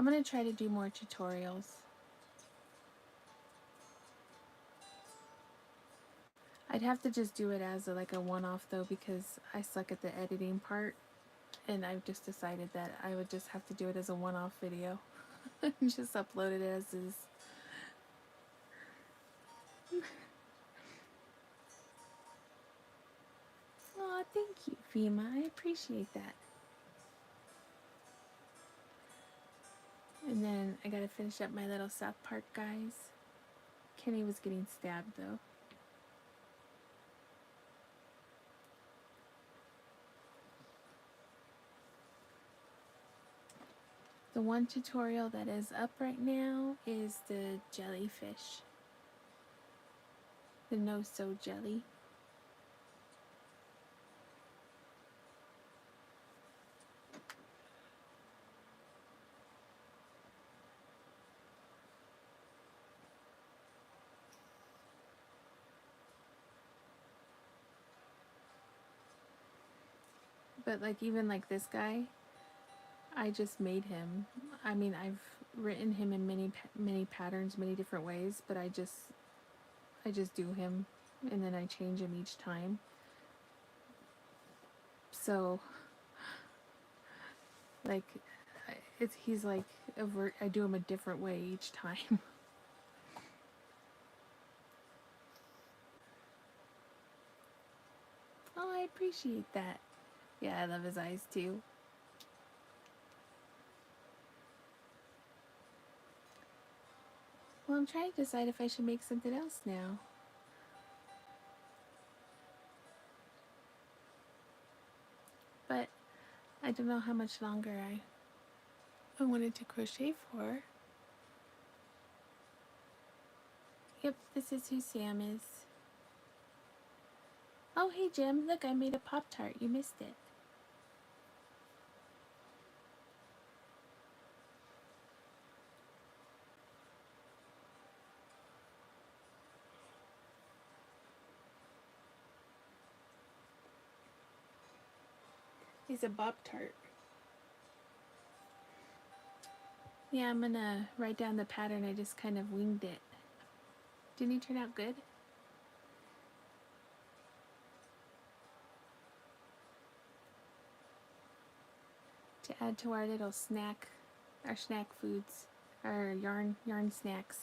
I'm going to try to do more tutorials. I'd have to just do it as like a one-off though, because I suck at the editing part, and I've just decided that I would just have to do it as a one-off video. Just upload it as is. Oh, thank you, Fema. I appreciate that. And then I gotta finish up my little South Park guys. Kenny was getting stabbed though. The one tutorial that is up right now is the jellyfish. The no-sew jelly. But like even like this guy, I just made him. I mean, I've written him in many patterns, many different ways, but I just do him, and then I change him each time. So like he's like I do him a different way each time. Oh, I appreciate that. Yeah, I love his eyes too. Well, I'm trying to decide if I should make something else now. But I don't know how much longer I wanted to crochet for. Yep, this is who Sam is. Oh, hey Jim, look, I made a pop-tart. You missed it. He's a Bob-Tart. Yeah, I'm gonna write down the pattern. I just kind of winged it. Didn't he turn out good? To add to our little snack, our snack foods, our yarn snacks.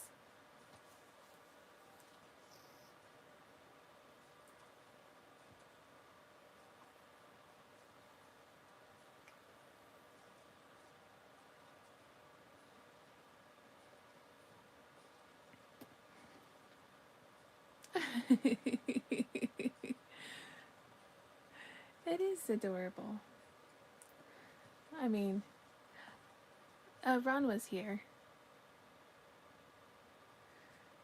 It is adorable. I mean, Ron was here.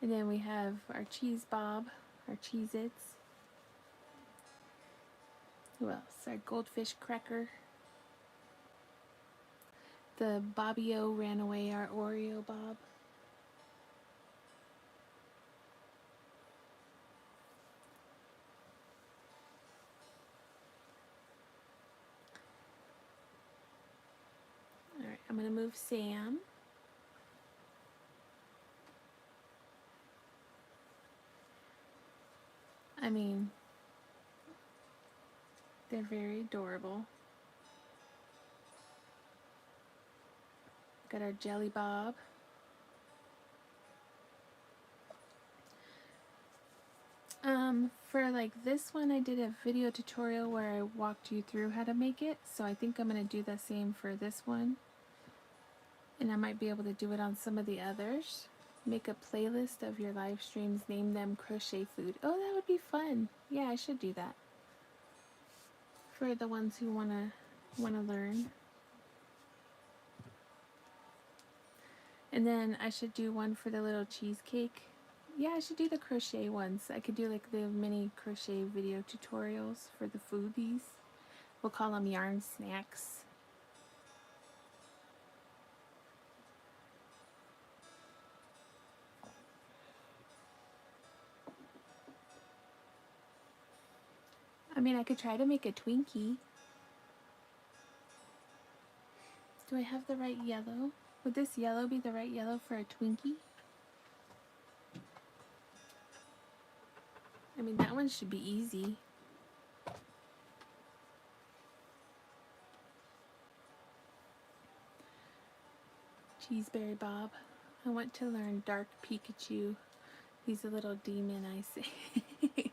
And then we have our cheese bob, our Cheez-Its. Who else? Our goldfish cracker. The Bobby-O ran away, our Oreo Bob. Alright, I'm going to move Sam. I mean, they're very adorable. Got our Jelly Bob. For like this one, I did a video tutorial where I walked you through how to make it, so I think I'm going to do the same for this one. And I might be able to do it on some of the others. Make a playlist of your live streams, name them crochet food. Oh, that would be fun. Yeah, I should do that. For the ones who wanna learn. And then I should do one for the little cheesecake. Yeah, I should do the crochet ones. I could do like the mini crochet video tutorials for the foodies. We'll call them yarn snacks. I mean, I could try to make a Twinkie. Do I have the right yellow? Would this yellow be the right yellow for a Twinkie? I mean, that one should be easy. Cheeseberry Bob. I want to learn Dark Pikachu. He's a little demon, I say.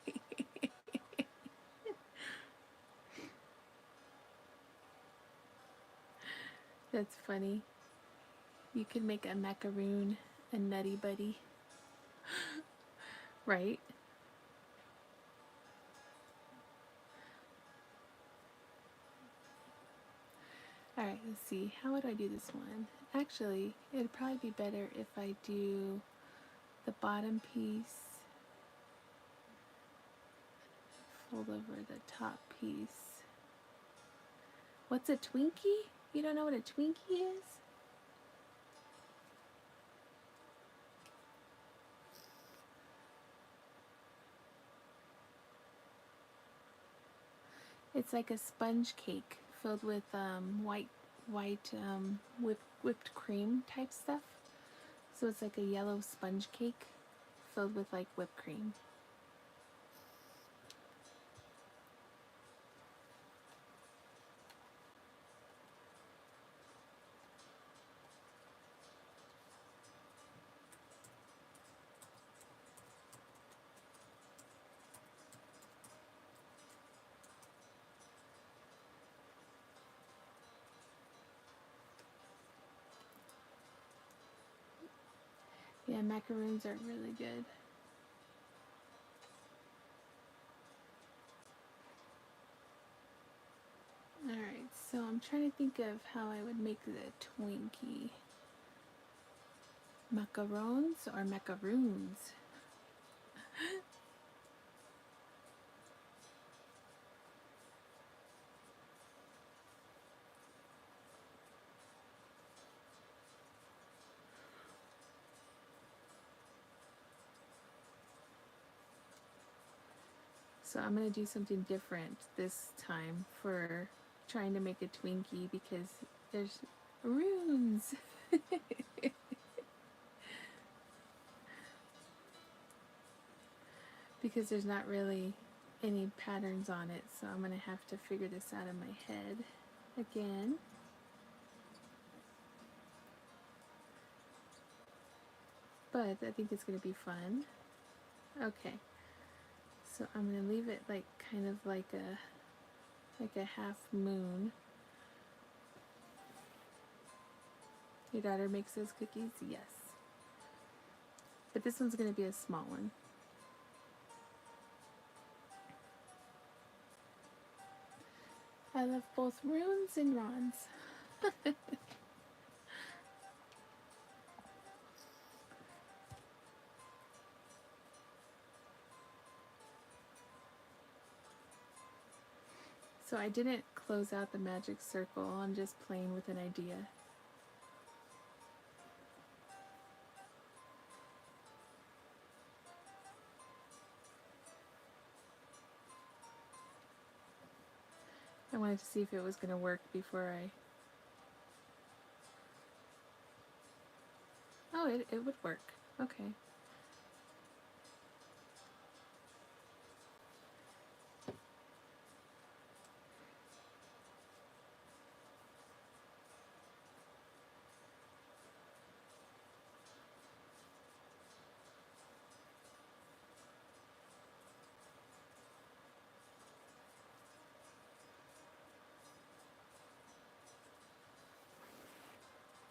That's funny. You could make a macaroon, a nutty buddy. Right? Alright, let's see. How would I do this one? Actually, it'd probably be better if I do the bottom piece, fold over the top piece. What's a Twinkie? You don't know what a Twinkie is? It's like a sponge cake filled with white whipped cream type stuff. So it's like a yellow sponge cake filled with like whipped cream. Yeah, macaroons are really good. Alright, so I'm trying to think of how I would make the Twinkie. Macarons or macaroons? So I'm going to do something different this time for trying to make a Twinkie because there's runes. Because there's not really any patterns on it, so I'm going to have to figure this out in my head again. But I think it's going to be fun. Okay, so I'm going to leave it like kind of like a half moon. Your daughter makes those cookies? Yes. But this one's going to be a small one. I love both runes and Rons. So I didn't close out the magic circle, I'm just playing with an idea. I wanted to see if it was going to work before I... Oh, it would work. Okay.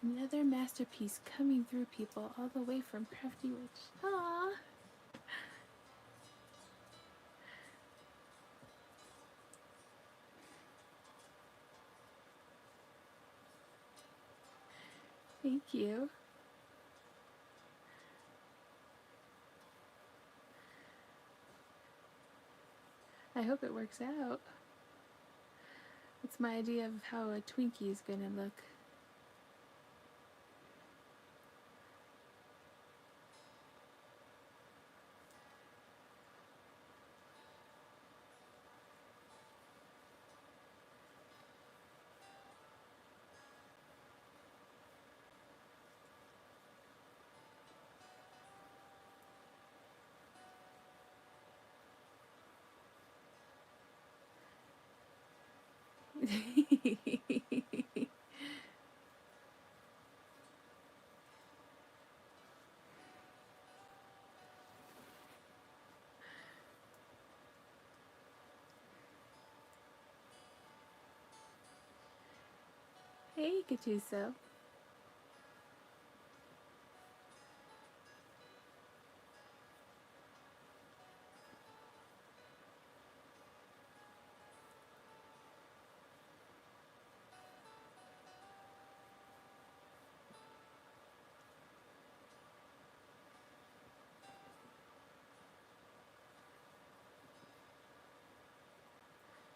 Another masterpiece coming through, people, all the way from CraftyWitch. Aww! Thank you. I hope it works out. It's my idea of how a Twinkie is going to look. Hey, Katuso.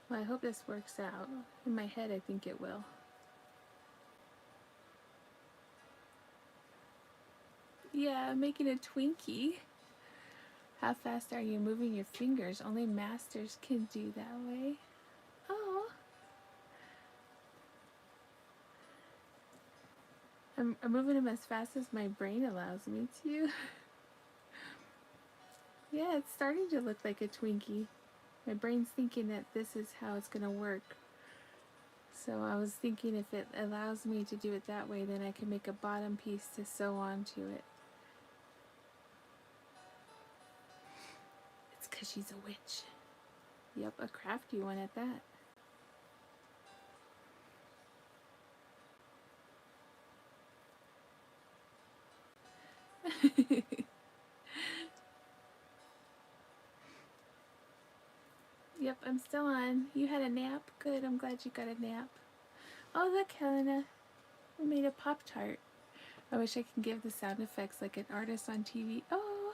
Well, I hope this works out. In my head, I think it will. Yeah, making a Twinkie. How fast are you moving your fingers? Only masters can do that way. Oh, I'm moving them as fast as my brain allows me to. Yeah, it's starting to look like a Twinkie. My brain's thinking that this is how it's going to work. So I was thinking if it allows me to do it that way, then I can make a bottom piece to sew onto it. It's because she's a witch. Yep, a crafty one at that. Yep, I'm still on. You had a nap? Good, I'm glad you got a nap. Oh, look, Helena. We made a pop-tart. I wish I could give the sound effects like an artist on TV. Oh,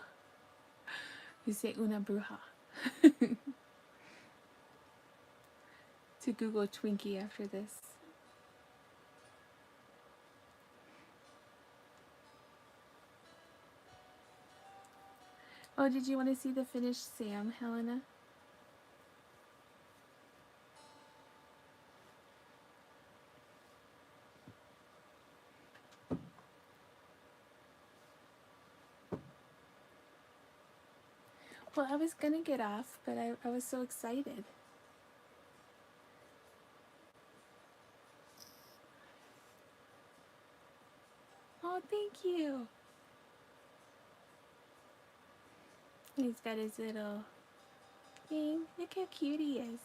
you say una bruja. To Google Twinkie after this. Oh, did you want to see the finished Sam, Helena? Well, I was gonna get off, but I was so excited. Oh, thank you. He's got his little thing. Look how cute he is.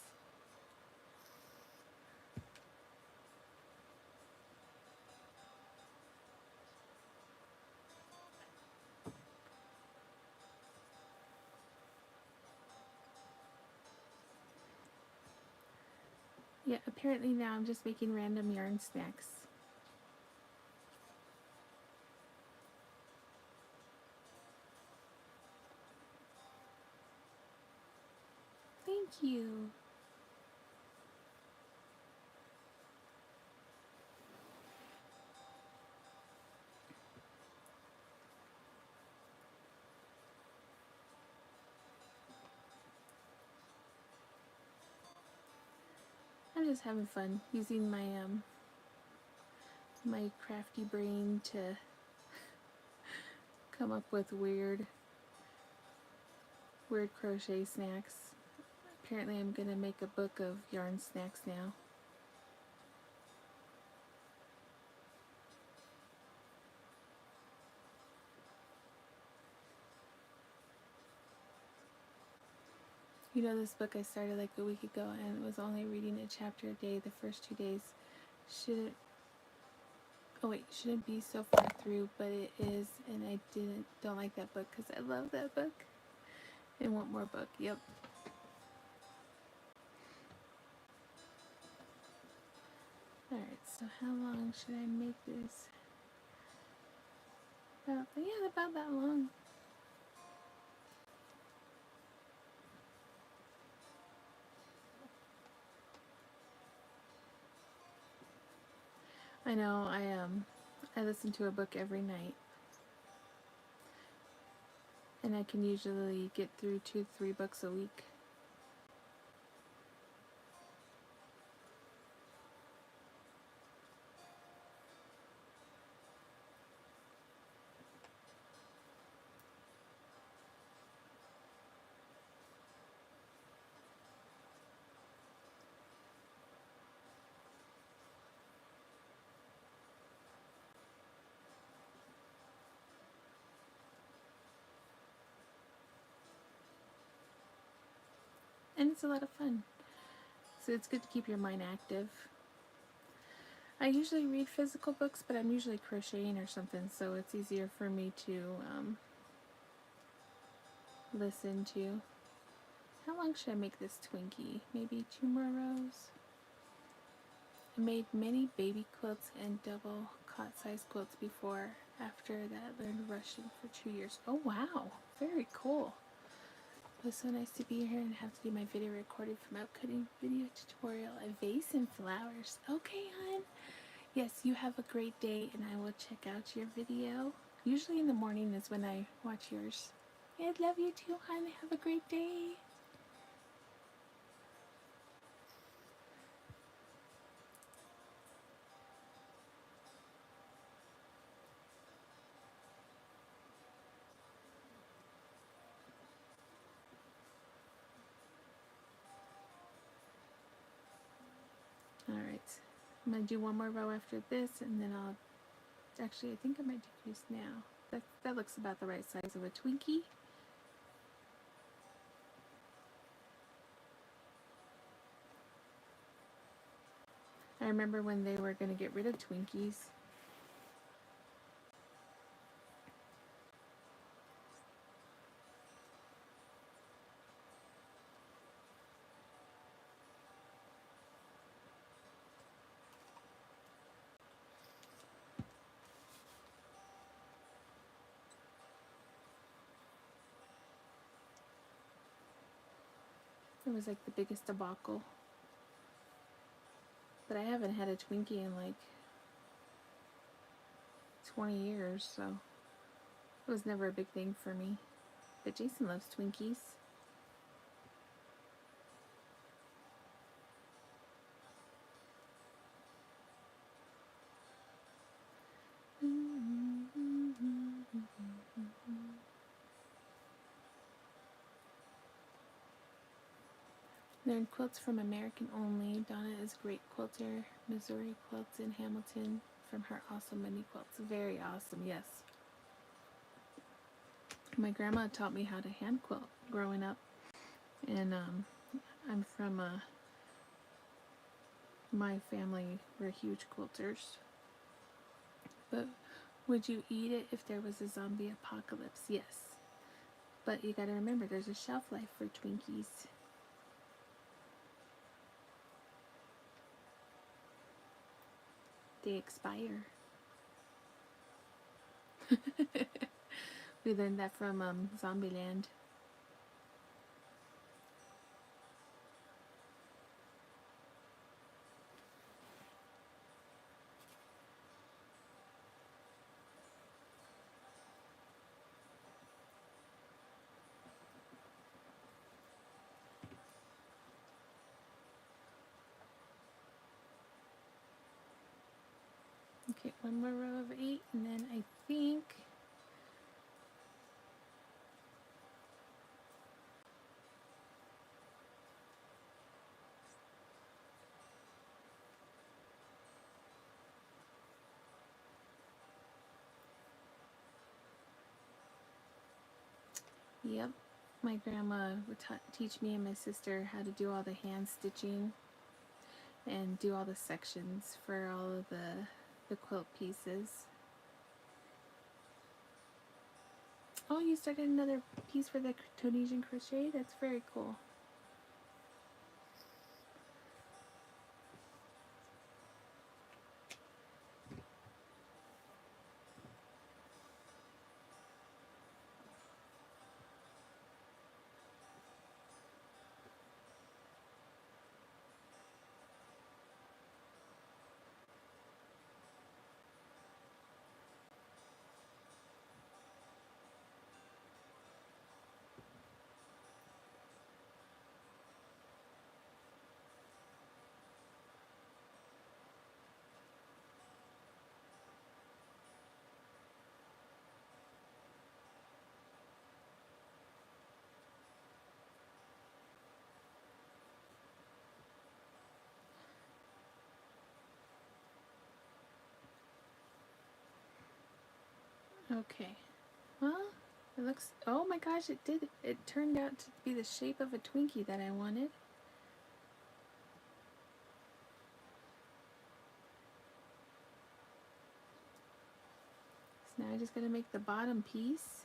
Yeah, apparently now I'm just making random yarn snacks. Thank you. I'm just having fun using my my crafty brain to come up with weird crochet snacks. Apparently I'm gonna make a book of yarn snacks now. You know, this book I started like a week ago and it was only reading a chapter a day the first 2 days. Shouldn't be so far through, but it is, and I don't like that book because I love that book and want more book. Yep. Alright, so how long should I make this? About that long. I know, I listen to a book every night. And I can usually get through 2 to 3 books a week. and it's a lot of fun. So it's good to keep your mind active. I usually read physical books, but I'm usually crocheting or something, so it's easier for me to listen to. How long should I make this Twinkie? Maybe 2 more rows? I made many baby quilts and double cot size quilts before. After that, learned Russian for 2 years. Oh wow, very cool. It was so nice to be here and have to do my video recorded from outcutting video tutorial. A vase and flowers. Okay, hon. Yes, you have a great day, and I will check out your video. Usually in the morning is when I watch yours. I love you too, hon. Have a great day. Alright, I'm going to do one more row after this, and then I'll... Actually, I think I might do this now. That looks about the right size of a Twinkie. I remember when they were going to get rid of Twinkies. It was like the biggest debacle. But I haven't had a Twinkie in like 20 years, so it was never a big thing for me. But Jason loves Twinkies. Learned quilts from American Only. Donna is a great quilter. Missouri Quilts in Hamilton from her awesome mini quilts. Very awesome, yes. My grandma taught me how to hand quilt growing up. And I'm from my family, we're huge quilters. But would you eat it if there was a zombie apocalypse? Yes. But you gotta remember, there's a shelf life for Twinkies. They expire. We learned that from Zombieland. Okay, one more row of 8, and then I think yep, my grandma would teach me and my sister how to do all the hand stitching and do all the sections for all of the quilt pieces. Oh, you started another piece for the Tunisian crochet? That's very cool. Okay, well, It looks, oh my gosh, it did. It turned out to be the shape of a Twinkie that I wanted. So now I just gotta make the bottom piece.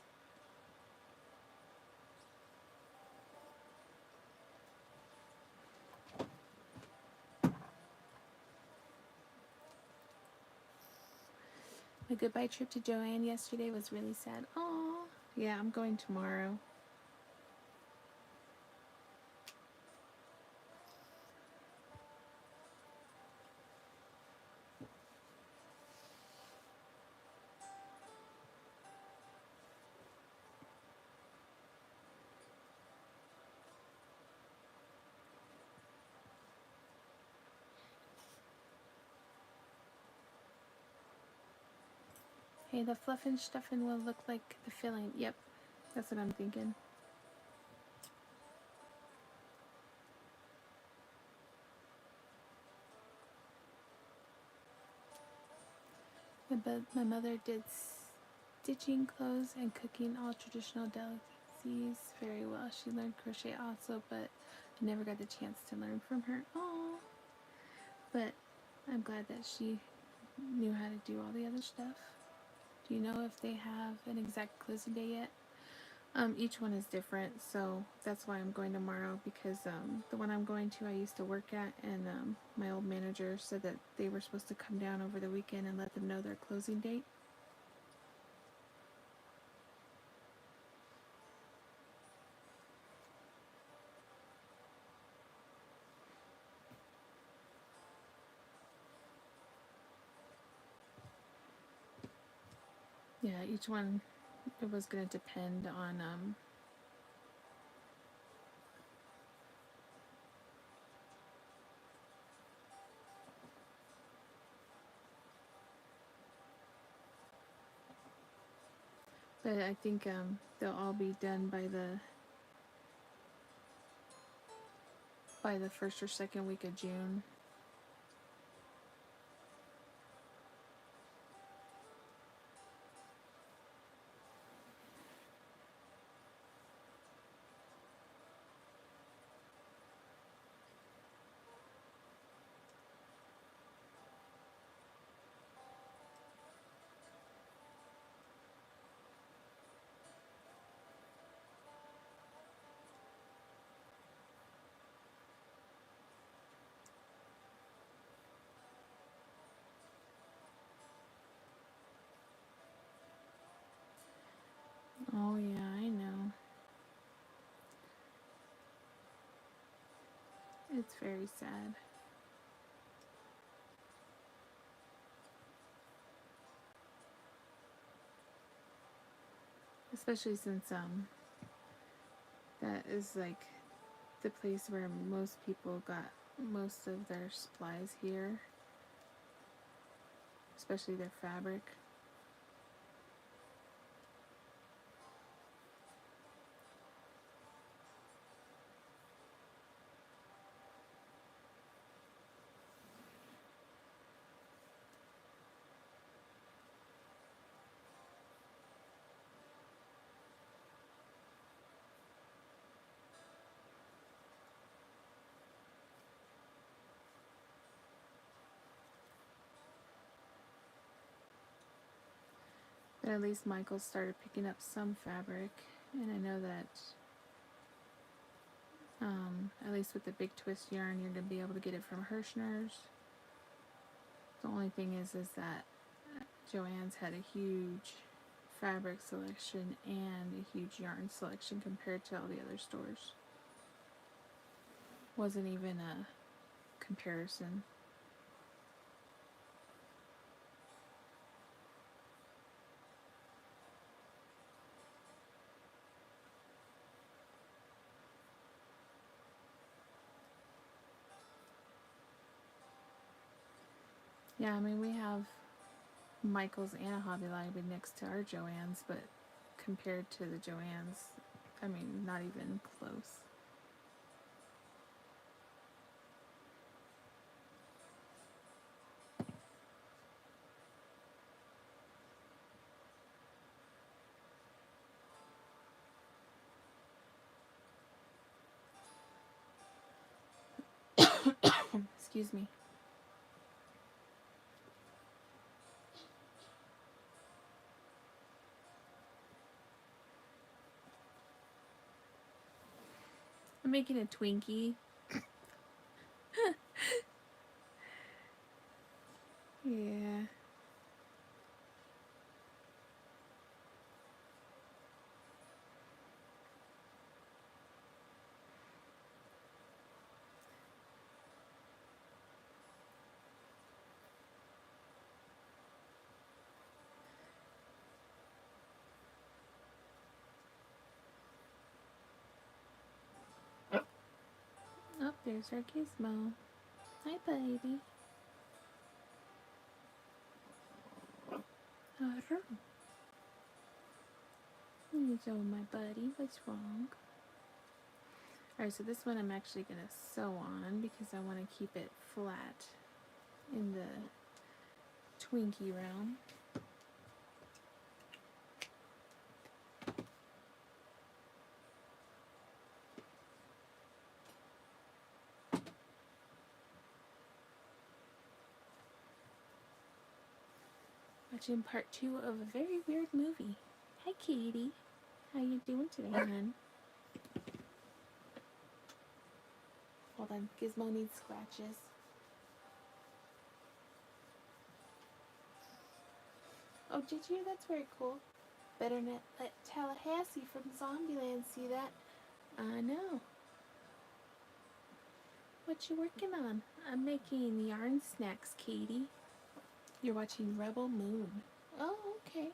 My goodbye trip to Joanne yesterday was really sad. Oh, yeah, I'm going tomorrow. Hey, the fluff and stuffing will look like the filling. Yep, that's what I'm thinking. My mother did stitching clothes and cooking all traditional delicacies very well. She learned crochet also, but I never got the chance to learn from her. Oh, but I'm glad that she knew how to do all the other stuff. Do you know if they have an exact closing day yet? Each one is different, so that's why I'm going tomorrow, because the one I'm going to I used to work at, and my old manager said that they were supposed to come down over the weekend and let them know their closing date. Yeah, each one, it was going to depend on but I think they'll all be done by the first or second week of June. Oh yeah, I know. It's very sad. Especially since that is like the place where most people got most of their supplies here, especially their fabric. But at least Michael started picking up some fabric, and I know that at least with the big twist yarn, you're gonna be able to get it from Hirschner's. The only thing is that Joann's had a huge fabric selection and a huge yarn selection compared to all the other stores. Wasn't even a comparison. Yeah, I mean, we have Michael's and a Hobby Lobby next to our Joann's, but compared to the Joann's, I mean, not even close. Excuse me. I'm making a Twinkie. Yeah. Oh, there's our gizmo. Hi, baby. Hello. Hello, my buddy. What's wrong? Alright, so this one I'm actually going to sew on because I want to keep it flat in the Twinkie realm. Watching part 2 of a very weird movie. Hi, Katie. How you doing today, hon? Hold on, Gizmo needs scratches. Oh, did you? That's very cool. Better not let Tallahassee from Zombieland see that. I know. What you working on? I'm making yarn snacks, Katie. You're watching Rebel Moon. Oh, okay.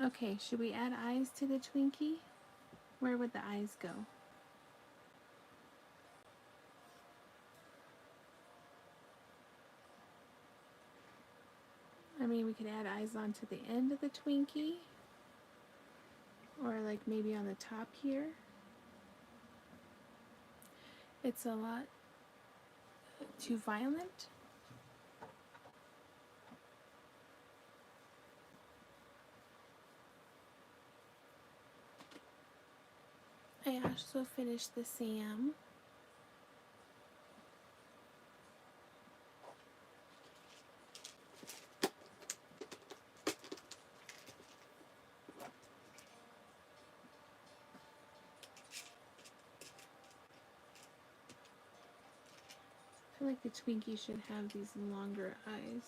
Okay, should we add eyes to the Twinkie? Where would the eyes go? I mean, we could add eyes onto the end of the Twinkie. Or like maybe on the top here. It's a lot too violent. I also finished the Sam. I feel like the Twinkie should have these longer eyes.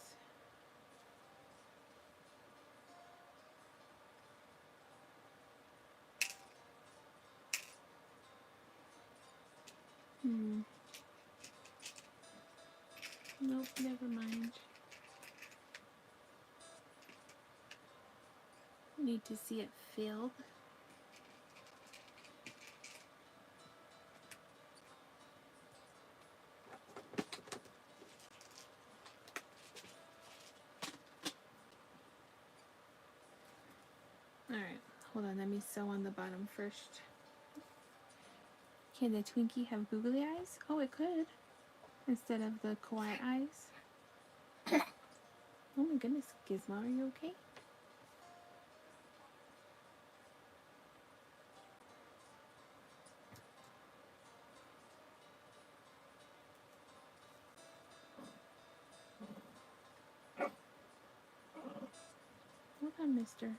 Nope, never mind. Need to see it filled. Alright, hold on, let me sew on the bottom first. Can the Twinkie have googly eyes? Oh, it could. Instead of the kawaii eyes. Oh my goodness, Gizmo, are you okay? Hold on, mister.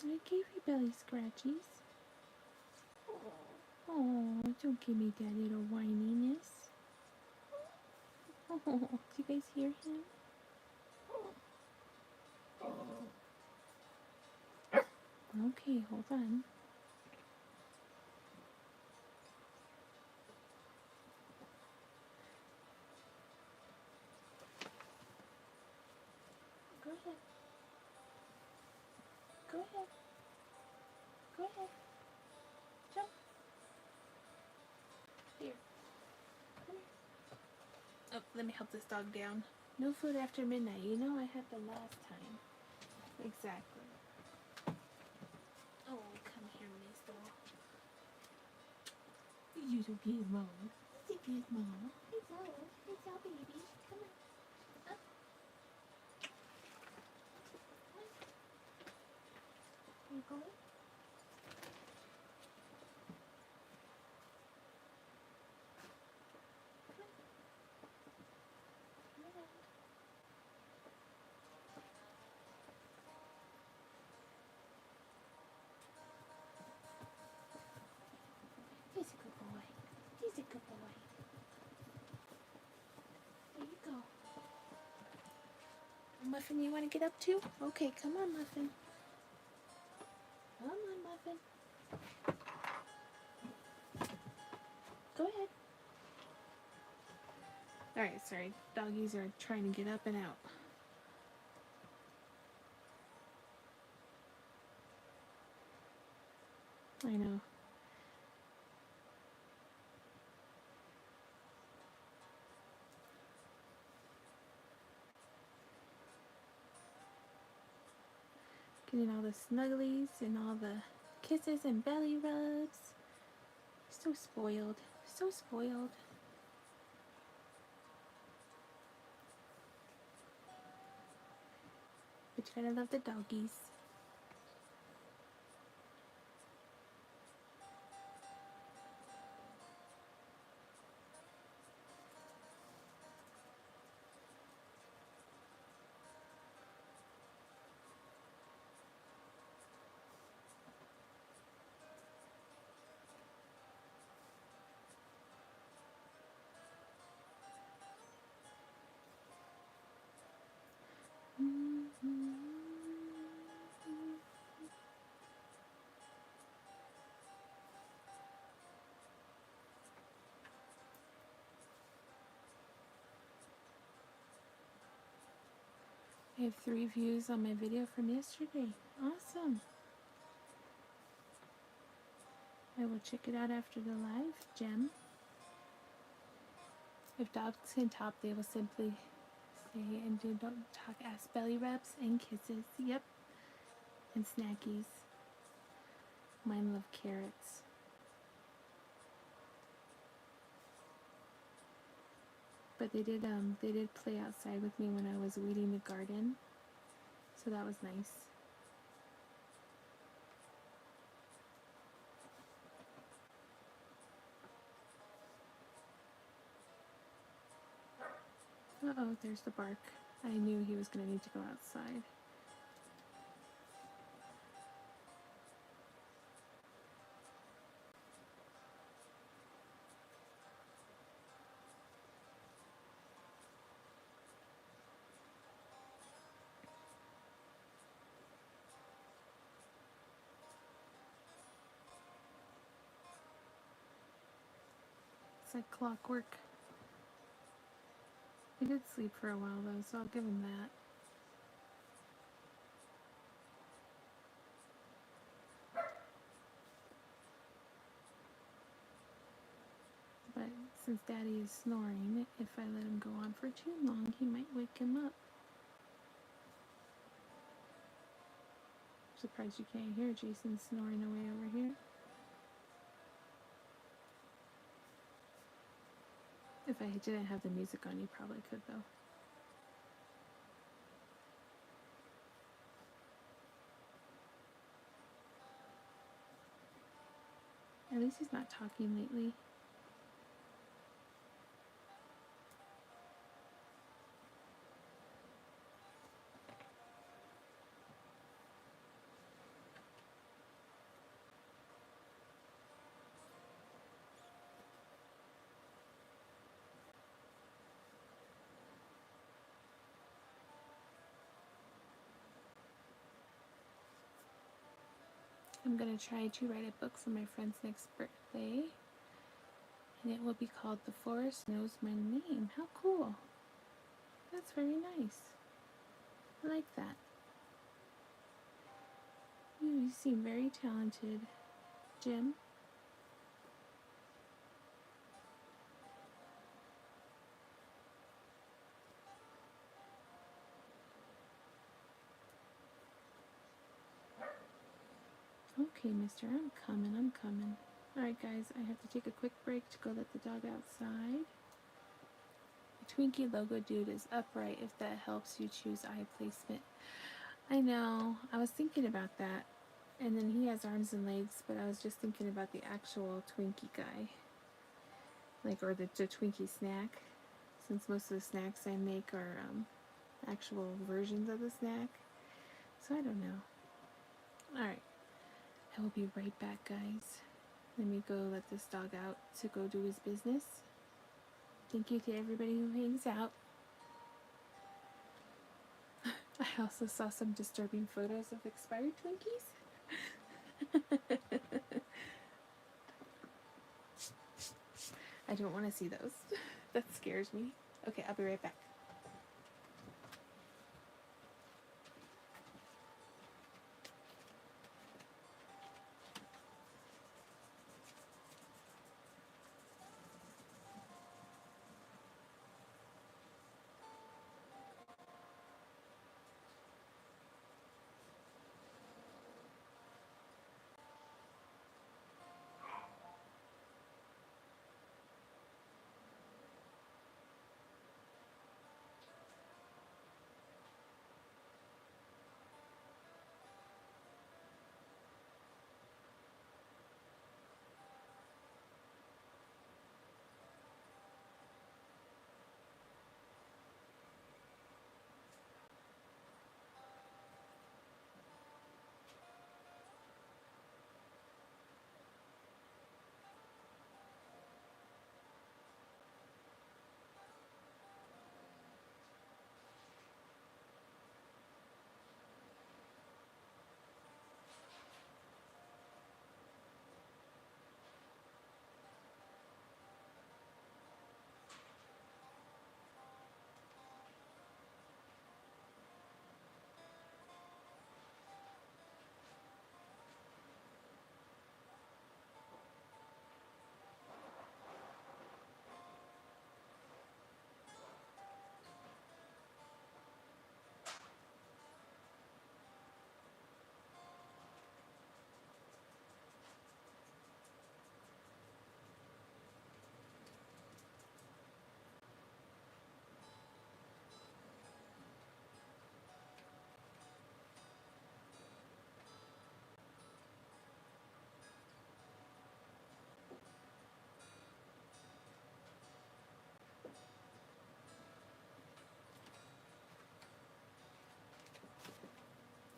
I gave you belly scratchies. Oh, don't give me that little whininess. Oh, do you guys hear him? Okay, hold on. Go ahead. Go ahead. Go ahead. Jump. Here. Come here. Oh, let me help this dog down. No food after midnight. You know I had the last time. Exactly. Oh, come here, You're so gizmo. It's a gizmo. It's our baby. Come on. Up. Are you going? He's a good boy. He's a good boy. There you go. Muffin, you want to get up too? Okay, come on, Muffin. Come on, Muffin. Go ahead. Alright, sorry. Doggies are trying to get up and out. I know. Getting all the snugglies and all the kisses and belly rubs. So spoiled. So spoiled. But you gotta love the doggies. I have 3 views on my video from yesterday. Awesome. I will check it out after the live, Gem. If dogs can talk, they will simply say and do don't talk, ask belly rubs and kisses. Yep. And snackies. Mine love carrots. But they did play outside with me when I was weeding the garden. So that was nice. Uh-oh, there's the bark. I knew he was going to need to go outside. It's like clockwork. He did sleep for a while though, so I'll give him that. But since Daddy is snoring, if I let him go on for too long, he might wake him up. Surprised you can't hear Jason snoring away over here. If I didn't have the music on, you probably could though. At least he's not talking lately. I'm going to try to write a book for my friend's next birthday. And it will be called The Forest Knows My Name. How cool. That's very nice. I like that. You seem very talented, Jim. Okay, mister, I'm coming. Alright guys, I have to take a quick break to go let the dog outside. The Twinkie logo dude is upright if that helps you choose eye placement. I know, I was thinking about that. And then he has arms and legs, but I was just thinking about the actual Twinkie guy. Like, or the Twinkie snack. Since most of the snacks I make are actual versions of the snack. So I don't know. Alright, I will be right back, guys. Let me go let this dog out to go do his business. Thank you to everybody who hangs out. I also saw some disturbing photos of expired Twinkies. I don't want to see those. That scares me. Okay, I'll be right back.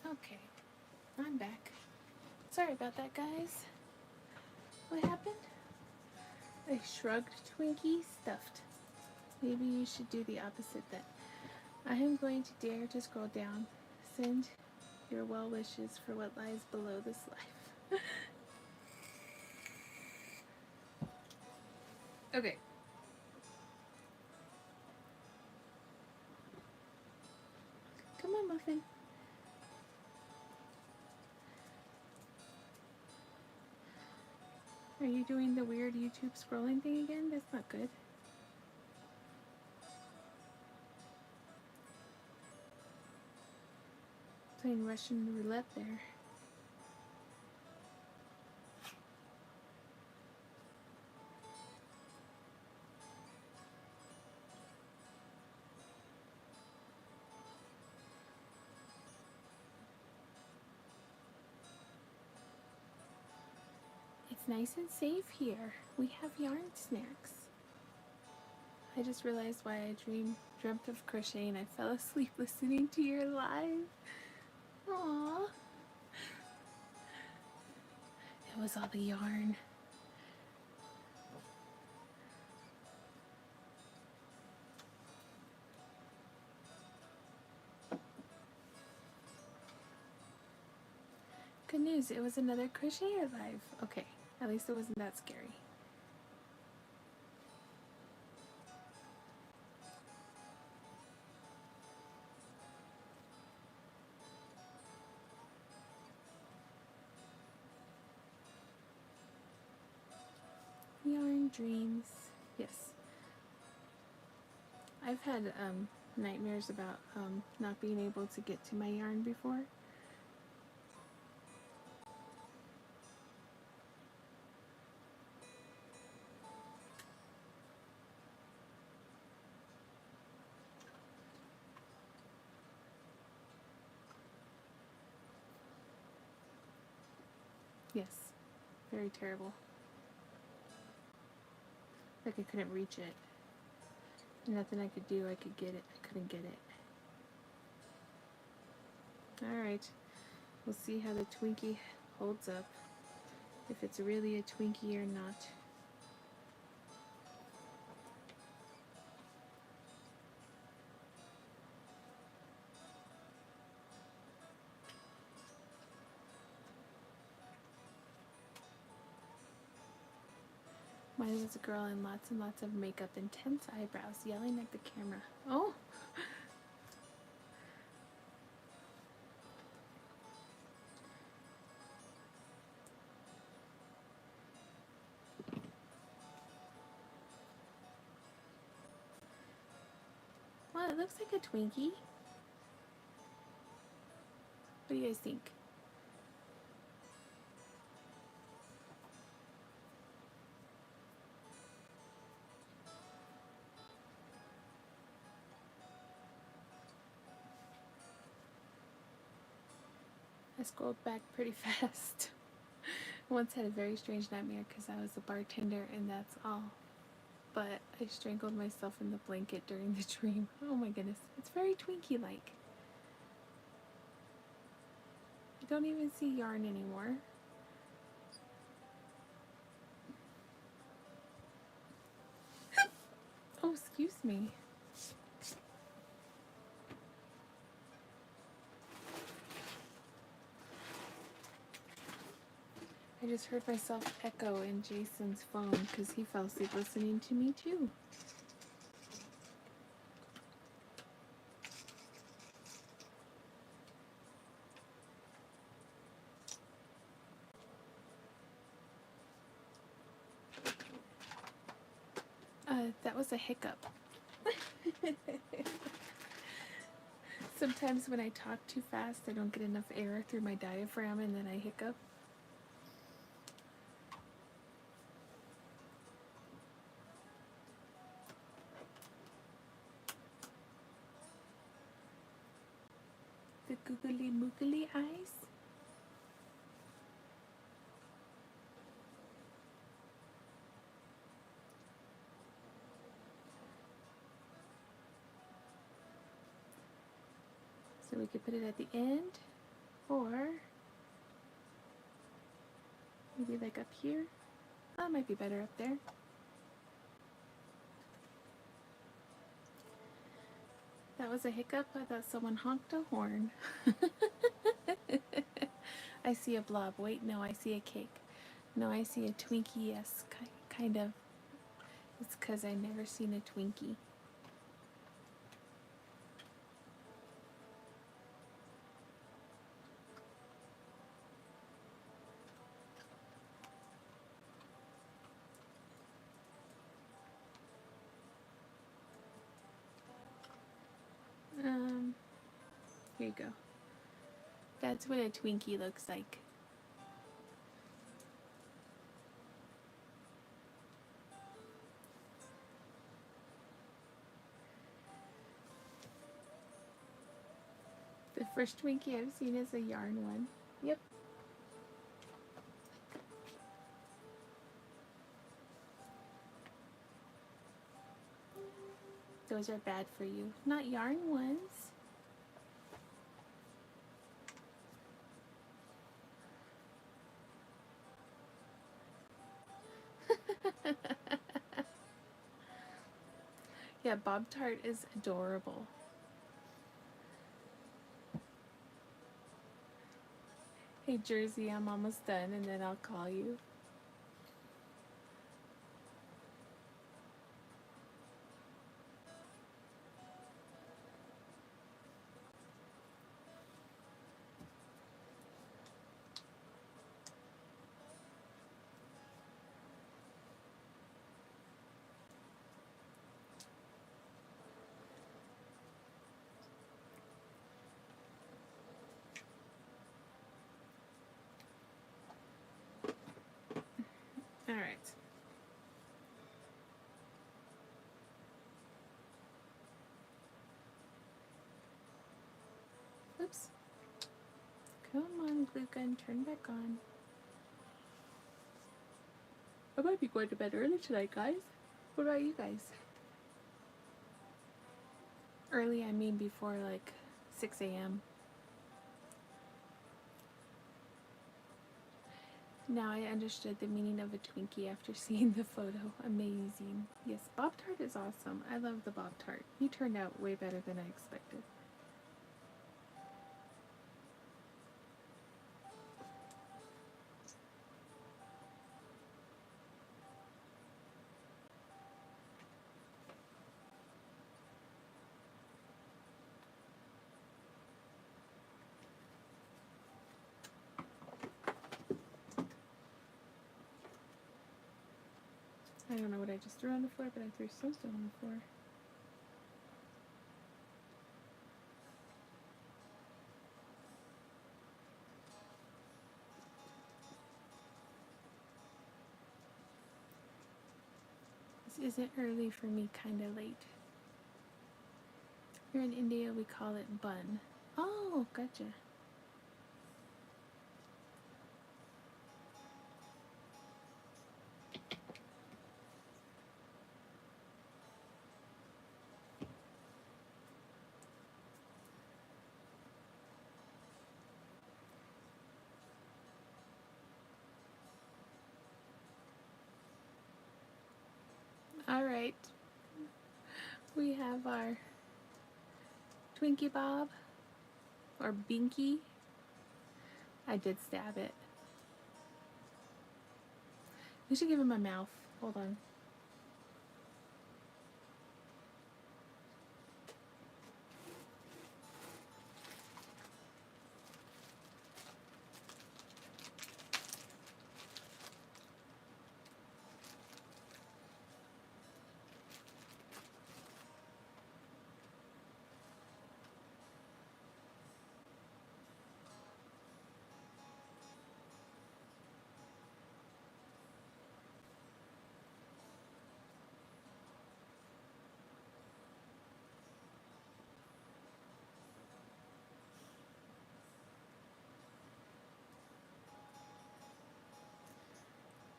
Okay, I'm back. Sorry about that, guys. What happened? I shrugged Twinkie stuffed. Maybe you should do the opposite then. I am going to dare to scroll down. Send your well wishes for what lies below this life. Okay. Come on, Muffin. Are you doing the weird YouTube scrolling thing again? That's not good. Playing Russian roulette there. It's nice and safe here. We have yarn snacks. I just realized why I dreamt of crocheting. I fell asleep listening to your live. Aww. It was all the yarn. Good news, it was another crocheter live. Okay, at least it wasn't that scary. Yarn dreams. Yes. I've had nightmares about not being able to get to my yarn before. Yes, very terrible. Like I couldn't reach it. Nothing I could do, I could get it. I couldn't get it. Alright, we'll see how the Twinkie holds up. If it's really a Twinkie or not. Mine was a girl in lots and lots of makeup, intense eyebrows, yelling at the camera. Oh! Well, it looks like a Twinkie. What do you guys think? I scrolled back pretty fast. I once had a very strange nightmare because I was a bartender and that's all. But I strangled myself in the blanket during the dream. Oh my goodness. It's very Twinkie-like. I don't even see yarn anymore. Oh, excuse me. I just heard myself echo in Jason's phone because he fell asleep listening to me too. That was a hiccup. Sometimes when I talk too fast, I don't get enough air through my diaphragm and then I hiccup. The googly moogly eyes. So we could put it at the end, or maybe like up here. That might be better up there. That was a hiccup. I thought someone honked a horn. I see a blob. Wait, no, I see a cake. No, I see a Twinkie. Yes, kind of. It's because I never seen a Twinkie. Here you go. That's what a Twinkie looks like. The first Twinkie I've seen is a yarn one. Yep. Those are bad for you. Not yarn ones. Yeah, pop-tart is adorable. Hey Jersey, I'm almost done and then I'll call you. All right. Oops. Come on, glue gun, turn back on. I might be going to bed early tonight, guys. What about you guys? Early, I mean before like 6 a.m. Now I understood the meaning of a Twinkie after seeing the photo. Amazing. Yes, pop-tart is awesome. I love the pop-tart. You turned out way better than I expected. I don't know what I just threw on the floor, but I threw some stuff on the floor. This isn't early for me, kinda late. Here in India, we call it bun. Oh, gotcha. Alright, we have our Twinkie Bob, or Binky. I did stab it. We should give him a mouth. Hold on.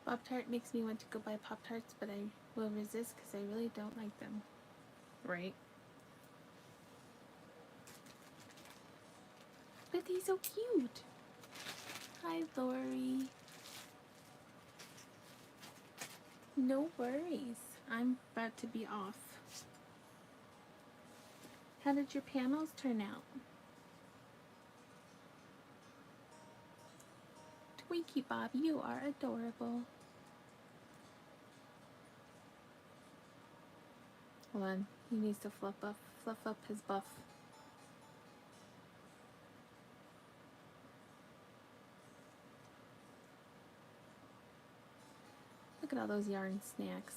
Pop-Tart makes me want to go buy Pop-Tarts, but I will resist because I really don't like them. Right? But he's so cute. Hi, Lori. No worries. I'm about to be off. How did your panels turn out? Twinkie Bob, you are adorable. Hold on, he needs to fluff up his buff. Look at all those yarn snacks.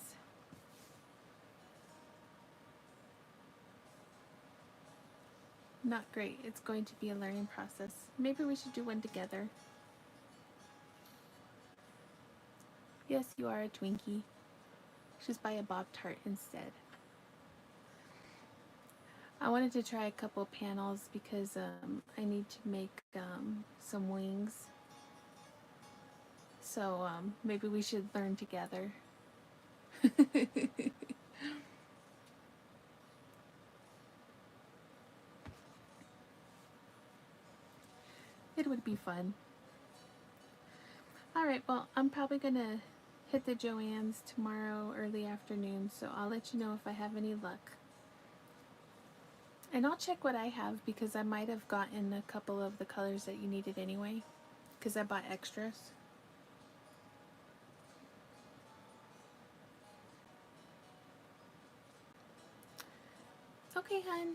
Not great. It's going to be a learning process. Maybe we should do one together. Yes, you are a Twinkie. Just buy a Pop-Tart instead. I wanted to try a couple panels because I need to make some wings. So maybe we should learn together. It would be fun. Alright, well, I'm probably gonna hit the Joann's tomorrow early afternoon, so I'll let you know if I have any luck. And I'll check what I have because I might have gotten a couple of the colors that you needed anyway, because I bought extras. Okay, hun.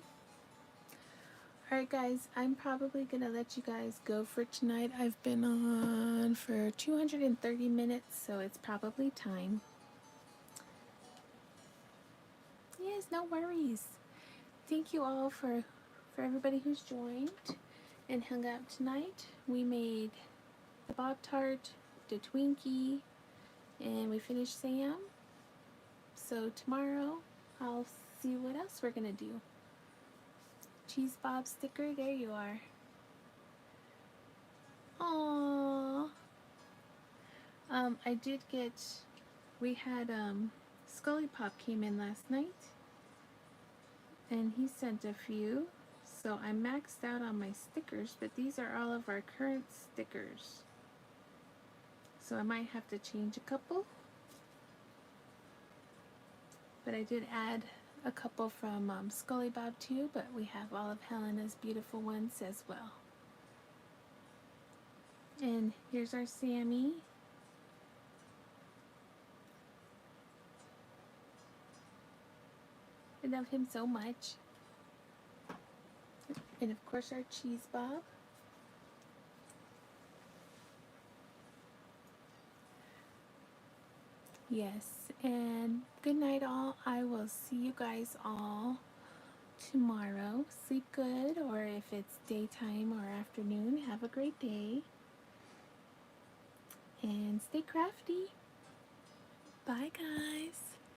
Alright guys, I'm probably gonna let you guys go for tonight. I've been on for 230 minutes, so it's probably time. Yes, no worries. Thank you all for everybody who's joined and hung out tonight. We made the Pop-Tart, the Twinkie, and we finished Sam. So tomorrow I'll see what else we're gonna do. Cheese Bob sticker, there you are. Aww. I did get We had Scully Pop came in last night, and he sent a few. So I maxed out on my stickers, but these are all of our current stickers. So I might have to change a couple. But I did add a couple from Scully Bob too, but we have all of Helena's beautiful ones as well. And here's our Sammy. I love him so much. And of course our Cheese Bob. Yes, and good night all. I will see you guys all tomorrow. Sleep good, or if it's daytime or afternoon, have a great day. And stay crafty. Bye guys.